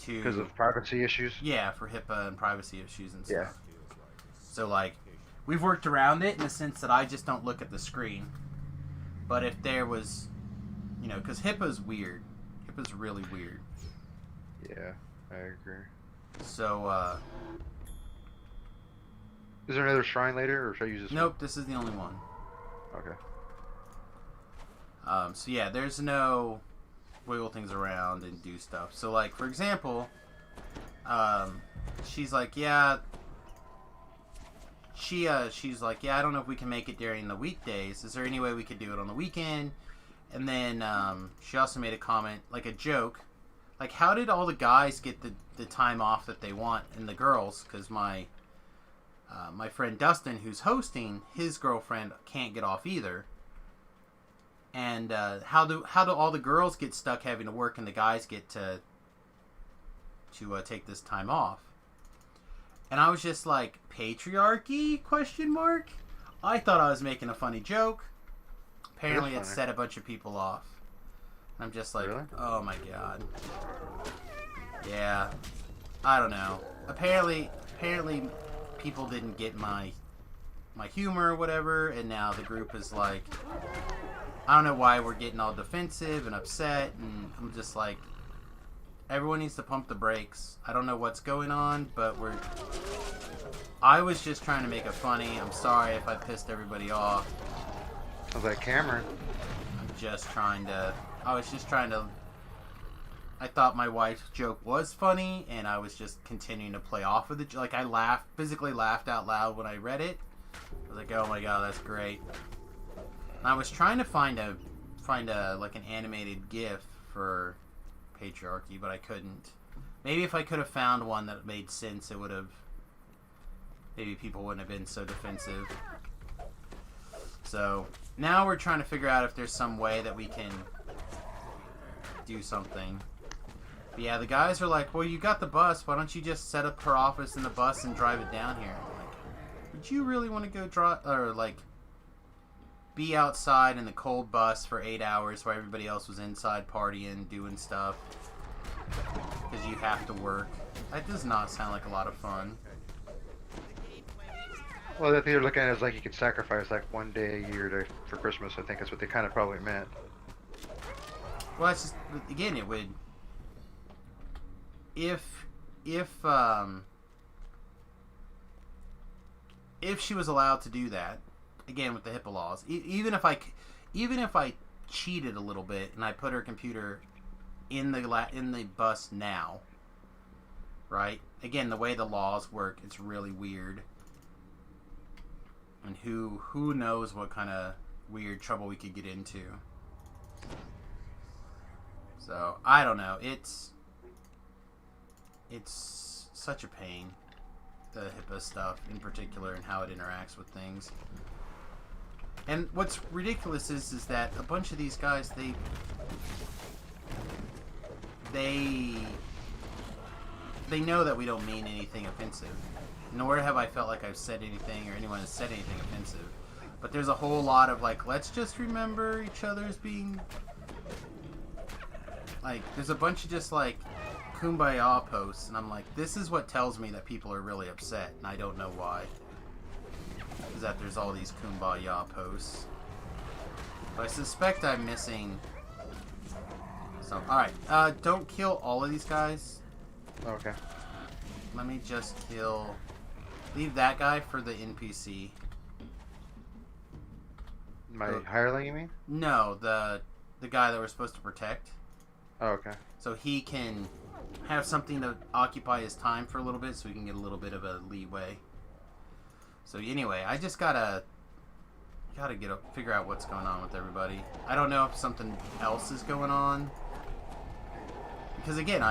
Because of privacy issues? Yeah, for HIPAA and privacy issues and stuff. Yeah. So, like, we've worked around it in the sense that I just don't look at the screen. But if there was, you know, because HIPAA's weird. HIPAA's really weird. Yeah, I agree. So, is there another shrine later, or should I use this Nope, this is the only one. Okay. So, yeah, there's no wiggle things around and do stuff. So, like, for example, she's like, yeah, she's like, yeah, I don't know if we can make it during the weekdays. Is there any way we could do it on the weekend? And then she also made a comment, like a joke, like, how did all the guys get the time off that they want and the girls? Because my friend Dustin, who's hosting, his girlfriend can't get off either. And how do all the girls get stuck having to work and the guys get to take this time off? And I was just like, patriarchy? ? I thought I was making a funny joke. Apparently it set a bunch of people off. I'm just like, really? Oh my god. Yeah. I don't know. Apparently people didn't get my humor or whatever, and now the group is like, I don't know why we're getting all defensive and upset, and I'm just like, everyone needs to pump the brakes. I don't know what's going on, but I was just trying to make it funny. I'm sorry if I pissed everybody off. Sounds like Cameron. I was just trying to, I thought my wife's joke was funny, and I was just continuing to play off of it. Like, I physically laughed out loud when I read it. I was like, oh my god, that's great. And I was trying to find a like an animated GIF for patriarchy, but I couldn't. Maybe if I could have found one that made sense, it would have. Maybe people wouldn't have been so defensive. So now we're trying to figure out if there's some way that we can do something. But yeah, the guys are like, well, you got the bus. Why don't you just set up her office in the bus and drive it down here? I'm like, would you really want to go drive or like be outside in the cold bus for 8 hours while everybody else was inside partying, doing stuff because you have to work? That does not sound like a lot of fun. Well, the thing you're looking at is like you could sacrifice like one day a year for Christmas. I think that's what they kind of probably meant. Well, it's just, again, it would, if she was allowed to do that, again with the HIPAA laws, even if I cheated a little bit and I put her computer in the bus now, right? Again, the way the laws work, it's really weird. And who knows what kind of weird trouble we could get into. So, I don't know. It's such a pain, the HIPAA stuff in particular and how it interacts with things. And what's ridiculous is that a bunch of these guys, they know that we don't mean anything offensive. Nor have I felt like I've said anything or anyone has said anything offensive. But there's a whole lot of like, let's just remember each other as being... Like, there's a bunch of just like kumbaya posts, and I'm like, this is what tells me that people are really upset, and I don't know why. Is that there's all these kumbaya posts. But I suspect I'm missing some. Alright, don't kill all of these guys. Okay. Let me just kill... Leave that guy for the NPC. My hireling, you mean? No, the guy that we're supposed to protect. Oh, okay. So he can have something to occupy his time for a little bit, so we can get a little bit of a leeway. So anyway, I just gotta figure out what's going on with everybody. I don't know if something else is going on, because again,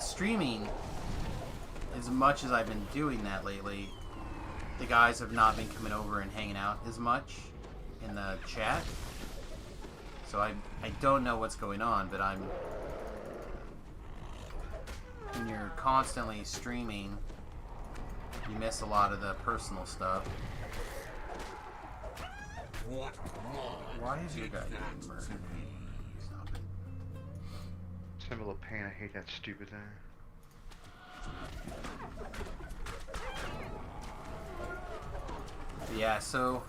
streaming, as much as I've been doing that lately, the guys have not been coming over and hanging out as much in the chat. So I don't know what's going on, but when you're constantly streaming, you miss a lot of the personal stuff. Why is your guy getting murdered? Stop it. Symbol of pain. I hate that stupid thing. Yeah, so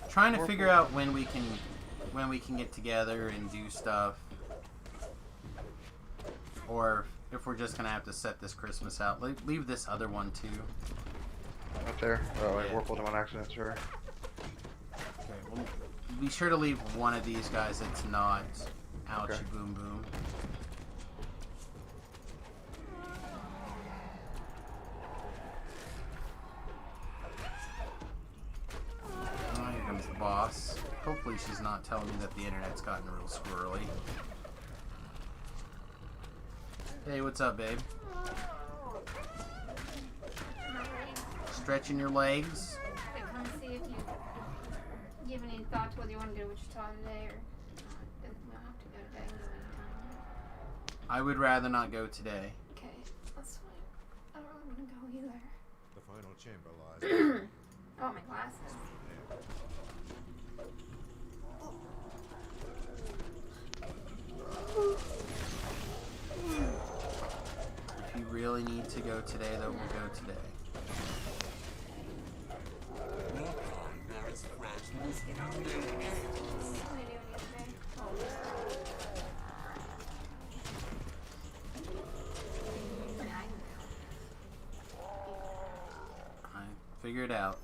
trying to figure out when we can get together and do stuff, or if we're just gonna have to set this Christmas out. Leave this other one too. Up there? Oh, I Yeah. warpled him on accident, sorry. Okay, well, be sure to leave one of these guys that's not ouchie Okay. boom boom. Oh, here comes the boss. Hopefully she's not telling me that the internet's gotten real squirrely. Hey, what's up, babe? Stretching your legs? I come see if you give any thought to whether you want to do Wichita today or not. We don't have to go today. Anytime. I would rather not go today. Okay, that's fine. I don't really want to go either. The final chamber lies. Oh, my glasses. If you really need to go today, though, we'll go today. Just get on with it. What are you doing today? Oh. I figured it out.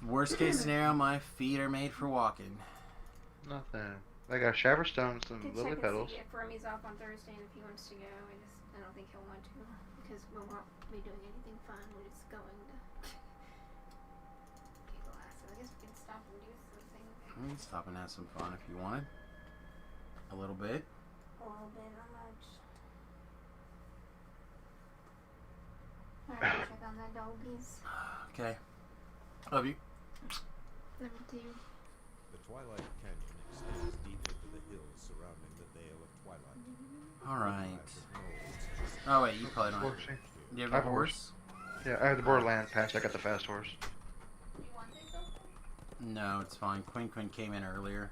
Worst case scenario, my feet are made for walking. Nothing. I got shower stones and lily petals. If Remy's off on Thursday and if he wants to go, I don't think he'll want to because we won't be doing anything fun. We're just going to get glasses. I guess we can stop and do something. We can stop and have some fun if you wanted. A little bit. A little bit, not much. Alright, check on that doggies. Okay. Love you. Number 2. The Twilight Canyon extends deep into the hills surrounding the Vale of Twilight. Alright. Oh, wait, you probably don't have. Horsey. Do you have I a have a horse? Yeah, I have the Borderland pass. I got the fast horse. Do you want this though? No, it's fine. Quinn came in earlier.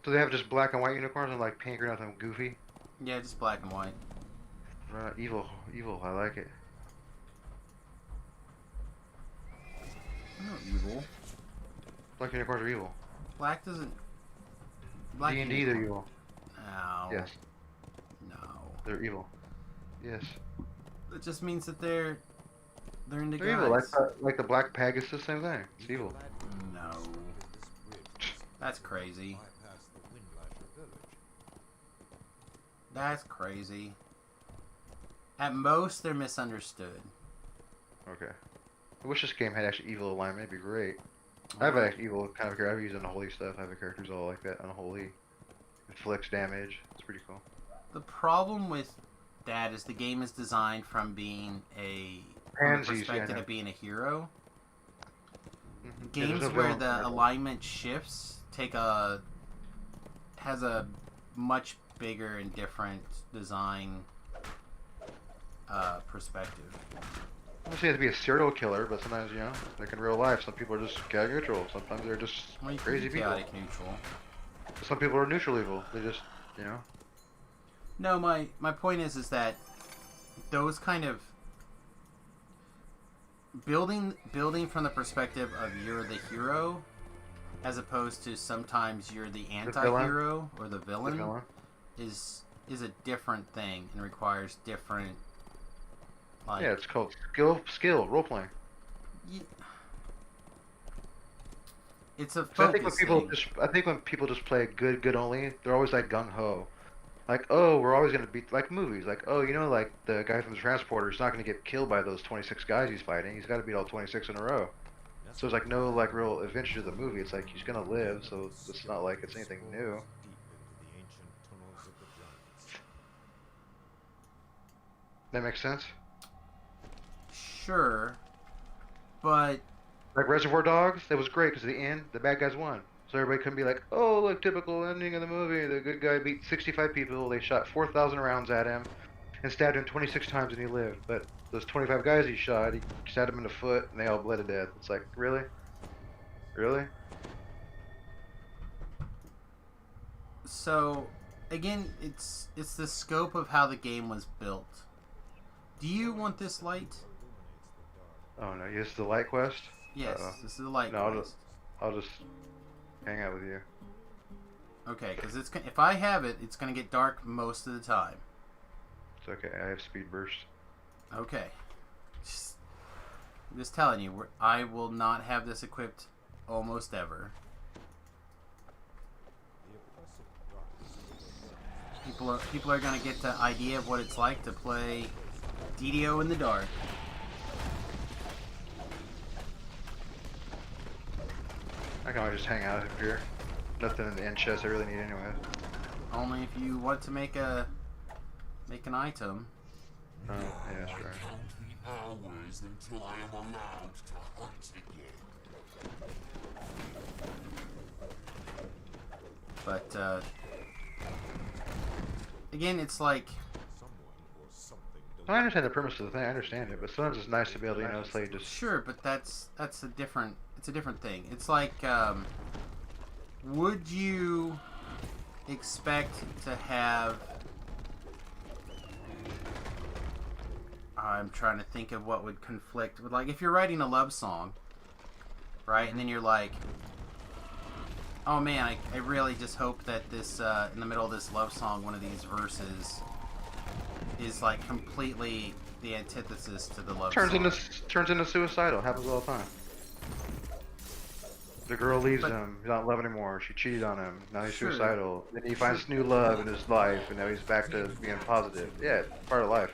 Do they have just black and white unicorns and like pink or nothing goofy? Yeah, just black and white. Evil, evil. I like it. No evil. Black unicorns are evil. Black doesn't. Black D&D, they're evil. No. Yes, No. they're evil. Yes, It just means that they're into they're evil. Like the Black Pegasus, same thing. It's evil. No. That's crazy. Bypass the Windlasher village. That's crazy. At most, they're misunderstood. Okay. I wish this game had actually evil alignment. It'd be great. I have an evil kind of character. I've used unholy stuff. I have a character who's all like that. Unholy. Inflicts damage. It's pretty cool. The problem with that is the game is designed from being from the Pansies, perspective yeah. of being a hero. Mm-hmm. Games where the alignment shifts has a much bigger and different design perspective. I don't say you have to be a serial killer, but sometimes, you know, like in real life, some people are just chaotic neutral. Sometimes they're just Well, you can crazy be people. chaotic neutral. Some people are neutral evil. They just, you know. No, my point is that those kind of building from the perspective of you're the hero, as opposed to sometimes you're the anti-hero or the villain, is a different thing and requires different. Like, Yeah, it's called skill, role playing. it's a So focus I think when people just play good only, they're always like gung ho. Like, oh, we're always gonna beat, like movies. Like, oh, you know, like the guy from the transporter is not gonna get killed by those 26 guys he's fighting. He's got to beat all 26 in a row. So there's like no like real adventure to the movie. It's like he's gonna live, so it's not like it's anything new. Deep into the ancient tunnels of the giants. That makes sense. Sure, but Like Reservoir Dogs, that was great because at the end, the bad guys won. So everybody couldn't be like, oh, look, typical ending of the movie. The good guy beat 65 people. They shot 4,000 rounds at him and stabbed him 26 times and he lived. But those 25 guys he shot, he stabbed him in the foot and they all bled to death. It's like, really? Really? so again, it's the scope of how the game was built. Do you want this light? Oh no, this is the light quest? Yes, Uh-oh. this is the light No, quest. I'll just hang out with you. Okay, because if I have it, it's gonna get dark most of the time. It's okay, I have speed burst. Okay, I'm just telling you, I will not have this equipped almost ever. The oppressive darkness of the realms. People are gonna get the idea of what it's like to play DDO in the dark. I can always just hang out up here. Nothing in the end chest I really need anyway. Only if you want to make an item. Oh, yeah, that's I right. count the hours until I am allowed to hunt again. But again, it's like Someone or something I understand the premise of the thing, I understand it, but sometimes it's nice to be able to, you know, say just... sure, but it's a different thing. It's like would you expect to have? I'm trying to think of what would conflict with, like, if you're writing a love song, right? And then you're like, oh man, I really just hope that this in the middle of this love song, one of these verses is like completely the antithesis to the love song. Turns into suicidal. Happens all the time. The girl leaves him. He's not in love anymore. She cheated on him. Now he's Sure. suicidal. Then he finds new love in his life, and now he's back to being positive. Yeah, it's part of life.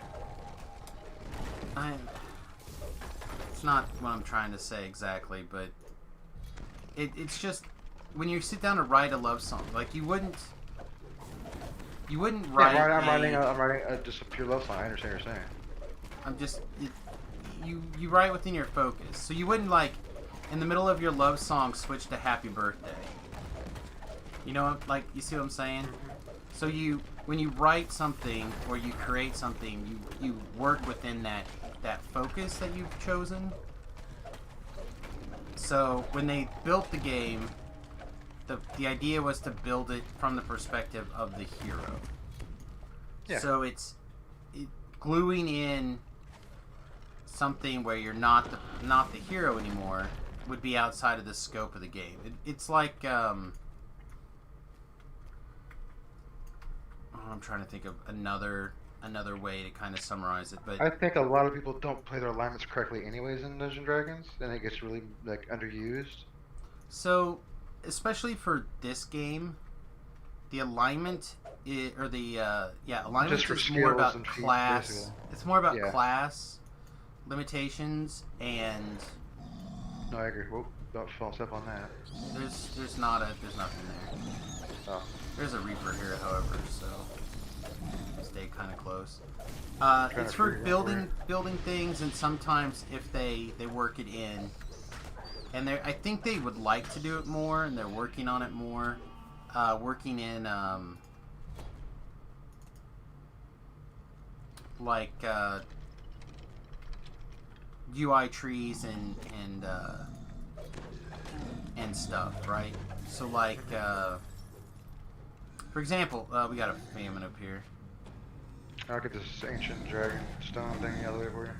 It's not what I'm trying to say exactly, but it's just when you sit down to write a love song, like you wouldn't write. Yeah, I'm writing just a pure love song. I understand what you're saying. You write within your focus, so you wouldn't, like, in the middle of your love song switch to Happy Birthday. You know, like, you see what I'm saying? So when you write something or you create something, you work within that focus that you've chosen. So when they built the game, the idea was to build it from the perspective of the hero. Yeah. So it's gluing in something where you're not the hero anymore would be outside of the scope of the game. It's like I'm trying to think of another way to kind of summarize it, but I think a lot of people don't play their alignments correctly anyways in Dungeons and Dragons, and it gets really like underused. so especially for this game, the alignment alignment Just for is more about skills and feats, class. basically. It's more about Yeah. class limitations, and No, I agree. Whoa, don't fall step on that. there's nothing there. Oh. There's a Reaper here, however, so stay kind of close. Trying It's to for figure out building things, and sometimes if they work it in, and I think they would like to do it more, and they're working on it more. Working in UI trees and stuff, right? So like for example, we got a famine up here. I'll get this ancient dragon stone thing out of the way for you.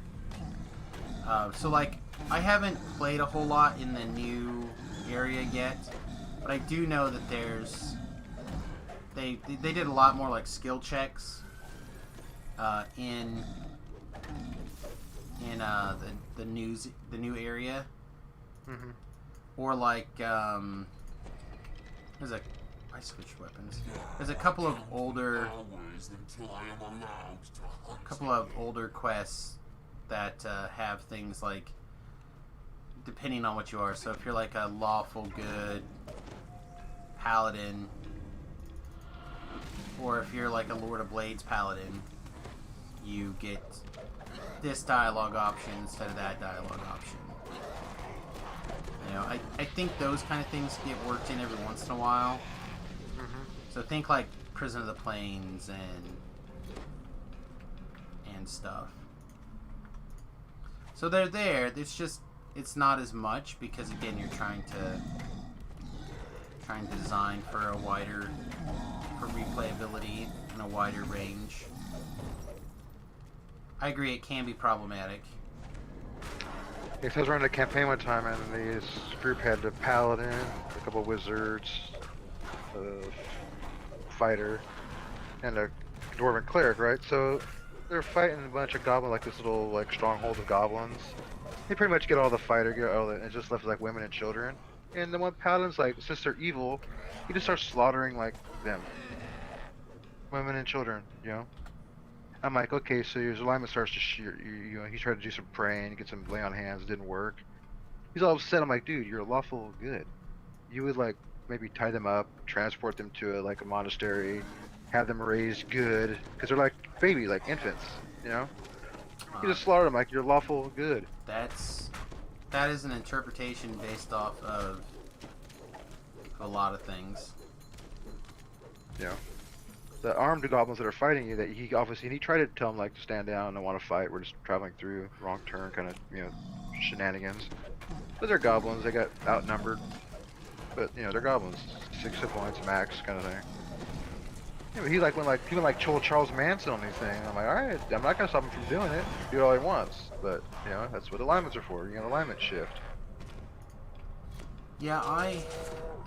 So like I haven't played a whole lot in the new area yet, but I do know that they did a lot more like skill checks in the new area, Mm-hmm. or like I switched weapons. There's a couple of older Hours until I am allowed to hunt. quests that have things like, depending on what you are. So if you're like a lawful good paladin, or if you're like a Lord of Blades paladin, you get this dialogue option instead of that dialogue option. You know, I think those kind of things get worked in every once in a while. Mm-hmm. So think like Prison of the Plains and stuff. So they're there. It's not as much because again you're trying to design for replayability and a wider range. I agree it can be problematic. Yeah, so I was running a campaign one time, and this group had a paladin, a couple wizards, a fighter, and a dwarven cleric, right? So they're fighting a bunch of goblins, like this little like stronghold of goblins. They pretty much get all the fighter, and it just left like women and children. And the one paladin's like, since they're evil, he just starts slaughtering like them, women and children, you know. I'm like, okay, so his alignment starts to you know, he tried to do some praying, get some lay on hands, it didn't work. He's all upset. I'm like, dude, you're a lawful good. You would like maybe tie them up, transport them to a monastery, have them raised good, because they're like baby, like infants, you know. You just slaughter them like you're lawful good. That is an interpretation based off of a lot of things. You know, the armed goblins that are fighting you, that he tried to tell them like to stand down and want to fight. We're just traveling through, wrong turn, kind of, you know, shenanigans. But they're goblins. They got outnumbered. But you know, they're goblins. 6 hit points max, kind of thing. Yeah, but he went Charles Manson on these things. I'm like, all right, I'm not gonna stop him from doing it. Do all he wants. But you know, that's what alignments are for. You get an alignment shift. Yeah,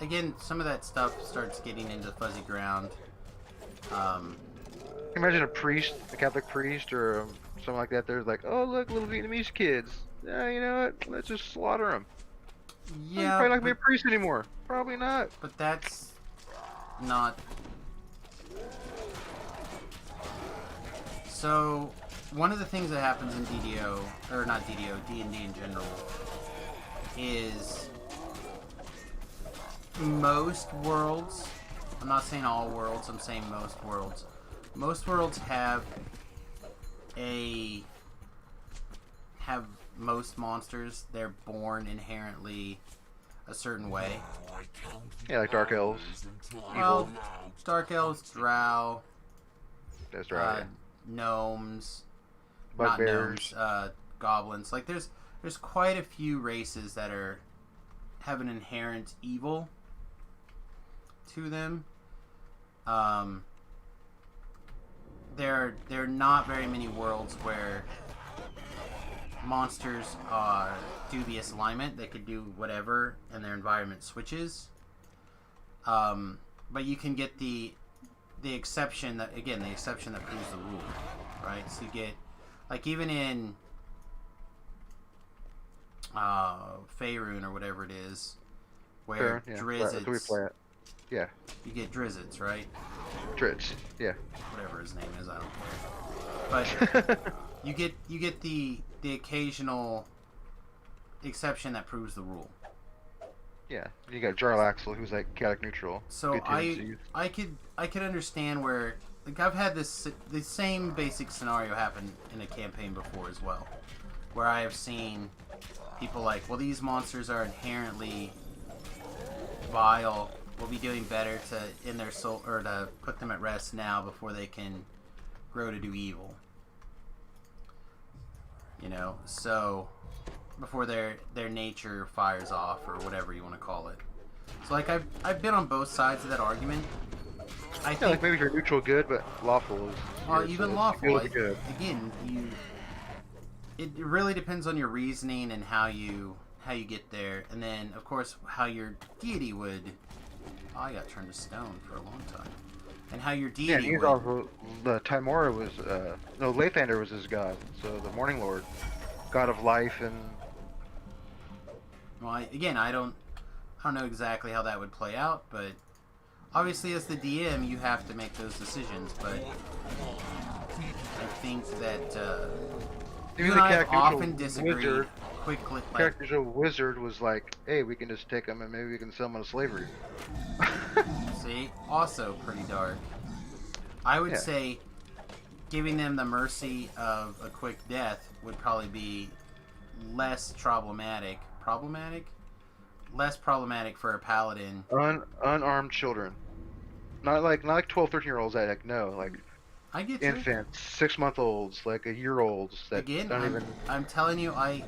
again, some of that stuff starts getting into fuzzy ground. Imagine a priest, a Catholic priest, or something like that. They're like, oh look, little Vietnamese kids. Yeah, you know what? Let's just slaughter them. Yeah, probably not gonna be a priest anymore. Probably not. but that's not. So, one of the things that happens in DDO, or not DDO, D&D in general, is most worlds, I'm not saying all worlds, I'm saying most worlds have most monsters, they're born inherently a certain way. Yeah, like Dark Elves. Well, Dark Elves, Drow, That's right. gnomes, Bugbears. not gnomes, goblins. Like there's quite a few races that have an inherent evil, to them. There are not very many worlds where monsters are dubious alignment. They could do whatever and their environment switches. But you can get the exception that, again, the exception that proves the rule, right? So you get, like, even in Faerun or whatever it is, where Drizzt, yeah, you get Drizzt, right? Drizzt, yeah. Whatever his name is, I don't care. But you get the occasional exception that proves the rule. Yeah, you got Jarlaxle, who's like chaotic neutral. So I could understand where, like, I've had the same basic scenario happen in a campaign before as well, where I have seen people like, well, these monsters are inherently vile. We'll be doing better to end their soul, or to put them at rest now before they can grow to do evil. You know, so before their nature fires off, or whatever you want to call it. So, like, I've been on both sides of that argument. I think, like, maybe you're neutral good, but lawful is. Even lawful. Good. Again, it really depends on your reasoning and how you get there, and then of course how your deity would. Oh, I got turned to stone for a long time. And how your deity Yeah, he's would. also the Timora was no, Lathander was his god. So the Morning Lord, god of life and. Well, I don't know exactly how that would play out, but obviously as the DM you have to make those decisions. But I think that you and I often disagree quickly. Character's a wizard was like, hey, we can just take him and maybe we can sell him into slavery. See, also pretty dark. I would say giving them the mercy of a quick death would probably be less problematic. Less problematic for a paladin. Unarmed children. Not like 12, 13-year-olds that like no, like I get infants, 6-month-olds, like a year-olds that again, don't even. I'm telling you, I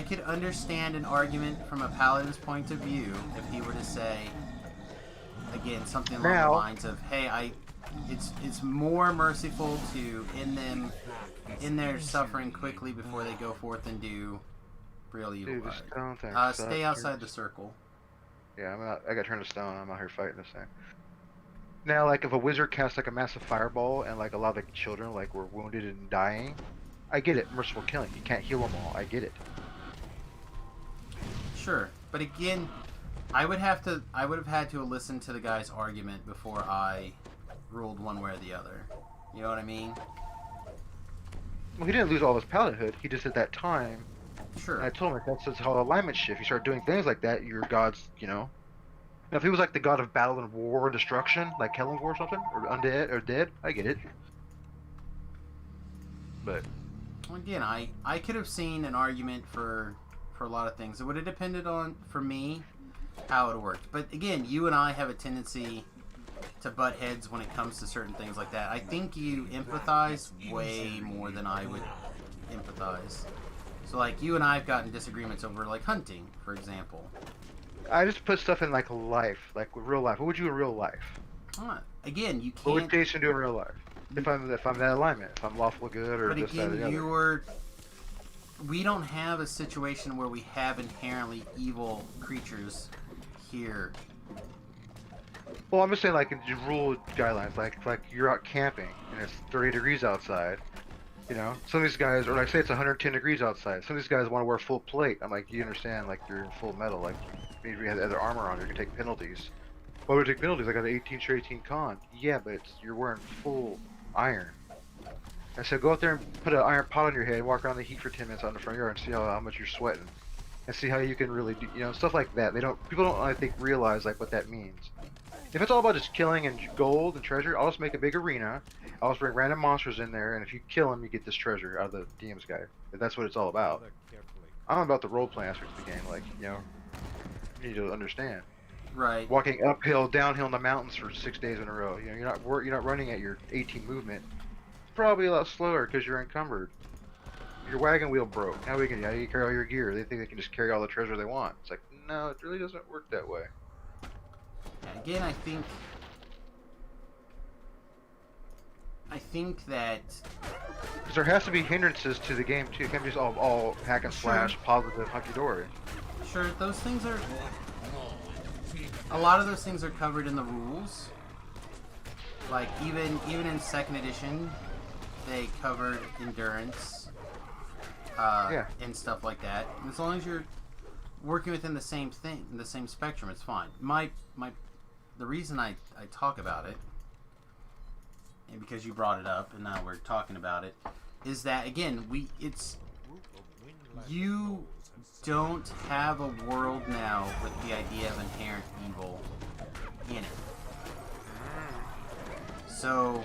could understand an argument from a paladin's point of view if he were to say, again, something along the lines of, hey, it's more merciful to end their suffering quickly before they go forth and do real evil. Dude, this stone thing stay outside the circle. Yeah, I got turned to stone. I'm out here fighting this thing. Now, like, if a wizard casts like a massive fireball and like a lot of the children like were wounded and dying, I get it. Merciful killing. You can't heal them all. I get it. Sure, but again, I would have had to listen to the guy's argument before I ruled one way or the other. You know what I mean? Well, he didn't lose all his paladinhood. He just at that time. Sure. And I told him that's how alignment shift. You start doing things like that, your god's, you know. Now, if he was like the god of battle and war and destruction, like Helen War or something, or undead or dead, I get it. But again, I could have seen an argument for a lot of things. It would have depended on, for me, how it worked. But again, you and I have a tendency to butt heads when it comes to certain things like that. I think you empathize way more than I would empathize. So, like, you and I have gotten disagreements over, like, hunting, for example. I just put stuff in, like, life, like real life. What would you do in real life? Again, you can't. What would Jason do in real life? If I'm that alignment, if I'm lawful good or but this, that, or the again, other. We don't have a situation where we have inherently evil creatures here. Well, I'm just saying, like, in rule guidelines, like you're out camping and it's 30 degrees outside. You know, some of these guys, or like say it's 110 degrees outside. Some of these guys want to wear full plate. I'm like, you understand? Like, you're in full metal. Like, maybe you have other armor on. You can take penalties. Why would I take penalties? I got an 18/18 con. Yeah, but you're wearing full iron. I said, go out there and put an iron pot on your head, walk around the heat for 10 minutes out in the front yard, and see how much you're sweating, and see how you can really do, you know, stuff like that. People don't, I think, realize like what that means. If it's all about just killing and gold and treasure, I'll just make a big arena. I'll just bring random monsters in there, and if you kill them, you get this treasure out of the DM's guide. If that's what it's all about. I'm about the role-playing aspect of the game, like, you know, you need to understand. Right. Walking uphill, downhill in the mountains for 6 days in a row. You know, you're not running at your 18 movement. It's probably a lot slower because you're encumbered. Your wagon wheel broke. How do you carry all your gear? They think they can just carry all the treasure they want. It's like, no, it really doesn't work that way. Again, I think that Because there has to be hindrances to the game too. It can't be just all hack and slash, positive, hunky dory. sure those things are. A lot of those things are covered in the rules. Like even in second edition, they covered endurance, and stuff like that. And as long as you're working within the same thing, the same spectrum, it's fine. The reason I talk about it, and because you brought it up, and now we're talking about it, is that again you don't have a world now with the idea of inherent evil in it. So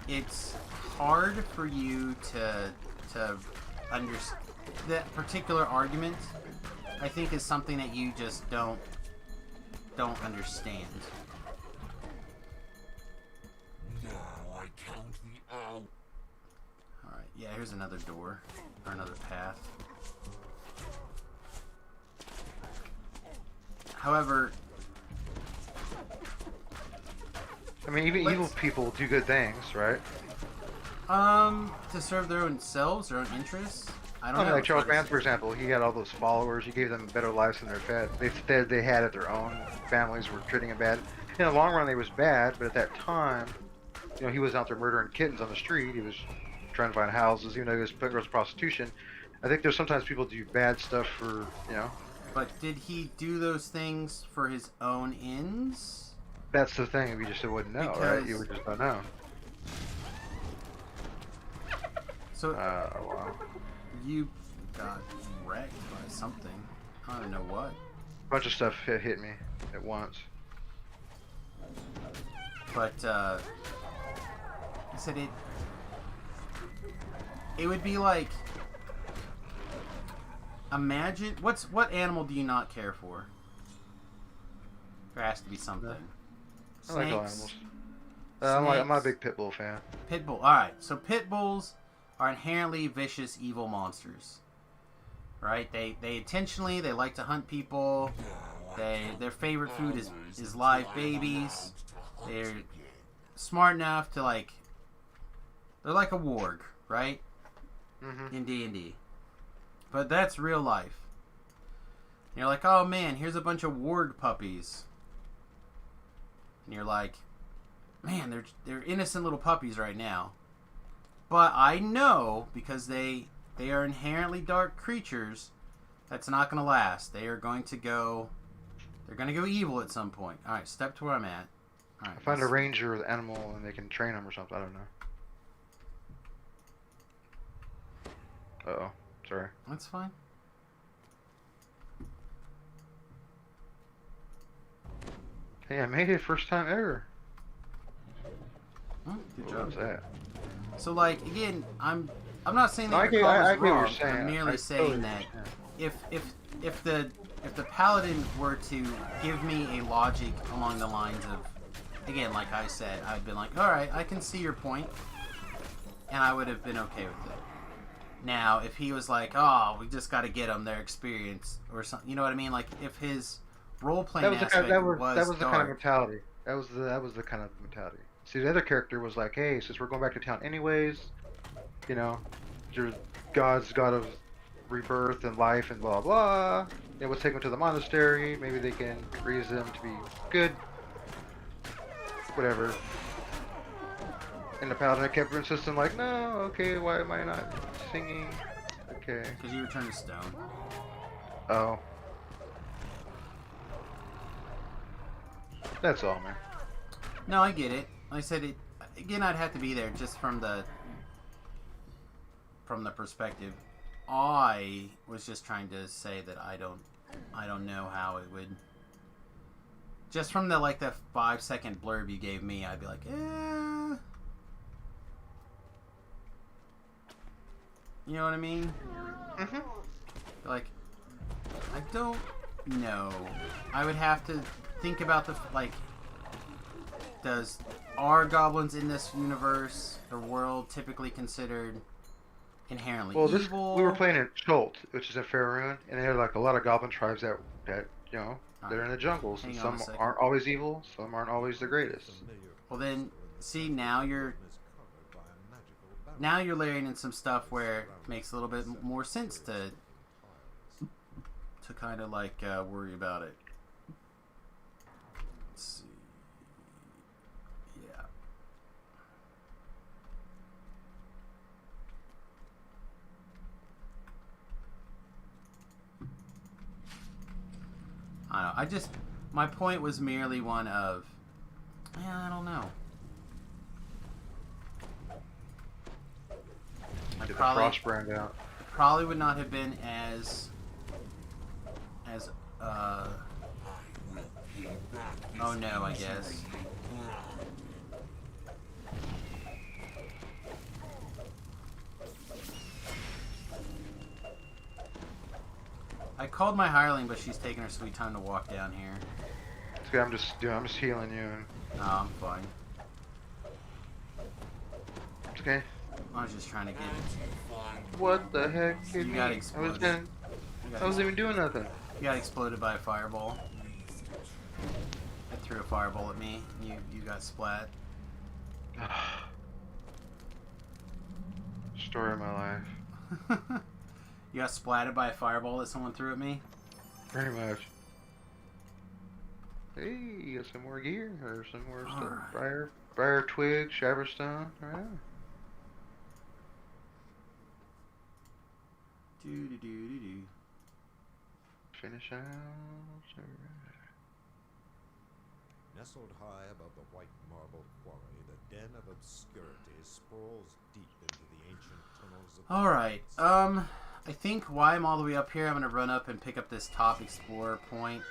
it's hard for you to understand that particular argument. I think is something that you just don't understand. Now I count the hours. Alright, yeah, here's another door. Or another path. However, I mean, even evil people do good things, right? to serve their own selves, their own interests. I don't I mean, know. like Charles Manson, for example, he had all those followers. He gave them better lives than they had at their own. Families were treating him bad. In the long run, they was bad, but at that time, you know, he was out there murdering kittens on the street. He was trying to find houses, even though he was putting girls to prostitution. I think there's sometimes people do bad stuff for, you know. But did he do those things for his own ends? That's the thing. We just wouldn't know, right? You would just don't know. So Wow. you got wrecked by something. I don't know what. A bunch of stuff hit me at once. But I said it would be like, imagine what animal do you not care for? There has to be something. I like all Snakes? animals. I'm not a Snakes? big pit bull fan. Pit bull. All right. So pit bulls are inherently vicious, evil monsters. Right? They intentionally they like to hunt people. Their favorite food is live babies. They're smart enough to they're like a warg, right? Mm-hmm. In D&D. But that's real life. And you're like, oh man, here's a bunch of warg puppies. And you're like, man, they're innocent little puppies right now. But I know, because they are inherently dark creatures, that's not going to last. They're going to go evil at some point. Alright, step to where I'm at. All right, Find a ranger with animal and they can train them or something. I don't know. Uh-oh. Sorry. That's fine. Hey, I made it first time ever. Oh, good What job. was that? So, again, I'm not saying No, that I your get- call I is get what you're wrong. saying. I'm merely I saying totally that understand. if the paladin were to give me a logic along the lines of, again, like I said, I'd been like, all right, I can see your point, and I would have been okay with it. Now, if he was like, oh, we just got to get them their experience or something, you know what I mean? Like if his role playing aspect that was was the kind of dark. mentality. That was the kind of mentality. See, the other character was like, hey, since we're going back to town anyways, you know, your God's God of rebirth and life and blah blah. Yeah, we'll take them to the monastery. Maybe they can raise them to be good. Whatever. And the paladin kept insisting, like, no, okay, why am I not singing? Okay. Because you were turned to stone. Oh. That's all, man. No, I get it. Like I said, it again. I'd have to be there just from the perspective. I was just trying to say that I don't know how it would. Just from the 5-second blurb you gave me, I'd be like, eh. You know what I mean? Mhm. Like, I don't know. I would have to think about are goblins in this universe or world typically considered inherently Well, evil? we were playing in Schult, which is in Faerun, and they had a lot of goblin tribes that you know that are in the jungles, and Hang on a some second. aren't always evil, some aren't always the greatest. Well then, see, now you're layering in some stuff where it makes a little bit more sense to kind of like worry about it. Let's see. Yeah. I don't know. My point was merely one of, I don't know. Get the frost brand out. Probably would not have been as oh no, I guess. I called my hireling, but she's taking her sweet time to walk down here. It's okay, I'm just healing you. And No, I'm fine. it's okay. I was just trying to get it. What the heck? You got exploded. I wasn't even doing nothing. You got exploded by a fireball. It threw a fireball at me. You got splat. Story of my life. You got splatted by a fireball that someone threw at me? Pretty much. Hey, you got some more gear or some more stuff. Alright. Briar twig, shaverstone. Alright. Do. Finish out. Nestled high above the white marble quarry, the den of obscurity sprawls deep into the ancient tunnels of Alright, I think while I'm all the way up here, I'm going to run up and pick up this top explorer point.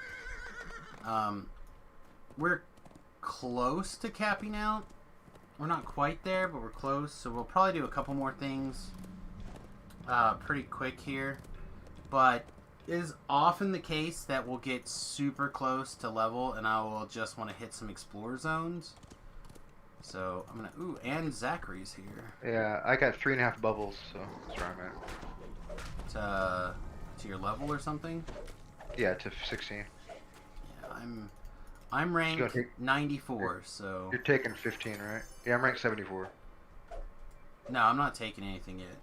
We're close to capping out. We're not quite there, but we're close, so we'll probably do a couple more things pretty quick here. But it is often the case that we'll get super close to level, and I will just want to hit some explorer zones. So I'm gonna and Zachary's here. Yeah, I got 3.5 bubbles, so that's where I'm at. To your level or something? Yeah, to 16. Yeah, I'm ranked 94, so You're taking 15, right? Yeah, I'm ranked 74. no, I'm not taking anything yet.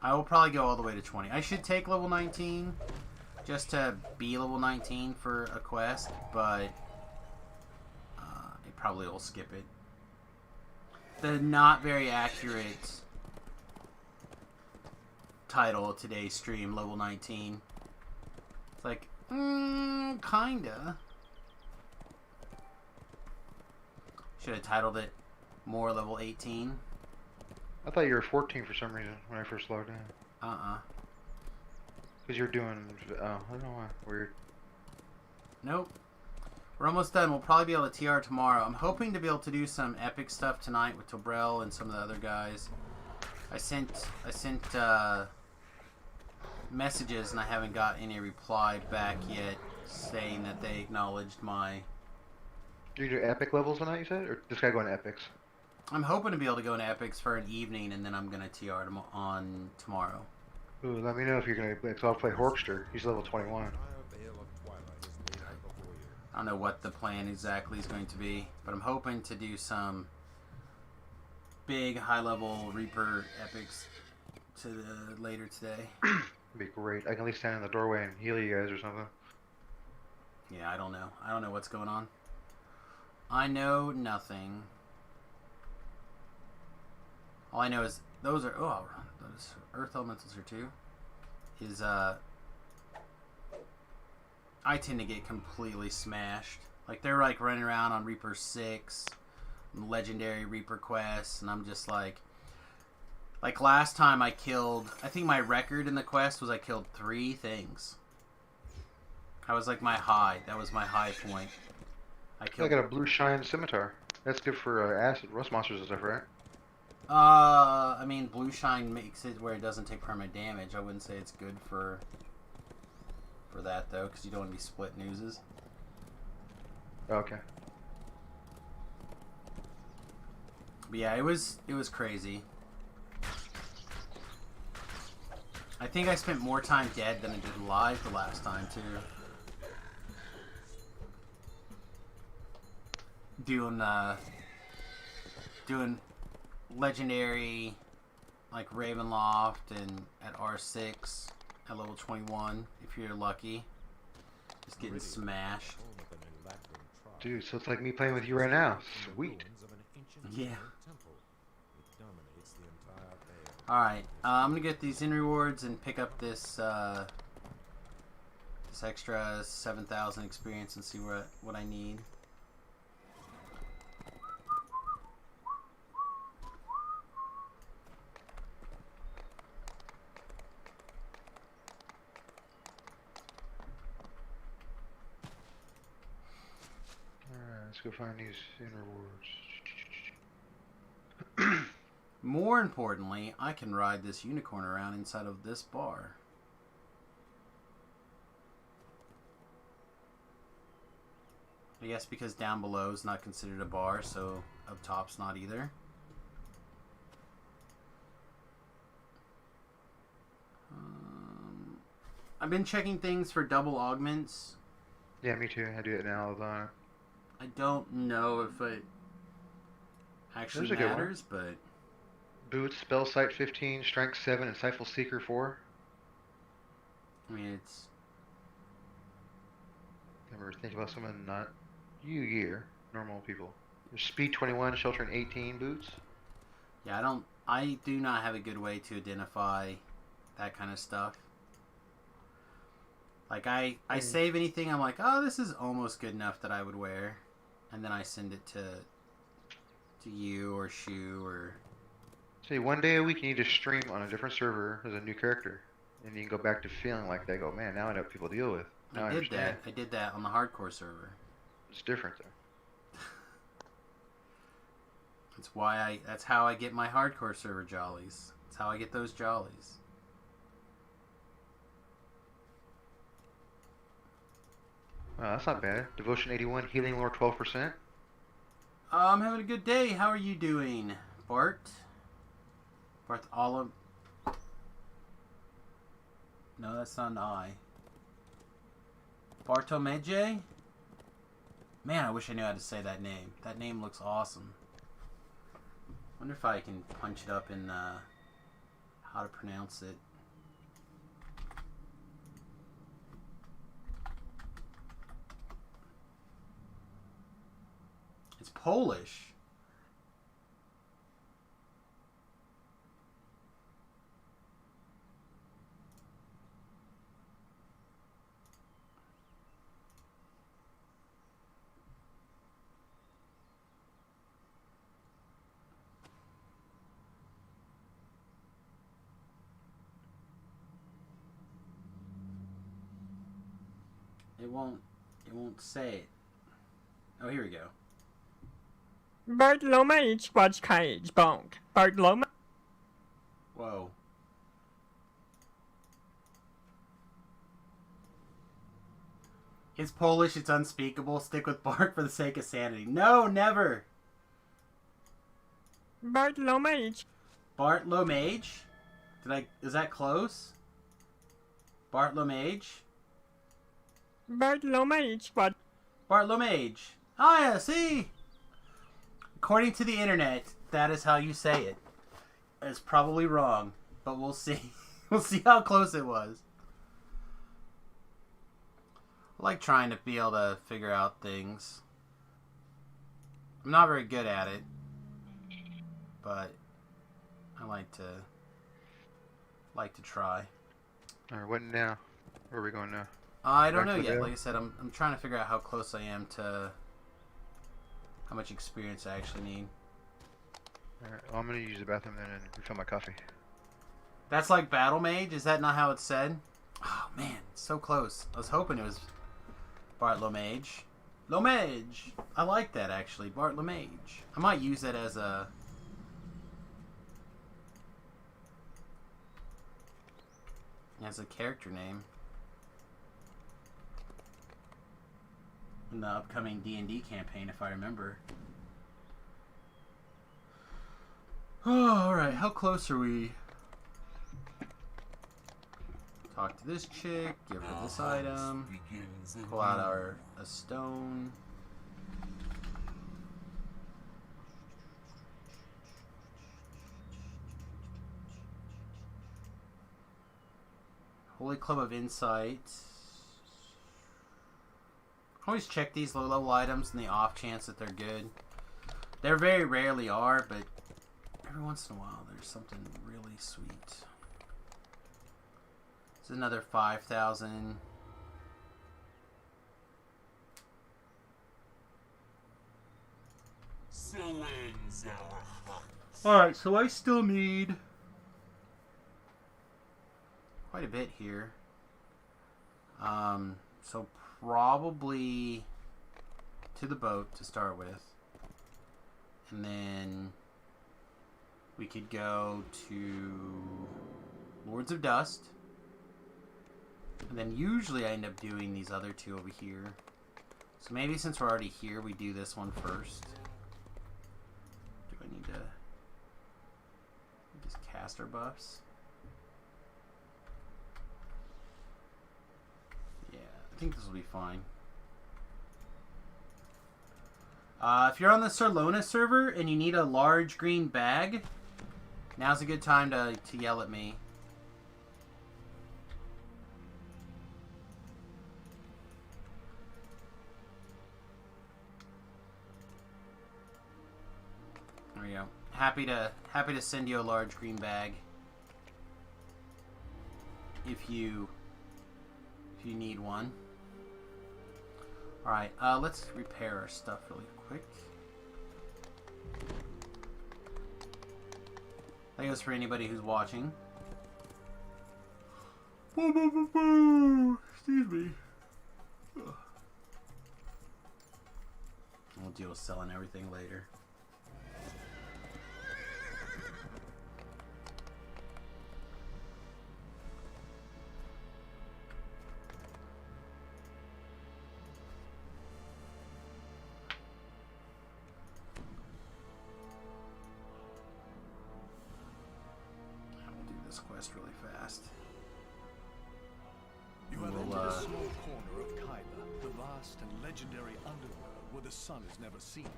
I will probably go all the way to 20. I should take level 19 just to be level 19 for a quest, but it probably will skip it. The not very accurate title of today's stream, level 19. It's like, kinda. Should have titled it more level 18. I thought you were 14 for some reason when I first logged in. Because you're doing, I don't know why, weird. Nope. We're almost done. We'll probably be able to TR tomorrow. I'm hoping to be able to do some epic stuff tonight with Tobrel and some of the other guys. I sent messages and I haven't got any reply back yet saying that they acknowledged my... You do epic levels tonight, you said? Or just gotta go into epics? I'm hoping to be able to go into epics for an evening and then I'm going to TR on tomorrow. Ooh, let me know if you're gonna, because I'll play Horkster. He's level 21. I don't know what the plan exactly is going to be, but I'm hoping to do some big high-level Reaper epics later today. It'd be great. I can at least stand in the doorway and heal you guys or something. Yeah, I don't know. I don't know what's going on. I know nothing. All I know is those earth elementals are too. I tend to get completely smashed. Like they're like running around on Reaper 6, legendary Reaper quests, and I'm just like last time I think my record in the quest was I killed 3 things. That was like my high. That was my high point. I got a blue shine scimitar. That's good for acid rust monsters and stuff, right? I mean, blue shine makes it where it doesn't take permanent damage. I wouldn't say it's good for that though, because you don't want to be splitting oozes. Okay. But yeah, it was crazy. I think I spent more time dead than I did live the last time too. doing legendary like Ravenloft and at R6 at level 21 if you're lucky. Just getting smashed. Home of an elaborate tribe. Dude, so it's like me playing with you right now. In the Sweet. ruins of an ancient Yeah. temple. It dominates the entire vale. Alright, I'm gonna get these in rewards and pick up this this extra 7,000 experience and see what I need. Alright, let's go find these in rewards. More importantly, I can ride this unicorn around inside of this bar. I guess because down below is not considered a bar, so up top's not either. I've been checking things for double augments. Yeah, me too. I do it now all the time. I don't know if it actually There's a good one. matters, but Boots, Spell Sight 15, Strength 7, and Stifle Seeker 4. I mean it's Never think about someone not you year, normal people. There's Speed 21, Sheltering 18 boots. yeah, I do not have a good way to identify that kind of stuff. Like I save anything, I'm like, oh, this is almost good enough that I would wear, and then I send it to you or Shu or. See, one day a week you need to stream on a different server as a new character, and you can go back to feeling like they go, man, now I know what people deal with. Now I understand. I did that on the hardcore server. It's different though. That's how I get my hardcore server jollies. That's how I get those jollies. That's not bad. Devotion 81, Healing Lore 12%. I'm having a good day. How are you doing, Bart? Bartholomew. No, that's not an I. Bartomeje? Man, I wish I knew how to say that name. That name looks awesome. Wonder if I can punch it up in how to pronounce it. It's Polish. It won't say it. Oh, here we go. Bartolomei was cage bonk. Bartolomei. Whoa. It's Polish, it's unspeakable. Stick with Bart for the sake of sanity. No, never! Bartolomei. Bartlomage? Is that close? Bartlomage? Bartolomei was. Bartlomage. Oh yeah, see? According to the internet, that is how you say it. It's probably wrong, but we'll see. We'll see how close it was. I like trying to be able to figure out things. I'm not very good at it, but I like to try. Alright, what now? Where are we going now? I don't Back know to the yet. veil? Like I said, I'm trying to figure out how close I am to how much experience I actually need. Alright, well, I'm gonna use the bathroom then and refill my coffee. That's like Battle Mage? Is that not how it's said? Oh man, so close. I was hoping it was Bartlomage. Lomage! I like that actually, Bartlomage. I might use that as a character name in the upcoming D&D campaign, if I remember. Oh, alright, how close are we? Talk to this chick, give her this item, pull out a stone. Holy Club of Insight. Always check these low-level items in the off chance that they're good. They very rarely are, but every once in a while there's something really sweet. It's another 5,000. So ends our hunt. Alright, so I still need quite a bit here. So probably to the boat to start with. And then we could go to Lords of Dust. And then usually I end up doing these other two over here. So maybe since we're already here, we do this one first. Do I need to just cast our buffs? Yeah, I think this will be fine. If you're on the Sarlona server and you need a large green bag, now's a good time to yell at me. There we go. Happy to send you a large green bag if you need one. All right, let's repair our stuff really quick. That goes for anybody who's watching. Excuse me. We'll deal with selling everything later. Quest really fast. You have entered a small corner of Kyber, the vast and legendary underworld where the sun is never seen.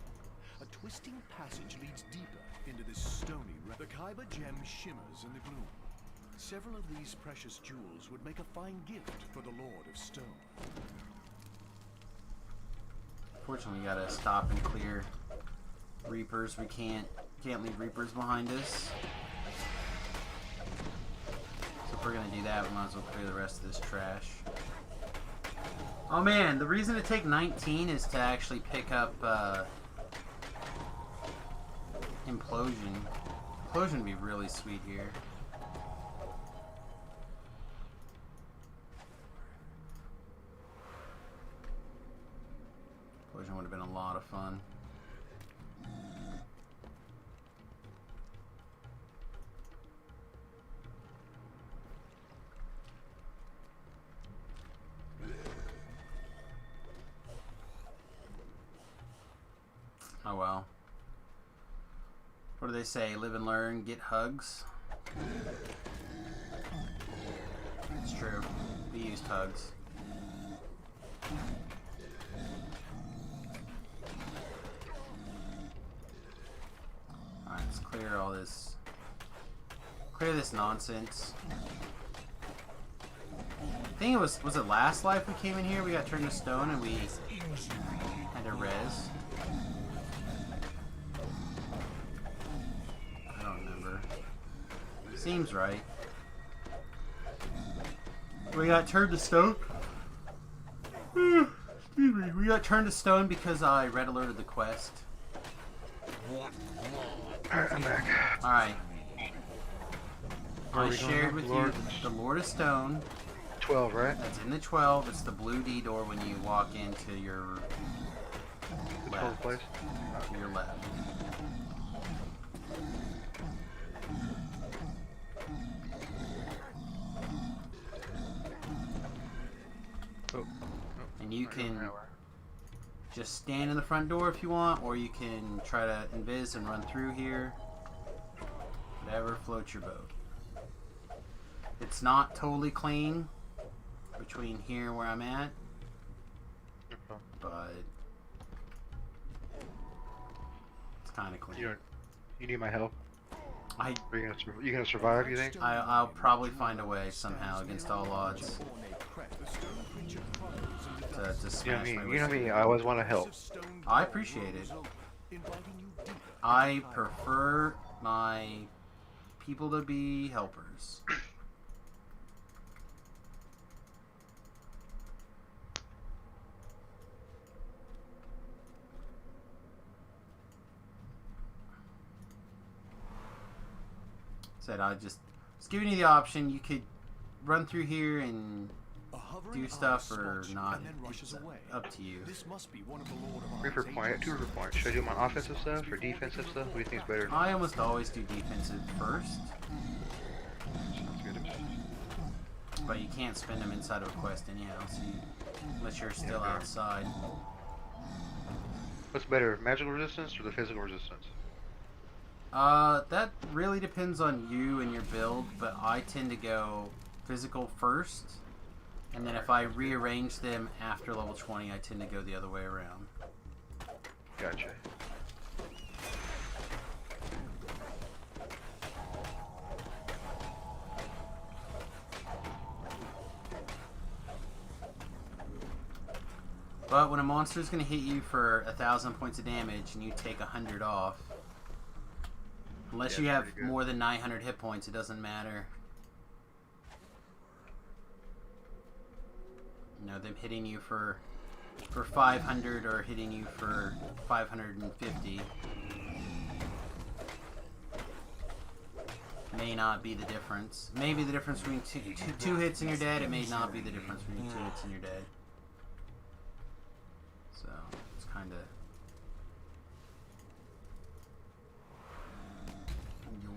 A twisting passage leads deeper into this stony The Kyber gem shimmers in the gloom. Several of these precious jewels would make a fine gift for the Lord of Stone. Fortunately, we gotta stop and clear Reapers. We can't leave Reapers behind us. If we're gonna do that, we might as well clear the rest of this trash. Oh man, the reason to take 19 is to actually pick up Implosion. Implosion would be really sweet here. Implosion would have been a lot of fun. Oh well. What do they say? Live and learn, get hugs. It's true. We used hugs. Alright, let's clear all this. Clear this nonsense. I think it was it last life we came in here? We got turned to stone and we had to res. Seems right. We got turned to stone. Excuse me. We got turned to stone because I red alerted the quest. Alright, I'm back. Alright. I shared with you the Lord of Stone. 12, right? That's in the 12. It's the blue D door when you walk into your The 12th place? to your left. And you can just stand in the front door if you want, or you can try to invis and run through here. Whatever floats your boat. It's not totally clean between here where I'm at, but it's kind of clean. You need my help? I Are you gonna survive? You think? I'll probably find a way somehow against all odds to smash my You know whiskey. me. I always want to help. I appreciate it. I prefer my people to be helpers. Said I just giving you the option. You could run through here and do stuff or not. It's up to you. This must be one of the Lord of River Iron's point. agents. 2 river points. Should I do them on offensive stuff or defensive stuff? What do you think is better? I almost always do defensive first, Sounds good to me. but you can't spend them inside of a quest anyhow, so unless you're still fair. outside. What's better, magical resistance or the physical resistance? That really depends on you and your build, but I tend to go physical first, and then if I rearrange them after level 20, I tend to go the other way around. Gotcha. But when a monster is going to hit you for 1,000 points of damage and you take 100 off, unless Yeah, you it's have pretty good. more than 900 hit points, it doesn't matter. You know, them hitting you for 500 or hitting you for 550 may not be the difference. Maybe the difference between two hits and you're dead. It may not be the difference between 2 hits and you're dead. So it's kind of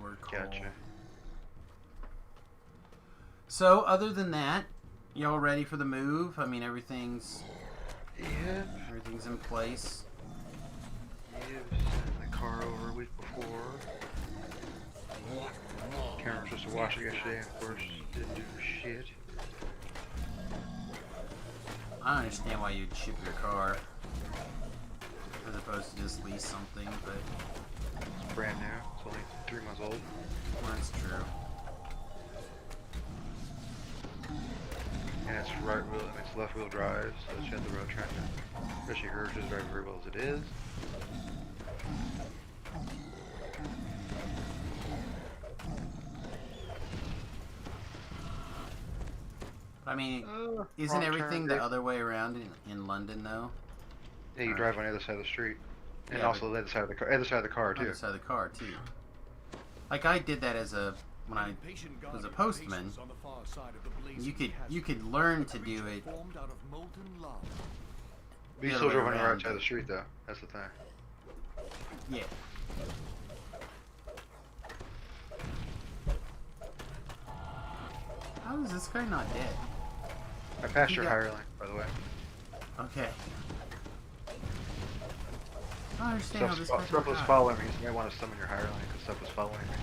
your call. Gotcha. So other than that, y'all ready for the move? I mean, everything's Yeah. in place. Yeah, sent the car over a week before. Karen was supposed to wash it yesterday, and of course, didn't do shit. I don't understand why you'd ship your car as opposed to just lease something, but It's brand new. It's only 3 months old. that's true. And it's right wheel, and it's left wheel drive, so it's the road tractor. Especially hers doesn't drive very well as it is. I mean, isn't wrong everything turn, the Dave. other way around in London though? Yeah, you drive on the other side of the street, and Yeah, also the other side of the car. Other side of the car too. Other side of the car too. Like I did that as when I Patient was a guardian postman. patience on the far side of the blazing You chasm. could learn to do it. Formed out of molten lava. But you the still other way drove on the around, right side of but- the street though. That's the thing. Yeah. How is this guy not dead? I passed You your got- hireling, by the way. Okay. I don't understand how this guy Stuff was got. following me, so you might want to summon your hireling because stuff was following me.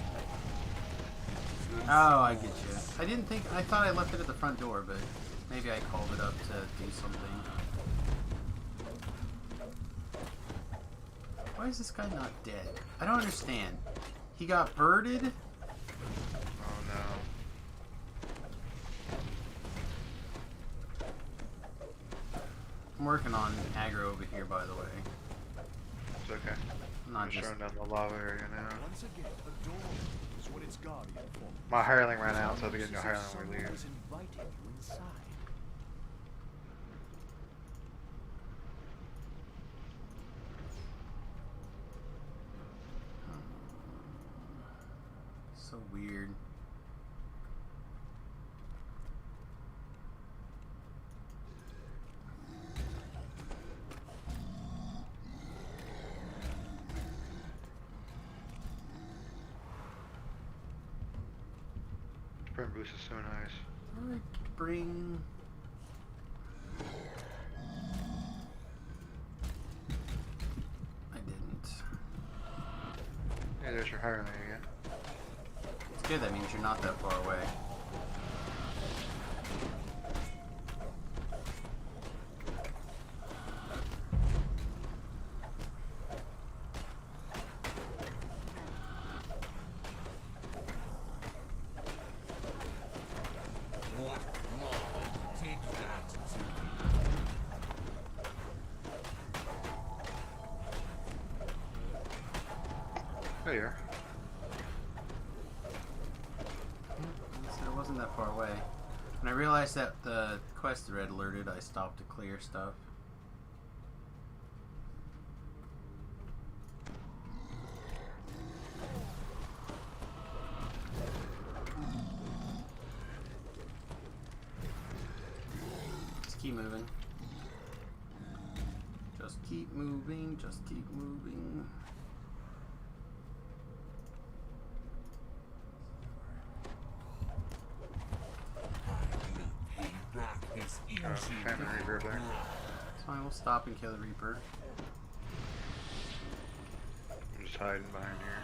Oh, I get you. I didn't think. I thought I left it at the front door, but maybe I called it up to do something. Why is this guy not dead? I don't understand. He got birded. Oh no. I'm working on aggro over here, by the way. It's okay. I'm not I'm just just. showing down the lava area now. Once again, the door is what its guardian formed. My hireling ran out, so I have to get a new As if hireling when we someone leave. was inviting you inside. So weird. Sprint boost is so nice. I bring. I didn't. Hey, there's your hireling again. It's good. That means you're not that far away. There you are. So it wasn't that far away. When I realized that the quest thread alerted, I stopped to clear stuff. Just keep moving. Just keep moving, just keep moving. Famine Reaper there. It's fine, we'll stop and kill the Reaper. I'm just hiding behind here.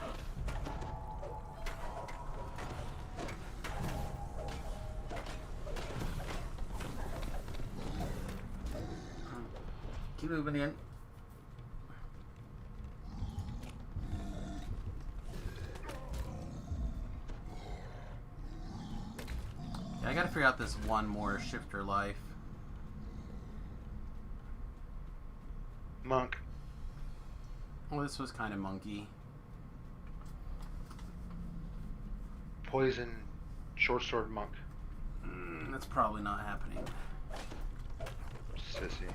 Keep moving in. Yeah, I gotta figure out this one more shifter life. Monk. Well, this was kind of monkey. Poison. Short sword monk. That's probably not happening. Sissy.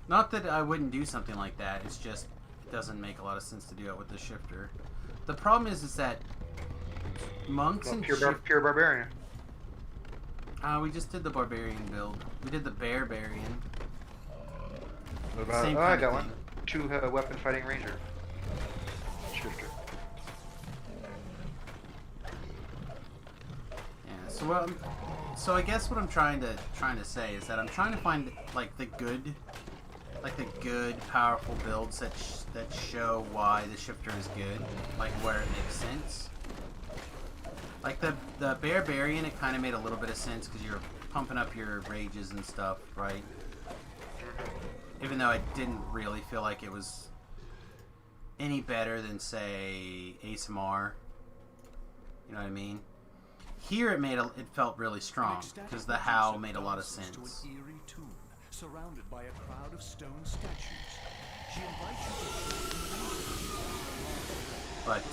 Not that I wouldn't do something like that, it's just it doesn't make a lot of sense to do it with the shifter. The problem is that monks and pure barbarian. we just did the barbarian build. We did the barbarian. What about? Same Oh, I kind got of one. thing. 2 weapon fighting ranger. Shifter. Yeah. So I guess what I'm trying to say is that I'm trying to find like the good powerful builds that show why the shifter is good, like where it makes sense. Like the barbarian, it kind of made a little bit of sense because you're pumping up your rages and stuff, right? Even though I didn't really feel like it was any better than, say, ASMR. You know what I mean? Here it felt really strong because the howl made a lot of sense. To an eerie tomb, surrounded by a crowd of stone statues. She invites you But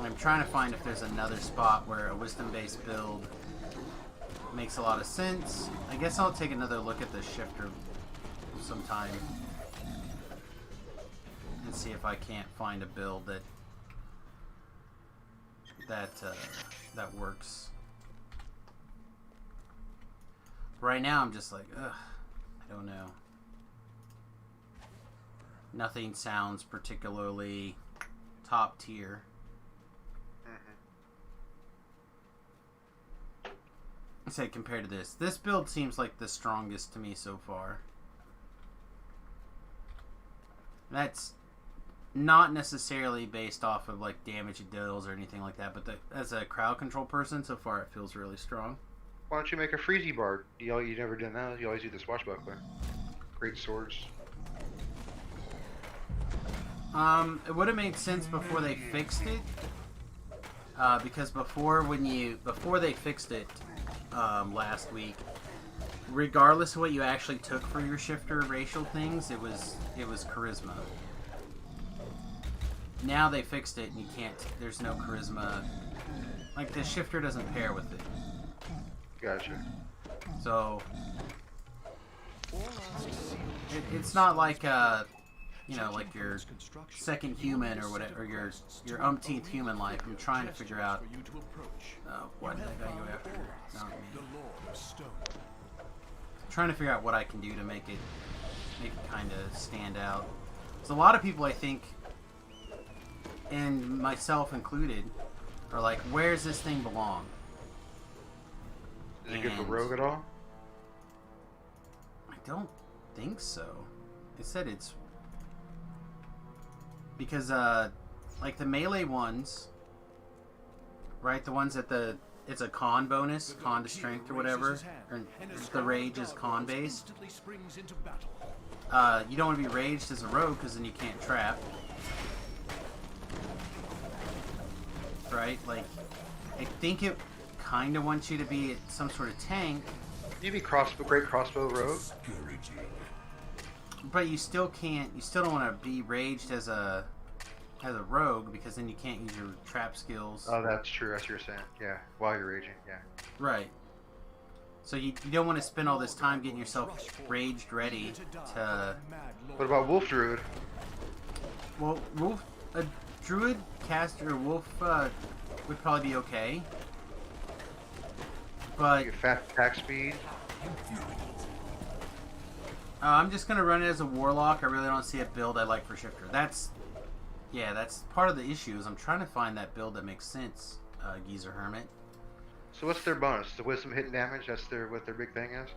I'm trying to find if there's another spot where a wisdom-based build makes a lot of sense. I guess I'll take another look at the shifter sometime and see if I can't find a build that works. Right now I'm just like, ugh, I don't know. Nothing sounds particularly top tier. Say compared to this build seems like the strongest to me so far. That's not necessarily based off of like damage it deals or anything like that, but as a crowd control person, so far it feels really strong. Why don't you make a freezy bard? You never done that. You always do the swashbuckler. Great swords. It would have made sense before they fixed it. Because before they fixed it last week, regardless of what you actually took for your shifter racial things, it was charisma. Now they fixed it and you can't. There's no charisma. Like the shifter doesn't pair with it. Gotcha. So it's not like you know, like your second human or whatever, or your umpteenth human life. I'm trying to figure out what did I go after? Not me. I'm trying to figure out what I can do to make it kind of stand out. So a lot of people, I think, and myself included, are like, "Where's this thing belong?" Is it good for rogue at all? I don't think so. It said it's because like the melee ones, right? The ones that it's a con bonus, con to strength or whatever, and the rage is con based. You don't want to be raged as a rogue because then you can't trap, right? Like I think it kind of wants you to be some sort of tank. You be great crossbow rogue. But you still can't. You still don't want to be raged as a rogue because then you can't use your trap skills. Oh, that's true. That's what you're saying. Yeah, while you're raging. Yeah. Right. So you don't want to spend all this time getting yourself raged ready to. What about Wolf Druid? Well, wolf, a druid caster wolf would probably be okay. But You get fast attack speed. I'm just gonna run it as a warlock. I really don't see a build I like for shifter. That's part of the issue. Is I'm trying to find that build that makes sense. Geezer Hermit. So what's their bonus? The wisdom hitting damage. That's what their big thing is.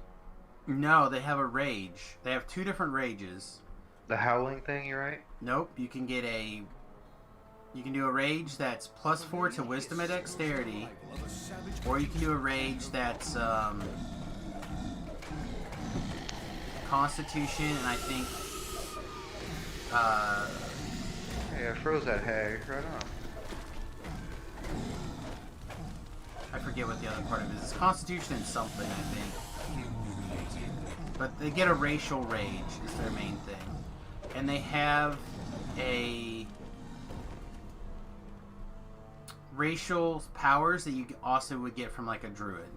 No, they have a rage. They have 2 different rages. The howling thing. You're right. Nope. You can do a rage that's +4 to wisdom and dexterity, or you can do a rage that's constitution and I think Hey, I froze that hag. Right on. I forget what the other part of it is. It's constitution and something, I think. But they get a racial rage is their main thing. And they have a racial powers that you also would get from like a druid.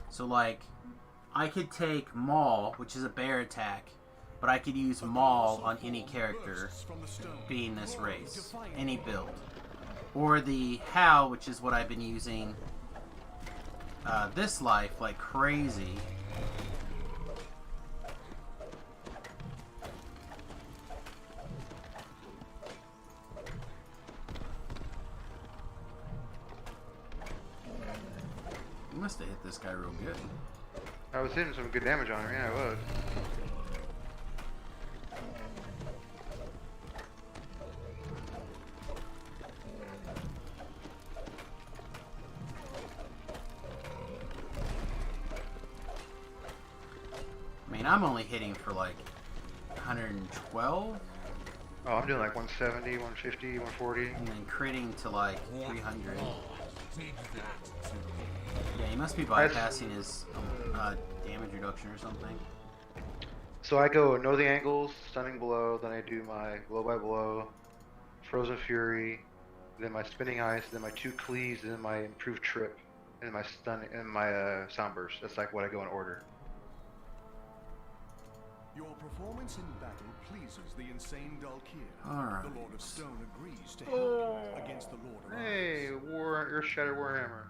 So like I could take Maul, which is a bear attack, but I could use Maul on any character being this race, any build. Or the Howl, which is what I've been using this life like crazy. You must have hit this guy real good. I was hitting some good damage on him. Yeah, I was. I mean, I'm only hitting for like 112, Oh, I'm doing like 170, 150, 140. and then critting to like 300. Take that. Yeah, he must be bypassing his damage reduction or something. So I go know the angles, stunning blow, then I do my blow by blow, frozen fury, then my spinning ice, then my 2 cleaves, then my improved trip, and my stun and my sound burst. That's like what I go in order. Your performance in battle pleases the insane Dalkir. Alright. The Lord of Stone agrees to help you against the Lord of Hey, Ice. Earth Shattered Warhammer.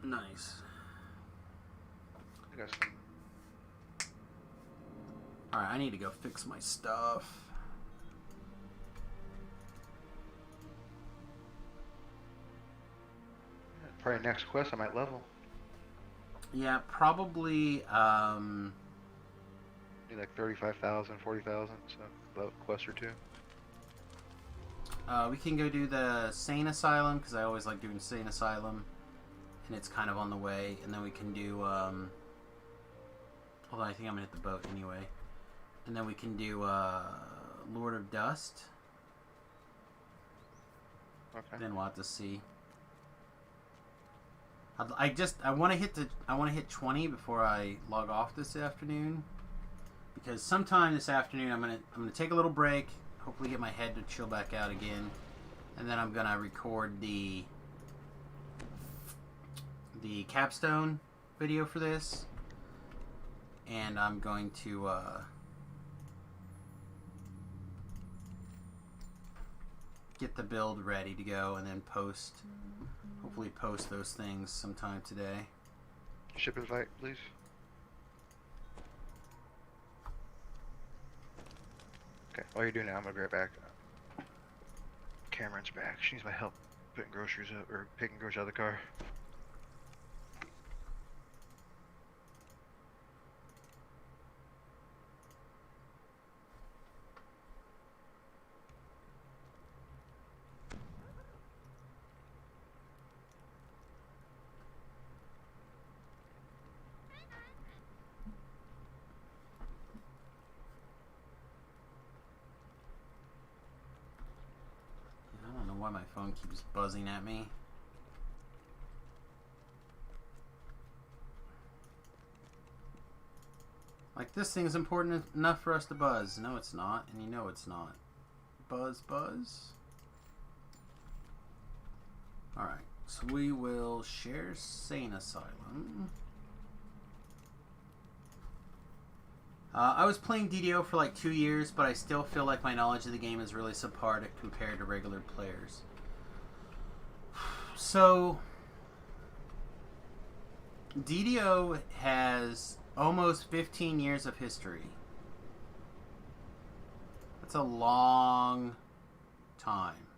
Nice. I got some. Alright, I need to go fix my stuff. Probably next quest I might level. Yeah, probably, Need like 35,000, 40,000, so level quest or 2. we can go do the Sane Asylum, because I always like doing Sane Asylum. And it's kind of on the way. And then we can do, hold on, I think I'm going to hit the boat anyway. And then we can do, Lord of Dust. Okay. Then we'll have to see. I want to hit 20 before I log off this afternoon, because sometime this afternoon I'm gonna take a little break, hopefully get my head to chill back out again, and then I'm gonna record the capstone video for this, and I'm going to get the build ready to go, and then hopefully post those things sometime today. Ship invite, please. Okay, while you're doing that, I'm gonna be right back. Cameron's back. She needs my help putting groceries up, or picking groceries out of the car. I don't know why my phone keeps buzzing at me. Like, this thing is important enough for us to buzz. No, it's not, and you know it's not. Buzz, buzz. Alright, so we will share Sane Asylum. I was playing DDO for like 2 years, but I still feel like my knowledge of the game is really subpar compared to regular players. So, DDO has almost 15 years of history. That's a long time.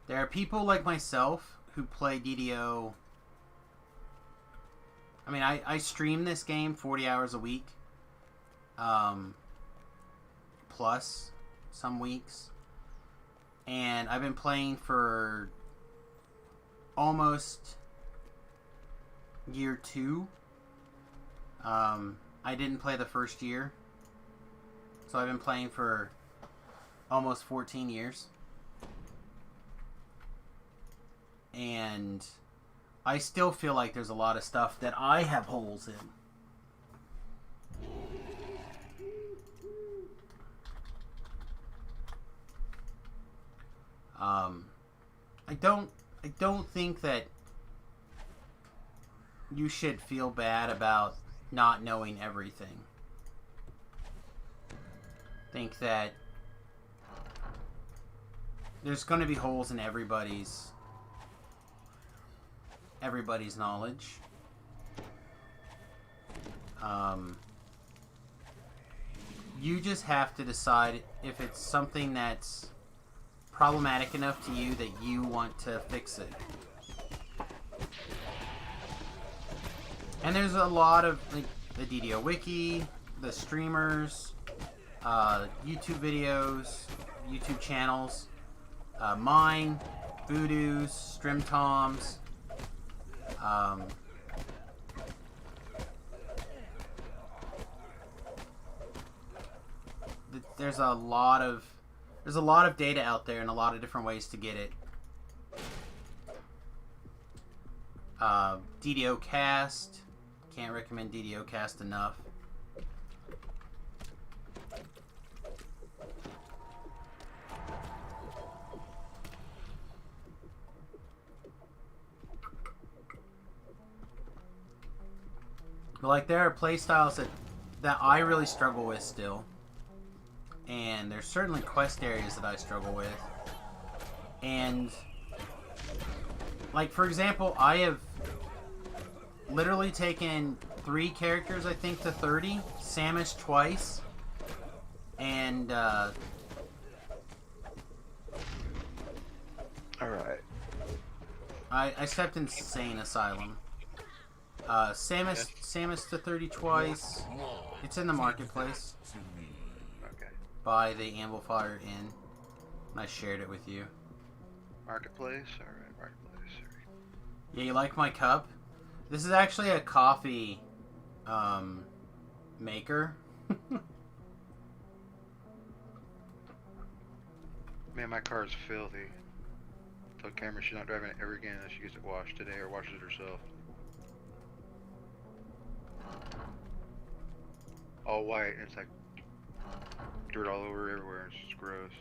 There are people like myself who play DDO. I mean, I stream this game 40 hours a week. Plus some weeks. And I've been playing for almost year 2. I didn't play the first year. So I've been playing for almost 14 years. And I still feel like there's a lot of stuff that I have holes in. I don't think that you should feel bad about not knowing everything. Think that there's going to be holes in everybody's knowledge. You just have to decide if it's something that's problematic enough to you that you want to fix it. And there's a lot of, like, the DDO Wiki, the streamers, YouTube videos, YouTube channels, mine, Voodoo's, Strim Tom's, there's a lot of data out there and a lot of different ways to get it. DDO Cast, can't recommend DDO Cast enough. But like, there are playstyles that I really struggle with still. And there's certainly quest areas that I struggle with. And, like, for example, I have literally taken 3 characters, I think, to 30. Samus twice. And, Alright. I stepped in Sane Asylum. Samus to 30 twice. It's in the marketplace. Okay. By the Amplifier Inn. And I shared it with you. Marketplace? Alright, marketplace. Yeah, you like my cup? This is actually a coffee maker. Man, my car is filthy. Tell Cameron she's not driving it ever again unless she gets it washed today or washes it herself. All white, and it's like dirt all over everywhere. It's just gross.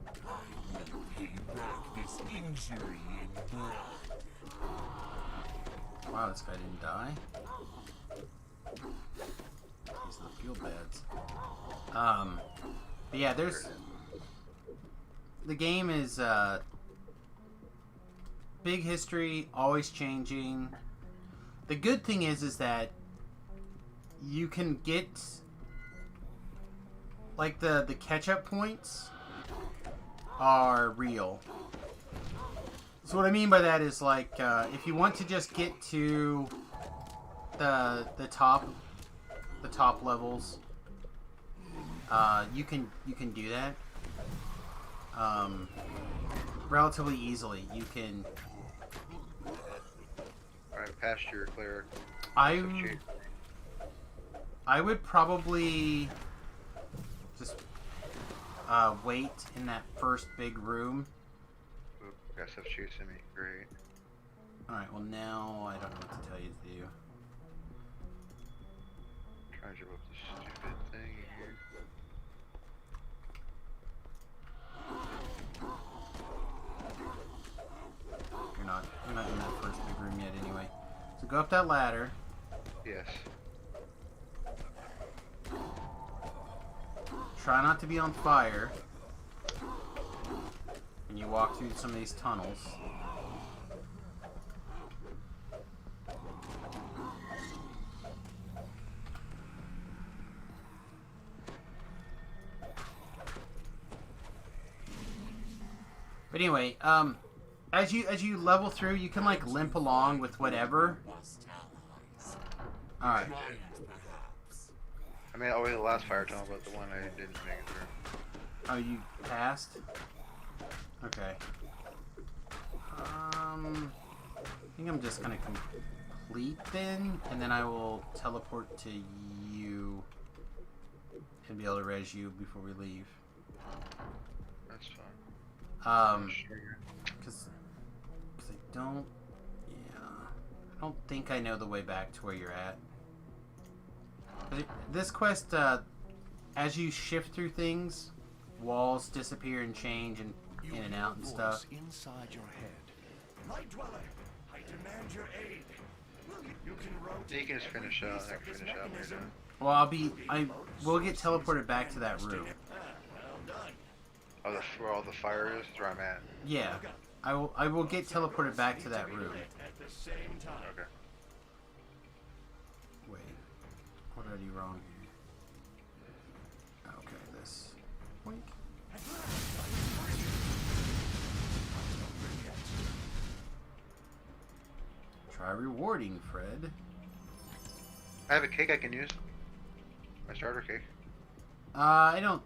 I'll pay back this injury in blood. Wow, this guy didn't die. These are the fuel pads. But yeah, the game is big history, always changing. The good thing is that you can get, like, the catch-up points are real. So what I mean by that is, like, if you want to just get to the top levels, you can do that relatively easily. You can. Alright, pasture cleric. I would probably just wait in that first big room. Oop, got stuff chasing me. Great. Alright, well now I don't know what to tell you to do. Trying to up this stupid thing here. You're not in that first big room yet anyway. So go up that ladder. Yes. Try not to be on fire. And you walk through some of these tunnels. But anyway, as you level through, you can like limp along with whatever. All right. I mean, only the last fire tunnel, but the one I didn't make it through. Oh, you passed? Okay. I think I'm just gonna complete then, and then I will teleport to you and be able to res you before we leave. That's fine. Because I don't, yeah, I don't think I know the way back to where you're at. This quest, as you shift through things, walls disappear and change and in and out and stuff. Inside your head. Light Dweller, I demand your aid. You can rotate. You can just finish out. I can finish out when you're done. Well, I will get teleported back to that room. Oh, where all the fire is where I'm at. Yeah, I will get teleported back to that room. Okay. Wait, what did I do wrong here? Okay, this. Wink. Try rewarding, Fred. I have a cake I can use. My starter cake. I don't.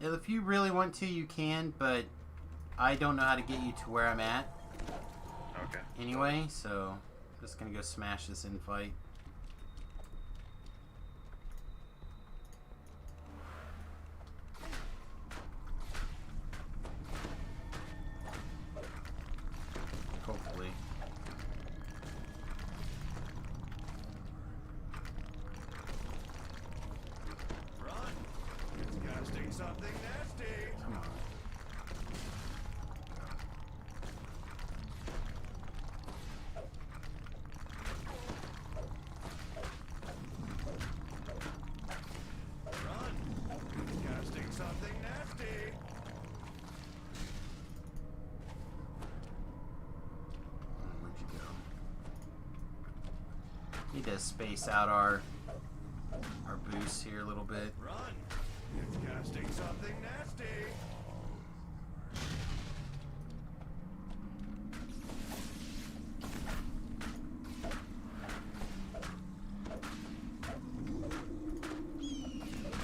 If you really want to, you can, but I don't know how to get you to where I'm at. Okay. Anyway, so I'm just gonna go smash this infight. Hopefully. Something nasty. Come on. Run. Casting something nasty. Where'd you go? Need to space out our boosts here a little bit. Run. It's casting something nasty.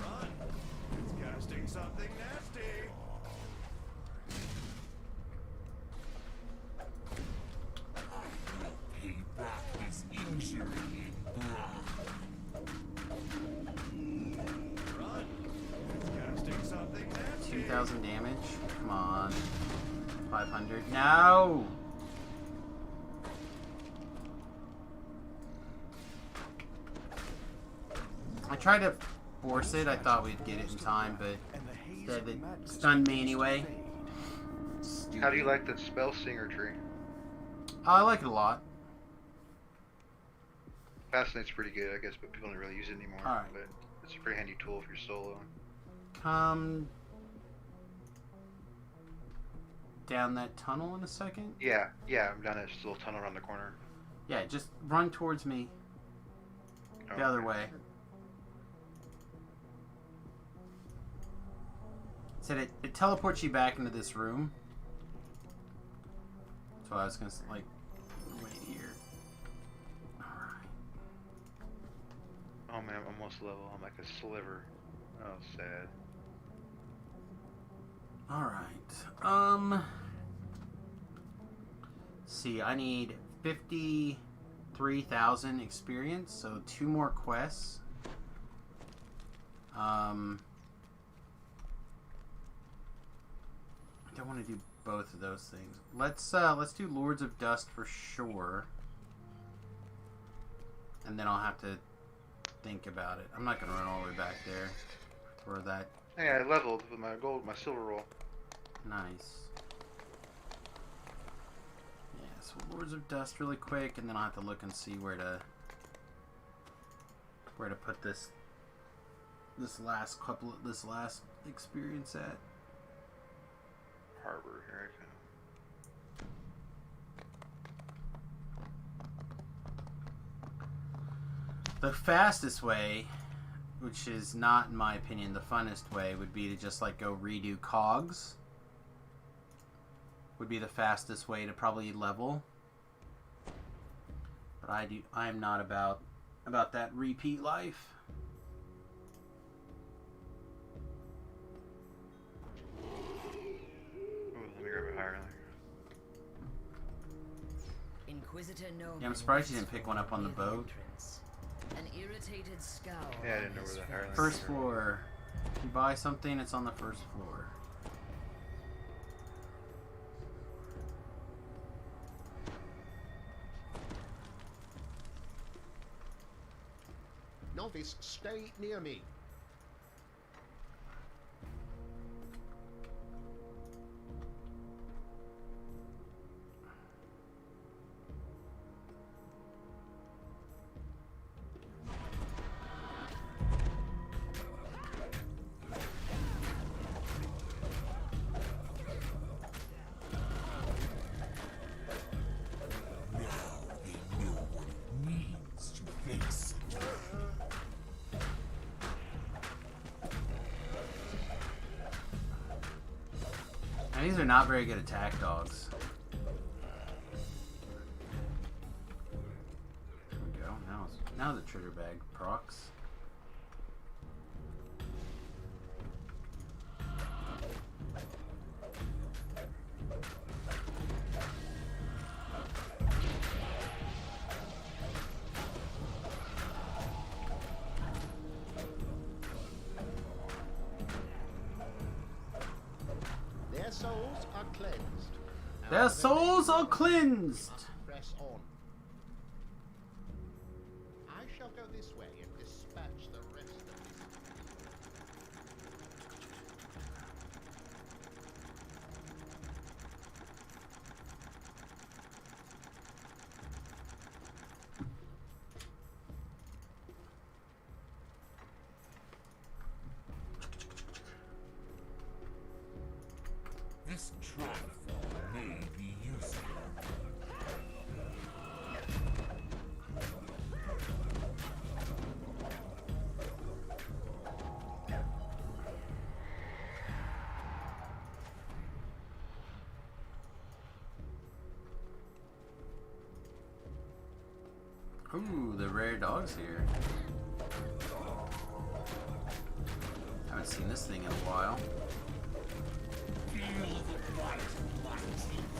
Run. It's casting something nasty. Pay back his injury in blood. Run. It's casting something nasty. 2,000 damage. Come on. 500. No! I tried to force it. I thought we'd get it in time, but And the haze that of it madness stunned me anyway. How do you like the spell singer tree? I like it a lot. Fascinate's pretty good, I guess, but people don't really use it anymore. Alright. But it's a pretty handy tool if you're solo. Come down that tunnel in a second. Yeah, I'm down this little tunnel around the corner. Yeah, just run towards me. The other okay. way. Said it teleports you back into this room. So I was gonna like wait here. Alright. Oh man, I'm almost level. I'm like a sliver. Oh, sad. Alright. See, I need 53,000 experience, so 2 more quests. I don't want to do both of those things. Let's do Lords of Dust for sure. and then I'll have to think about it. I'm not gonna run all the way back there for that. Hey, I leveled with my gold, my silver roll. Nice. Yeah, so Lords of Dust really quick, and then I'll have to look and see where to put this last experience at. Harbor, here I come. The fastest way, which is not, in my opinion, the funnest way, would be to just like go redo cogs. Would be the fastest way to probably level. But I am not about that repeat life. Ooh, let me grab a higher. Inquisitor Yeah, I'm surprised you didn't pick one up on the boat. An irritated scowl. Yeah, I didn't know where the higher. First floor. If you buy something, it's on the first floor. Novice, stay near me. Now, these are not very good attack dogs. There we go. Now the trigger bag procs. Their souls are cleansed. Their souls are cleansed! Press on. I shall go this way and dispatch the rest of this. This trap may be useful. Ooh, the rare dog's here. Haven't seen this thing in a while. Feel the bite of my teeth.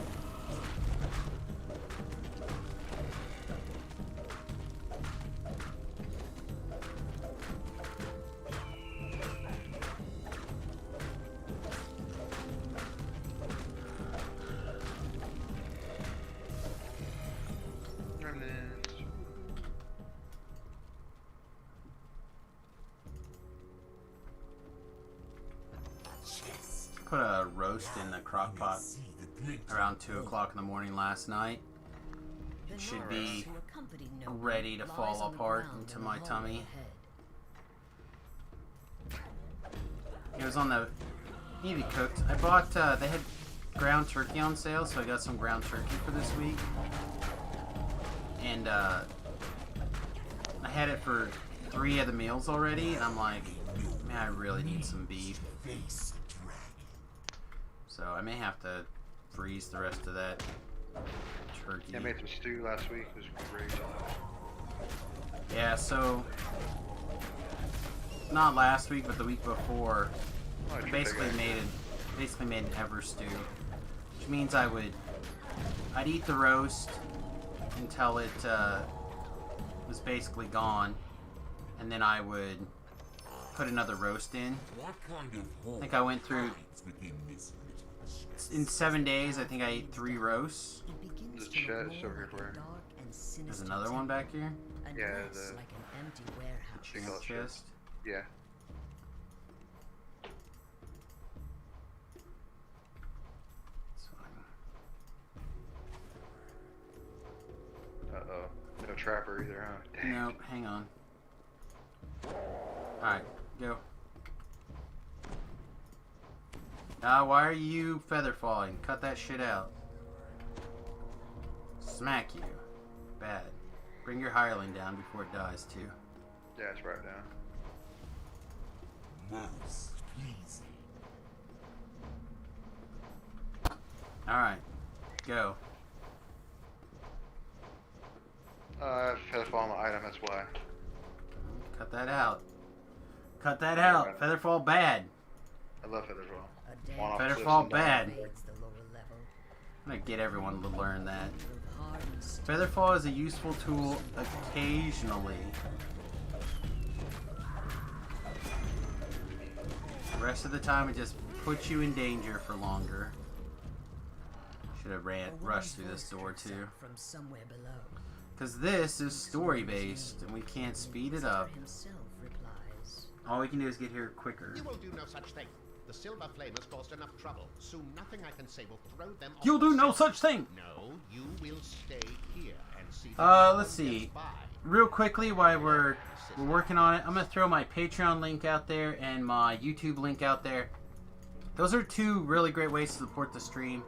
Remnants. Chest. Put a roast in the crock pot See the glint around 2 o'clock in the morning last night. It should be ready to fall apart into my tummy. It was on the need to be cooked. I bought they had ground turkey on sale, so I got some ground turkey for this week. And I had it for 3 of the meals already, and I'm like, man, I really need some beef. face a dragon. So I may have to freeze the rest of that turkey. Yeah, I made some stew last week. It was great. Yeah, so not last week, but the week before, Oh, I basically made an ever stew, which means I'd eat the roast until it was basically gone, and then I would put another roast in. What kind of hole I think I went through hides within this little chest? in 7 days. I think I ate 3 roasts. There's a chest over here for you. sinister There's another one back here? unless like an empty warehouse. Chest. Chest. Yeah. It's fine. Uh-oh. No trapper either, huh? Dang. Nope, hang on. Alright, go. Why are you feather falling? Cut that shit out. Smack you. Bad. Bring your hireling down before it dies, too. Yeah, it's right down. Most pleasing. Alright, go. Featherfall on the item, that's why. Cut that out. Cut that out. Featherfall bad. I love Featherfall. Featherfall bad. I'm gonna get everyone to learn that. Featherfall is a useful tool occasionally. The rest of the time it just puts you in danger for longer. Should have rushed through this door too. From somewhere below. Because this is story based and we can't speed it up. All we can do is get here quicker. You will do no such thing. The silver flame has caused enough trouble. Soon nothing I can say will throw them off. You'll do no such thing! No, you will stay here and see. Let's see. Real quickly, while we're working on it, I'm gonna throw my Patreon link out there and my YouTube link out there. Those are two really great ways to support the stream.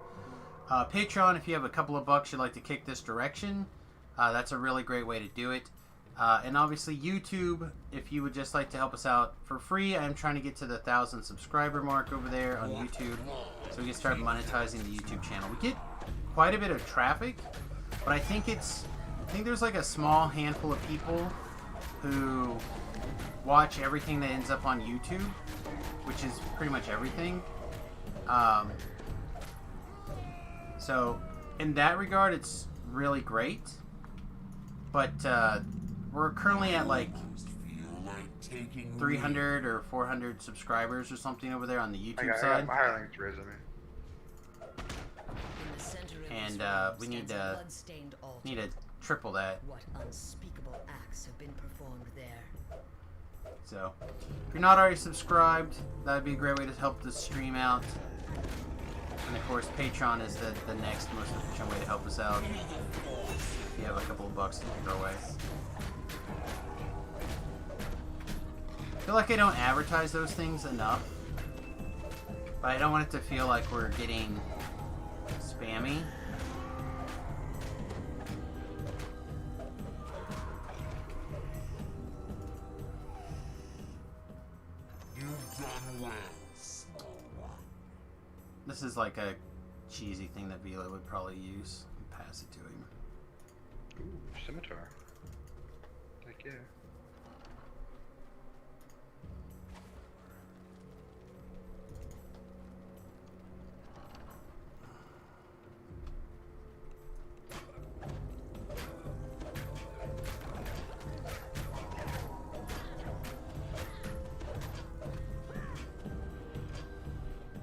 Patreon, if you have a couple of bucks you'd like to kick this direction, that's a really great way to do it. And obviously YouTube, if you would just like to help us out for free. I'm trying to get to the 1,000 subscriber mark over there on YouTube, so we can start monetizing the YouTube channel. We get quite a bit of traffic, but I think there's like a small handful of people who watch everything that ends up on YouTube, which is pretty much everything. So in that regard, it's really great. But we're currently at like 300 or 400 subscribers or something over there on the YouTube side. I got my hireling's resume. And we need to triple that. What unspeakable acts have been performed there? So, if you're not already subscribed, that would be a great way to help the stream out. And of course, Patreon is the next most efficient way to help us out. If you have a couple of bucks to kick our way. I feel like I don't advertise those things enough. But I don't want it to feel like we're getting spammy. You've done well, small one. This is like a cheesy thing that Vila would probably use. Pass it to him. Ooh, scimitar. Heck yeah.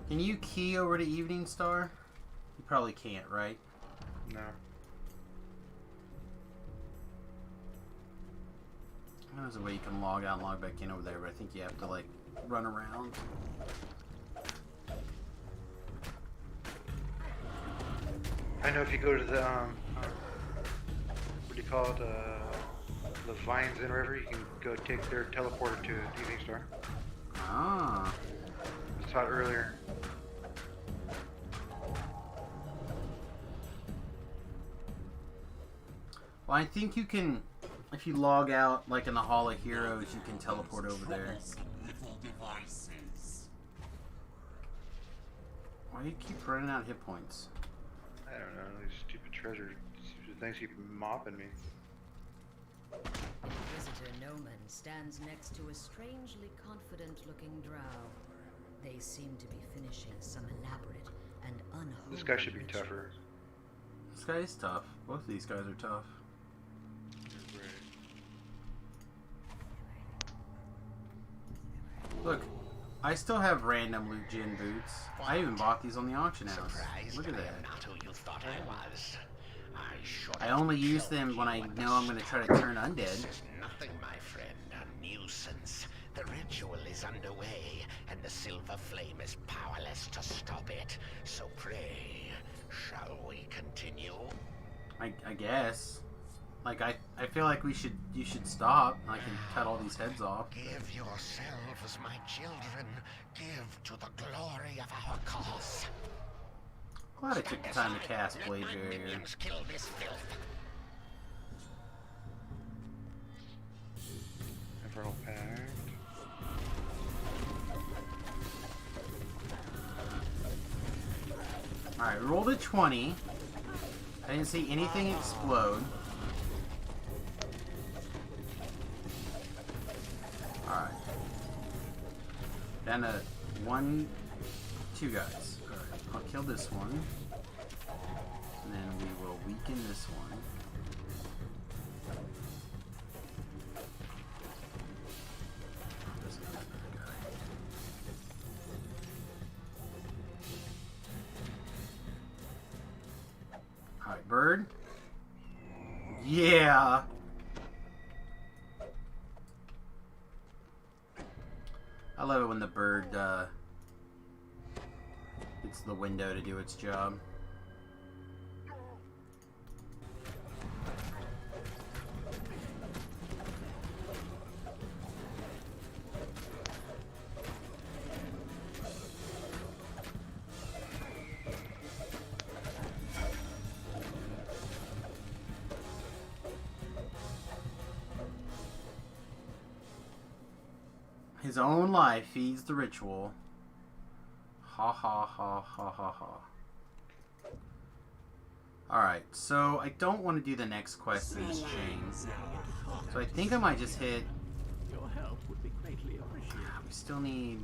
Can you key over to Evening Star? You probably can't, right? No. There's a way you can log out and log back in over there, but I think you have to like run around. I know if you go to the what do you call it? The Vines Inn River, you can go take their teleporter to Evening Star. Ah. I saw it earlier. Well, I think you can, if you log out, like in the Hall of Heroes, you can teleport over there. Little devices. Why do you keep running out hit points? I don't know, these stupid treasure things keep mopping me. Visitor Noman stands next to a strangely confident-looking drow. They seem to be finishing some elaborate and unholy This guy should be ritual. tougher. This guy is tough. Both of these guys are tough. Look, I still have random loot gin boots. I even bought these on the auction house. Look at that. Not who you thought I was. I should. I only use them when I know I'm going to try to turn undead. This is nothing, my friend. A nuisance. The ritual is underway, and the silver flame is powerless to stop it. So pray, shall we continue? I guess. Like, I feel like you should stop. I can cut all these heads off. Give yourselves, my children. Give to the glory of our cause. Glad I took the time to cast Blade Let my Barrier. minions kill this filth. Infernal Pact. Alright, rolled a 20. I didn't see anything explode. Alright. Down to 2 guys. Alright, I'll kill this one. And then we will weaken this one. There's another guy. Alright, bird. Yeah! I love it when the bird, gets the window to do its job. His own life feeds the ritual. Ha ha ha ha ha ha. Alright, so I don't want to do the next quest in this chain. So I think I might just hit... Your help would be greatly appreciated. We still need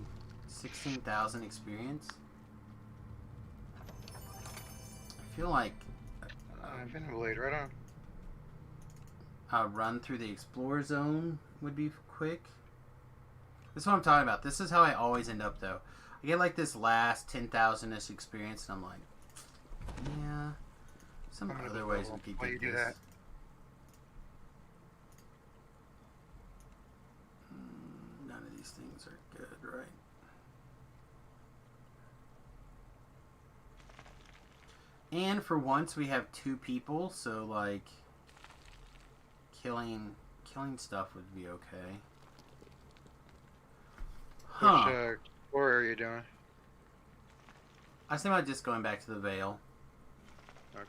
16,000 experience. I feel like... Infinite Blade, right on. A run through the Explorer Zone would be quick. This is what I'm talking about. This is how I always end up, though. I get like this last 10,000-ish experience, and I'm like, yeah, some other ways we could Why get you do this. that? None of these things are good, right? And for once, we have 2 people, so like killing stuff would be okay. Huh. Which explorer are you doing? I was thinking about just going back to the Vale. Okay.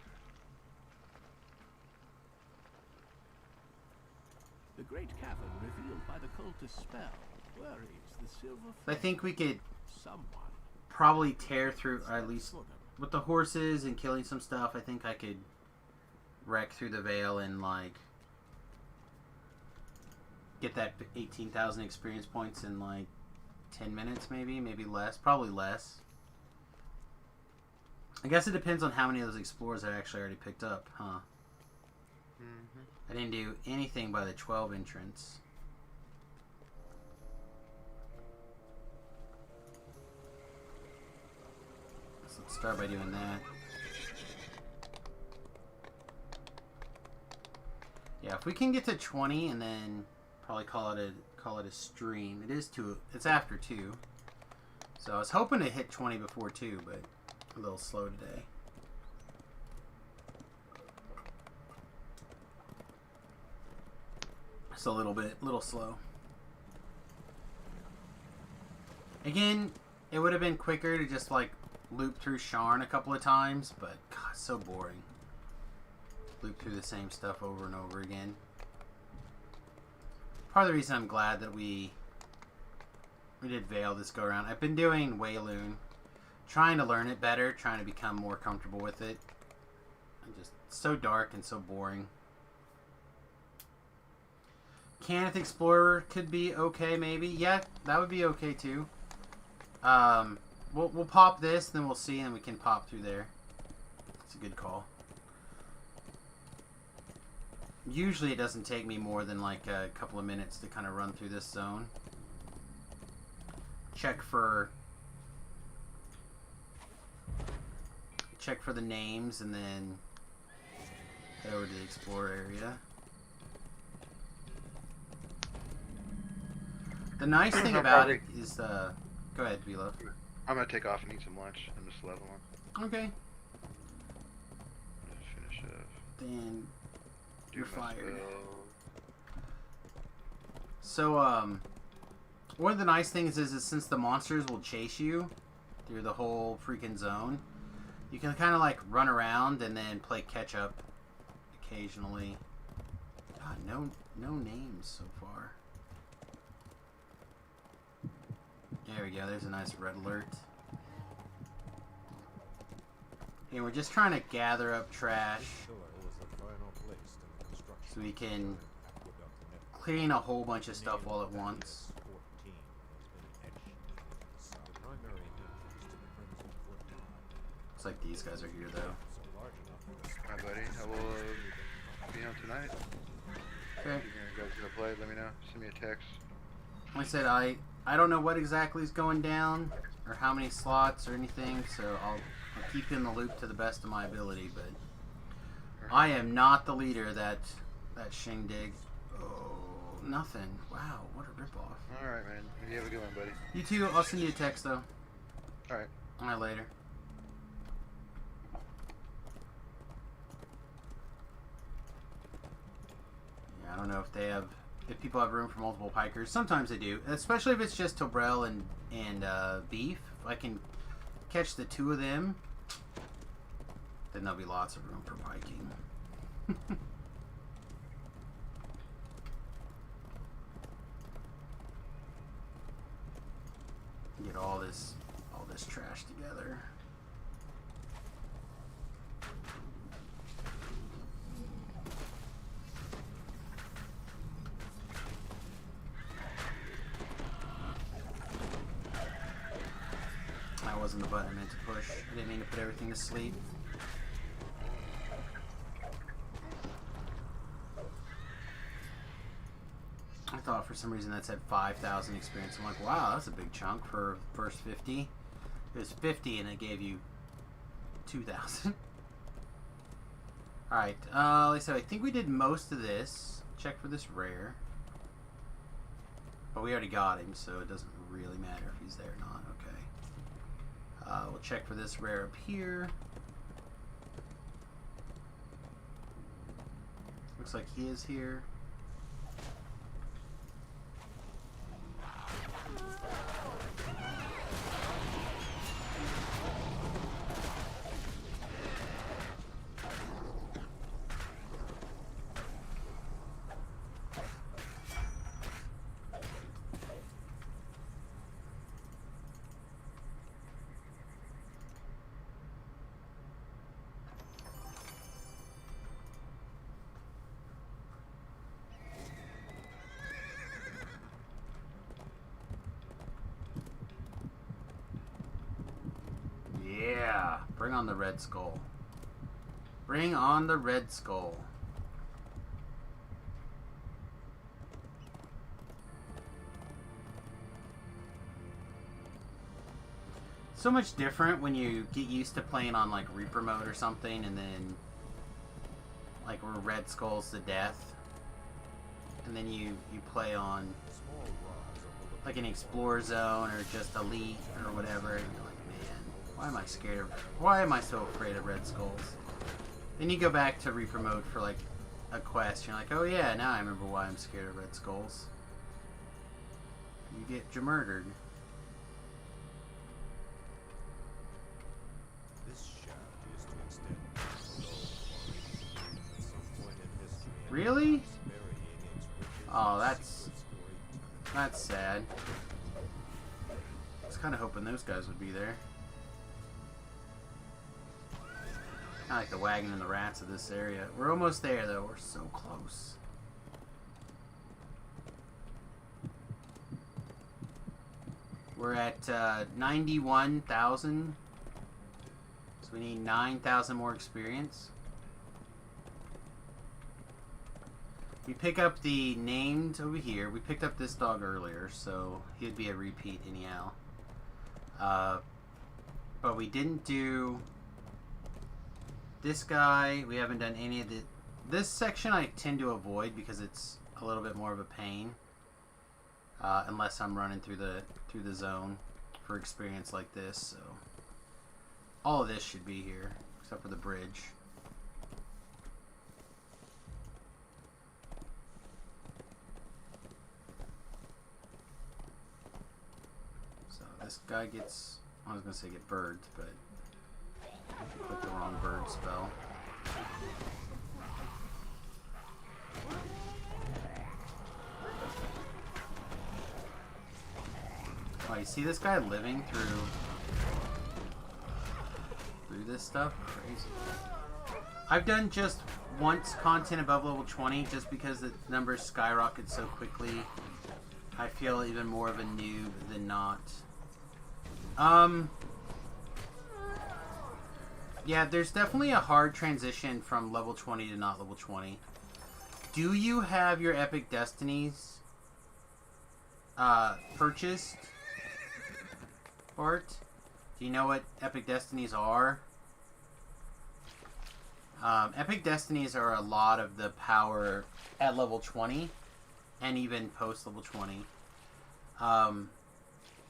The great cavern revealed by the cultist spell worries the silver I think we could someone probably tear through, or at least with the horses and killing some stuff, I think I could wreck through the Vale and like get that 18,000 experience points in like 10 minutes, maybe less, probably less. I guess it depends on how many of those explorers I actually already picked up, huh? I didn't do anything by the 12 entrance. So let's start by doing that. Yeah, if we can get to 20 and then probably call it a stream. It's after 2. So I was hoping to hit 20 before 2, but a little slow today. Just a little slow. Again, it would have been quicker to just like loop through Sharn a couple of times, but God, so boring. Loop through the same stuff over and over again. Part of the reason I'm glad that we did Vale this go around. I've been doing Wayloon, trying to learn it better, trying to become more comfortable with it. It's so dark and so boring. Kenneth Explorer could be okay, maybe. Yeah, that would be okay too. We'll pop this, then we'll see, and we can pop through there. It's a good call. Usually it doesn't take me more than like a couple of minutes to kind of run through this zone. Check for the names and then Head over to the Explorer area. The nice thing about it is the... Go ahead, Velo. I'm gonna take off and eat some lunch. I'm just leveling. Okay. Finish up. Then you're fired. spell. So, one of the nice things is since the monsters will chase you through the whole freaking zone, you can kind of like run around and then play catch up occasionally. God, no names so far. There we go. There's a nice red alert. And we're just trying to gather up trash so we can clean a whole bunch of stuff all at once. Looks like these guys are here though. Hi buddy, I will be on tonight. Okay. If you guys gonna play, let me know. Send me a text. Like I said, I don't know what exactly is going down or how many slots or anything, so I'll keep you in the loop to the best of my ability, but I am not the leader of that shindig. Oh, nothing. Wow, what a ripoff. Alright, man. You have a good one, buddy. You too. I'll send you a text, though. Alright. Alright, later. Yeah, I don't know if people have room for multiple pikers. Sometimes they do, especially if it's just Tobrel and Beef. If I can catch the two of them, then there'll be lots of room for piking. Get all this trash together. That wasn't the button I meant to push. I didn't mean to put everything to sleep. I thought for some reason that said 5,000 experience. I'm like, wow, that's a big chunk for first 50. It was 50 and it gave you 2,000. Alright, like I said, I think we did most of this. Check for this rare. But we already got him, so it doesn't really matter if he's there or not. Okay. We'll check for this rare up here. Looks like he is here. Yeah, bring on the Red Skull. Bring on the Red Skull. So much different when you get used to playing on like Reaper mode or something, and then like where Red Skull's the death, and then you play on like an Explorer Zone or just Elite or whatever, and you're like, why am I scared of... Why am I so afraid of Red Skulls? Then you go back to Reaper mode for like a quest. You're like, oh yeah, now I remember why I'm scared of Red Skulls. You get murdered. This shaft is to extend at some point in history. Really? Oh, that's sad. I was kind of hoping those guys would be there. I like the wagon and the rats of this area. We're almost there, though. We're so close. We're at 91,000. So we need 9,000 more experience. We pick up the named over here. We picked up this dog earlier, so he'd be a repeat anyhow. But we didn't do... this guy, we haven't done any of This section I tend to avoid because it's a little bit more of a pain. Unless I'm running through the zone for experience like this. So all of this should be here, except for the bridge. So this guy gets, I was going to say get birds, but I clicked the wrong bird spell. Oh, you see this guy living through this stuff? Crazy. I've done just once content above level 20 just because the numbers skyrocket so quickly. I feel even more of a noob than not. Yeah, there's definitely a hard transition from level 20 to not level 20. Do you have your Epic Destinies purchased, Bart? Do you know what Epic Destinies are? Epic Destinies are a lot of the power at level 20 and even post level 20.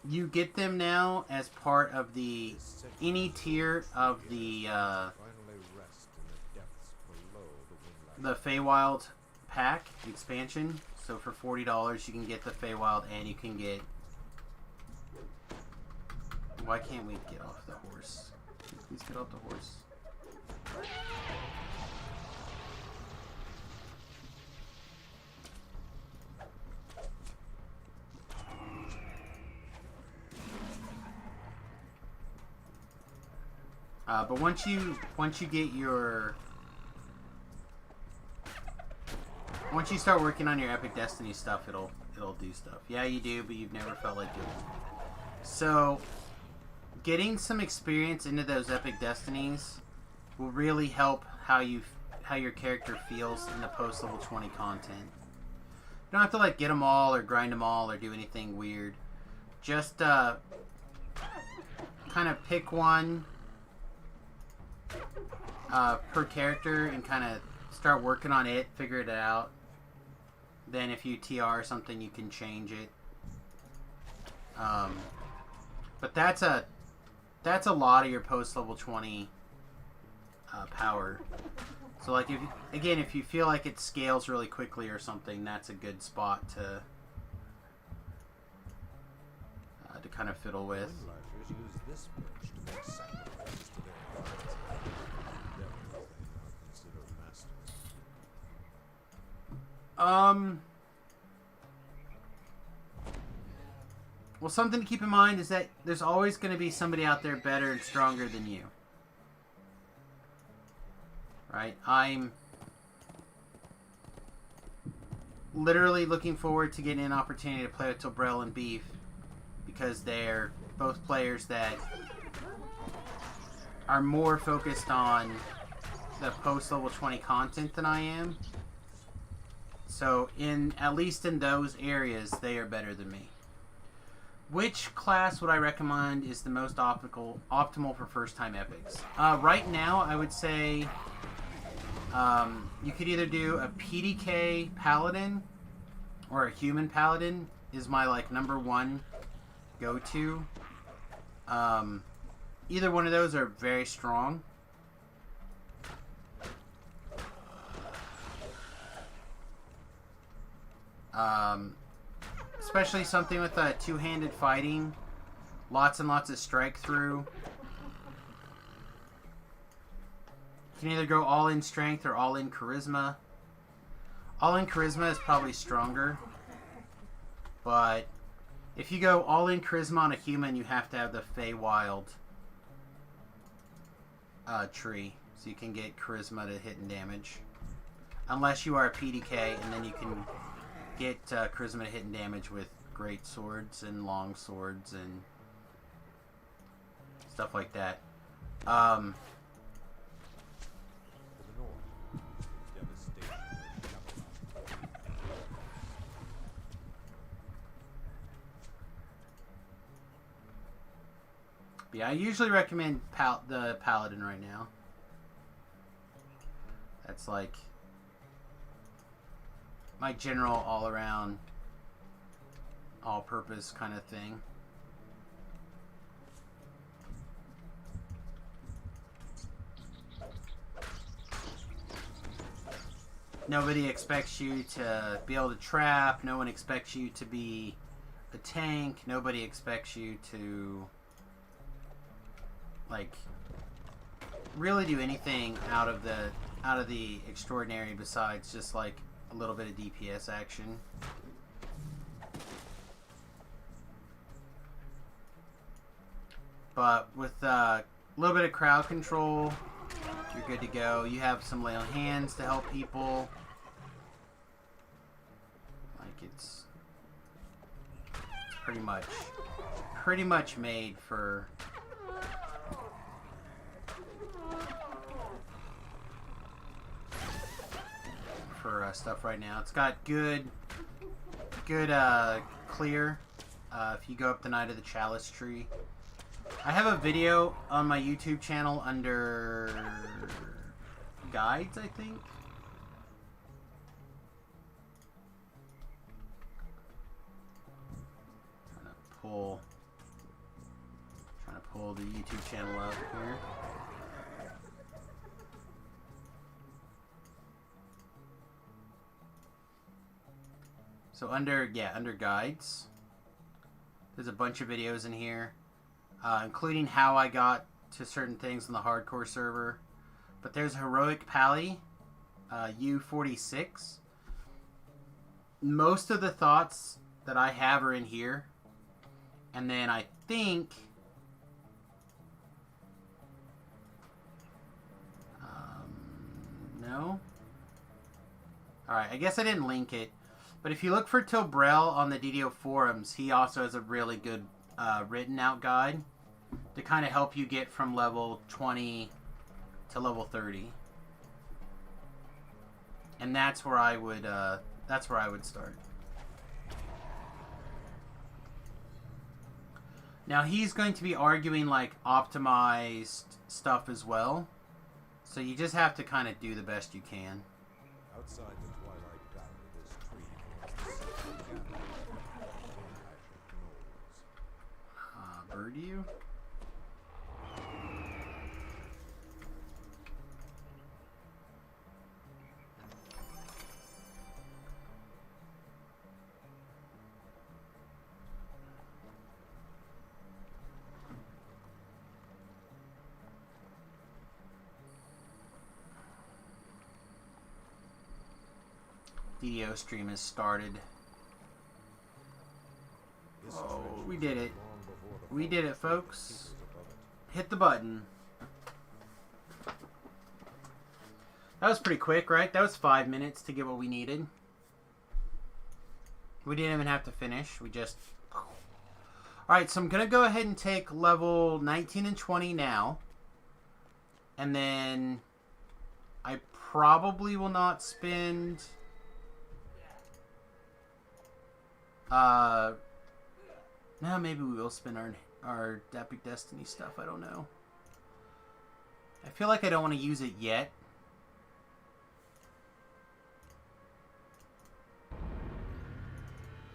You get them now as part of any tier of the Feywild pack expansion. So for $40 you can get the Feywild and you can get... Why can't we get off the horse? Please get off the horse. But once you get your... Once you start working on your Epic Destiny stuff, it'll do stuff. Yeah, you do, but you've never felt like doing it. So, getting some experience into those Epic Destinies will really help how your character feels in the post level 20 content. You don't have to like get them all or grind them all or do anything weird. Just kind of pick one per character and kind of start working on it, figure it out. Then if you TR something, you can change it. But that's a lot of your post level 20 power. So like if you feel like it scales really quickly or something, that's a good spot to kind of fiddle with. Well, something to keep in mind is that there's always going to be somebody out there better and stronger than you. Right? I'm literally looking forward to getting an opportunity to play with Tobrel and Beef because they're both players that are more focused on the post-level 20 content than I am. So, at least in those areas, they are better than me. Which class would I recommend is the most optimal for first-time epics? Right now, I would say you could either do a PDK Paladin or a Human Paladin is my number one go-to. Either one of those are very strong. Especially something with two-handed fighting, lots and lots of strike through. You can either go all in strength or all in charisma. All in charisma is probably stronger, but if you go all in charisma on a human, you have to have the Feywild tree, so you can get charisma to hit and damage. Unless you are a PDK, and then you can get charisma to hit and damage with great swords and long swords and stuff like that. Yeah, I usually recommend the Paladin right now. That's my general all-around, all-purpose kind of thing. Nobody expects you to be able to trap. No one expects you to be a tank. Nobody expects you to, like, really do anything out of the extraordinary besides just like a little bit of DPS action. But with a little bit of crowd control, you're good to go. You have some lay on hands to help people. Like it's pretty much made for stuff right now. It's got good clear. If you go up the Night of the Chalice Tree. I have a video on my YouTube channel under guides, I think. Trying to pull the YouTube channel up here. So under guides, there's a bunch of videos in here. Including how I got to certain things on the hardcore server. But there's Heroic Pally, U46. Most of the thoughts that I have are in here. And then I think... no? Alright, I guess I didn't link it. But if you look for Tilbrell on the DDO forums, he also has a really good written out guide to kind of help you get from level 20 to level 30. And that's where I would start. Now he's going to be arguing like optimized stuff as well. So you just have to kind of do the best you can. Outside the Twilight Valley, this tree forms the central gathering point of the Bird you? DDO stream has started. Oh, we did it. We did it, folks. Hit the button. That was pretty quick, right? That was 5 minutes to get what we needed. We didn't even have to finish. We just... Alright, so I'm going to go ahead and take level 19 and 20 now. And then... I probably will not spend... No, maybe we will spend our Epic Destiny stuff. I don't know. I feel like I don't want to use it yet.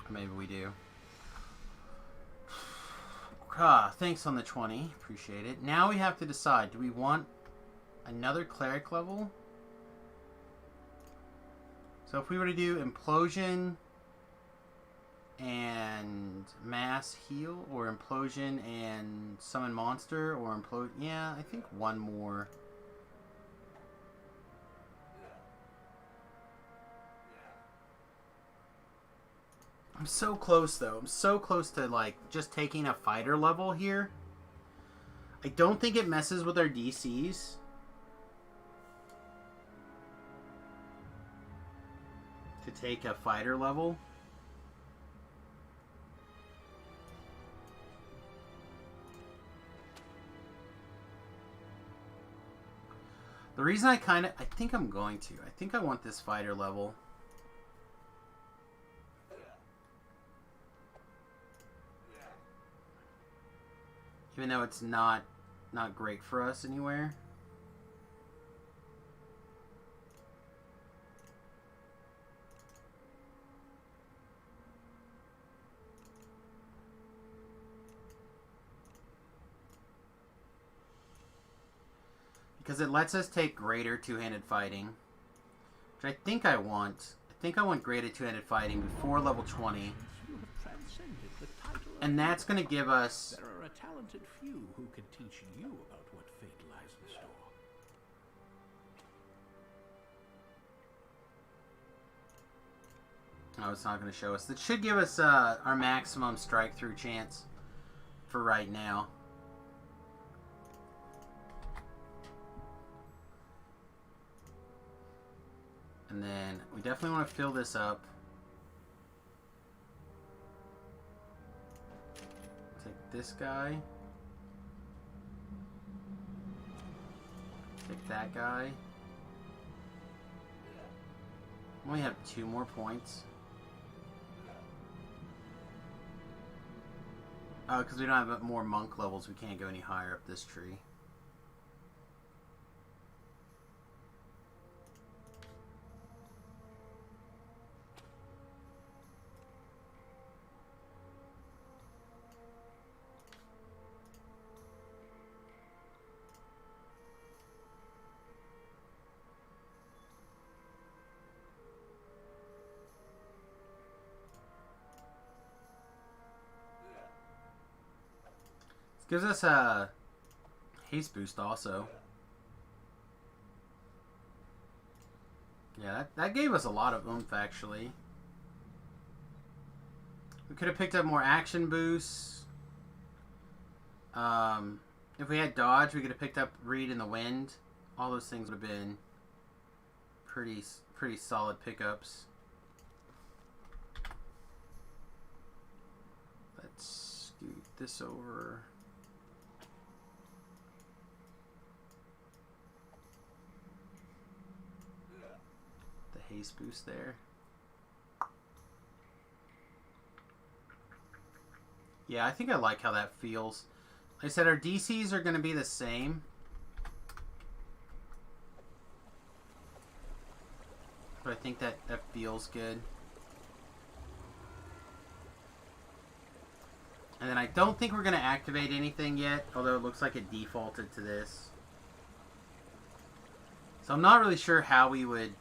Or maybe we do. Thanks on the 20. Appreciate it. Now we have to decide. Do we want another cleric level? So if we were to do Implosion... and mass heal, or implosion and summon monster, or implode. Yeah, I think one more. I'm so close though. I'm so close to like just taking a fighter level here. I don't think it messes with our DCs. To take a fighter level. The reason I think I'm going to. I think I want this fighter level. Even though it's not great for us anywhere. because it lets us take greater two-handed fighting, which I think I want. I think I want greater two-handed fighting before level 20, You have transcended the title of and that's going to give us. There are a talented few who can teach you about what fate lies in store. Oh, it's not going to show us. That should give us our maximum strike-through chance for right now. And then we definitely want to fill this up. Take this guy. Take that guy. We only have 2 more points. Oh, because we don't have more monk levels, we can't go any higher up this tree. Gives us a haste boost also. Yeah, that gave us a lot of oomph actually. We could have picked up more action boosts. If we had dodge, we could have picked up read in the wind. All those things would have been pretty solid pickups. Let's scoot this over. Haste boost there. Yeah, I think I like how that feels. Like I said, our DCs are going to be the same. But I think that feels good. And then I don't think we're going to activate anything yet, although it looks like it defaulted to this. So I'm not really sure how we would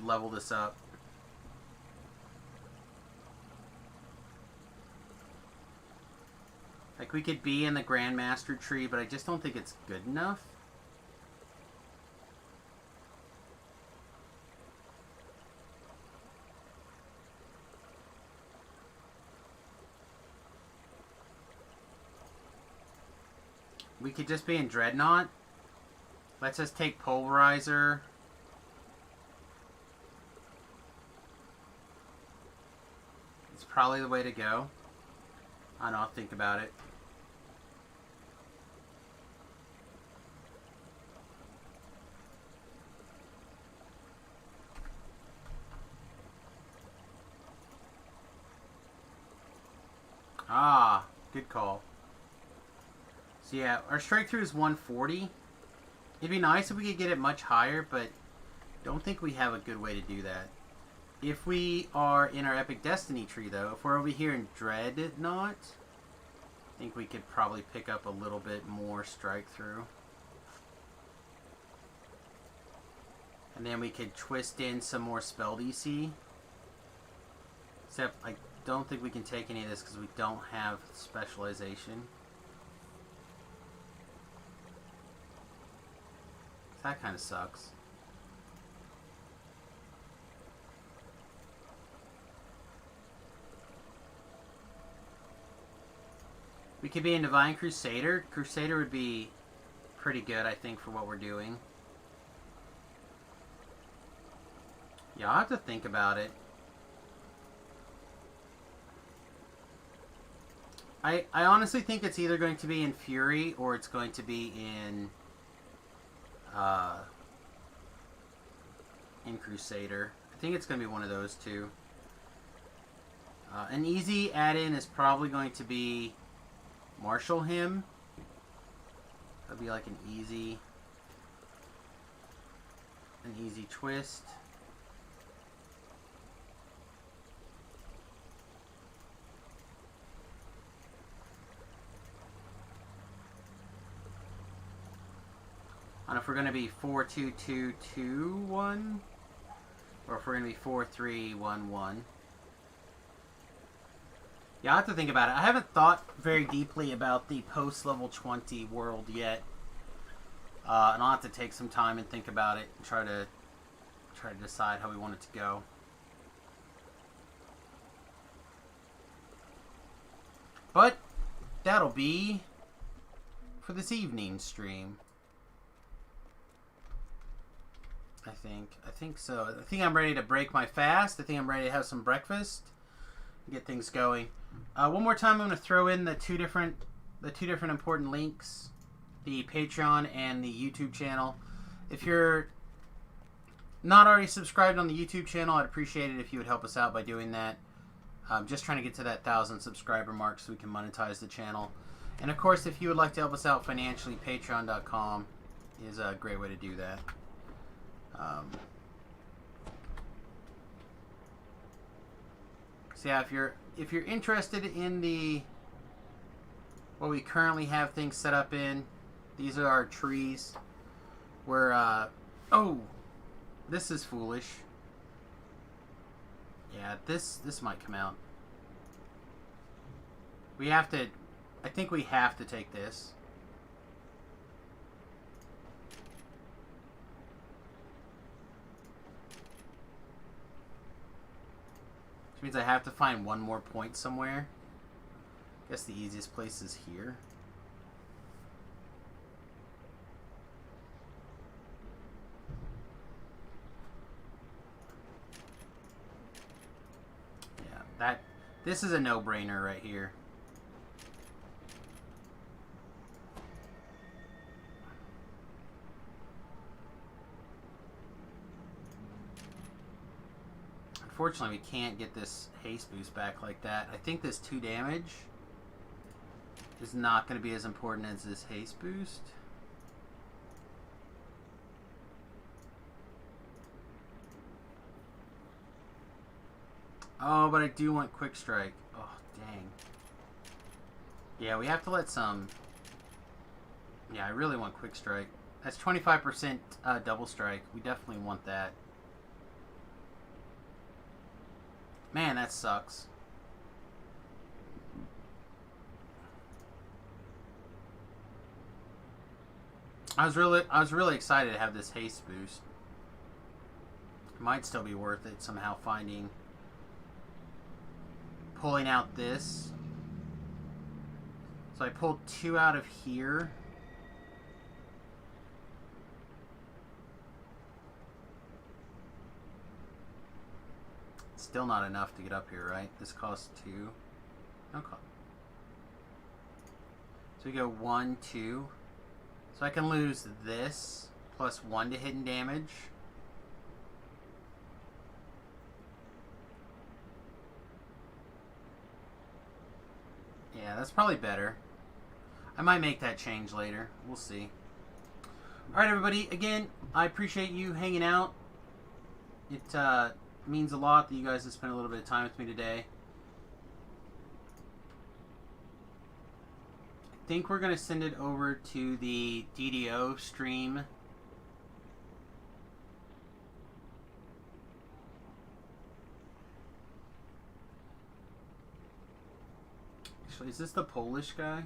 level this up. Like, we could be in the Grandmaster tree, but I just don't think it's good enough. We could just be in Dreadnought. Let's just take Pulverizer. Probably the way to go. I don't know, I'll think about it. Ah, good call. So yeah, our strike through is 140. It'd be nice if we could get it much higher, but don't think we have a good way to do that. If we are in our Epic Destiny tree, though, if we're over here in Dreadnought, I think we could probably pick up a little bit more strike through. And then we could twist in some more spell DC. Except I don't think we can take any of this because we don't have specialization. That kind of sucks. We could be in Divine Crusader. Crusader would be pretty good, I think, for what we're doing. Yeah, I'll have to think about it. I honestly think it's either going to be in Fury or it's going to be in Crusader. I think it's going to be one of those two. An easy add-in is probably going to be Marshal Hymn. That'd be like an easy twist. on if we're going to be 4-2-2-2-1 or if we're going to be 4-3-1-1. Yeah, I have to think about it. I haven't thought very deeply about the post-level 20 world yet. And I'll have to take some time and think about it and try to decide how we want it to go. But that'll be for this evening stream. I think so. I think I'm ready to break my fast. I think I'm ready to have some breakfast and get things going. One more time, I'm going to throw in the two different important links, the Patreon and the YouTube channel. If you're not already subscribed on the YouTube channel, I'd appreciate it if you would help us out by doing that. I'm just trying to get to that 1,000 subscriber mark so we can monetize the channel. And of course, if you would like to help us out financially, patreon.com is a great way to do that. So yeah, if you're interested in the what we currently have things set up in, these are our trees. We're oh, this is foolish. Yeah, this might come out. We have to. I think we have to take this. Which means I have to find one more point somewhere. I guess the easiest place is here. Yeah, this is a no-brainer right here. Unfortunately, we can't get this haste boost back like that. I think this 2 damage is not going to be as important as this haste boost. Oh, but I do want quick strike. Oh, dang. Yeah, we have to let some... Yeah, I really want quick strike. That's 25% double strike. We definitely want that. Man, that sucks. I was really excited to have this haste boost. It might still be worth it somehow pulling out this. So I pulled 2 out of here. Still not enough to get up here, right? This costs 2. No cost. So we go 1, 2. So I can lose this plus 1 to hidden damage. Yeah, that's probably better. I might make that change later. We'll see. Alright, everybody. Again, I appreciate you hanging out. It means a lot that you guys have spent a little bit of time with me today. I think we're going to send it over to the DDO stream. Actually, is this the Polish guy?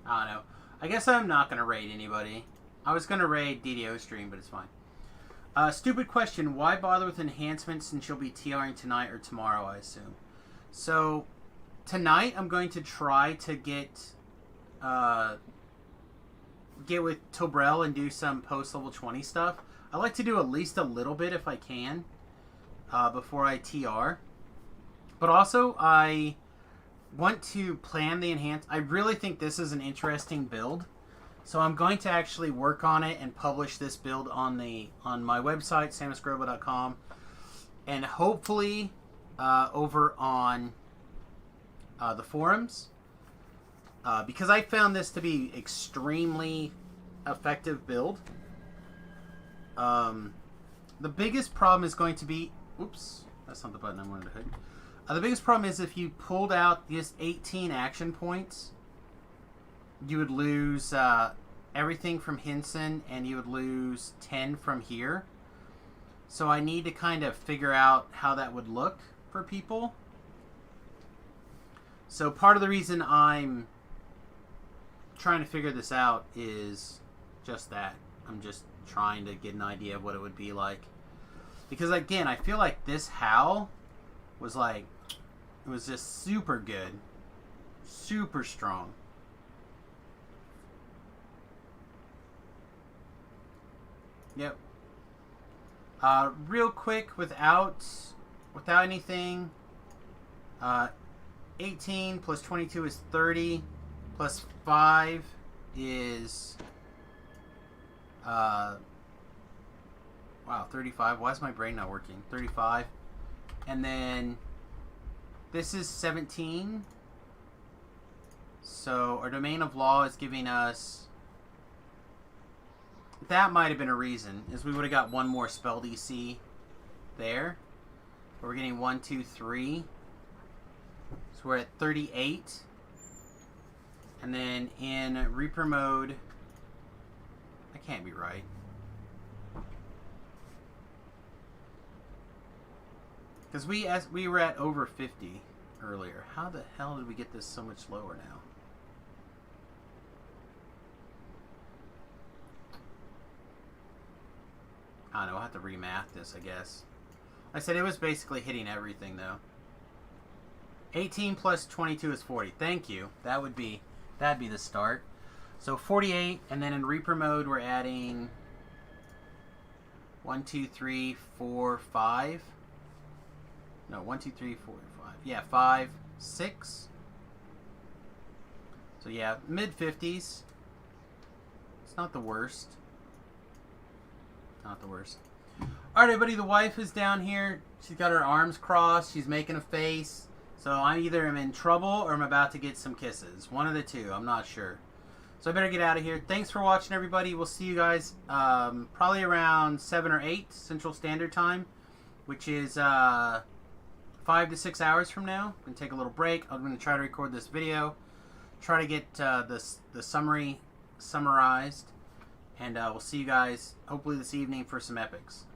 I don't know. I guess I'm not going to raid anybody. I was going to raid DDO stream, but it's fine. Stupid question. Why bother with enhancements since you'll be TRing tonight or tomorrow, I assume? So, tonight I'm going to try to get with Tobrel and do some post-level 20 stuff. I like to do at least a little bit if I can before I TR. But also, I want to plan the enhance. I really think this is an interesting build, so I'm going to actually work on it and publish this build on my website, samusgrobo.com, and hopefully over on the forums, because I found this to be extremely effective build. The biggest problem is going to be... Oops, that's not the button I wanted to hit. The biggest problem is if you pulled out just 18 action points, you would lose everything from Henson, and you would lose 10 from here. So I need to kind of figure out how that would look for people. So part of the reason I'm trying to figure this out is just that. I'm just trying to get an idea of what it would be like. Because again, I feel like this Howl was like, it was just super good. Super strong. Yep. Real quick, without anything, 18 plus 22 is 30, plus 5 is, wow, 35. Why is my brain not working? 35. And then this is 17. So our domain of law is giving us... That might have been a reason, is we would have got one more spell DC there. But we're getting 1, 2, 3. So we're at 38. And then in Reaper mode... That can't be right. Because we were at over 50 earlier. How the hell did we get this so much lower now? I don't know, I'll have to remath this, I guess. I said it was basically hitting everything, though. 18 plus 22 is 40. Thank you. That'd be the start. So 48, and then in Reaper mode, we're adding 1, 2, 3, 4, 5. No, 1, 2, 3, 4, 5. Yeah, 5, 6. So yeah, mid-50s. It's not the worst. Not the worst. Alright, everybody, the wife is down here. She's got her arms crossed. She's making a face. So I either am in trouble or I'm about to get some kisses. One of the two. I'm not sure. So I better get out of here. Thanks for watching, everybody. We'll see you guys probably around 7 or 8 Central Standard Time, which is 5 to 6 hours from now. I'm going to take a little break. I'm going to try to record this video. Try to get the summary summarized. And we'll see you guys hopefully this evening for some epics.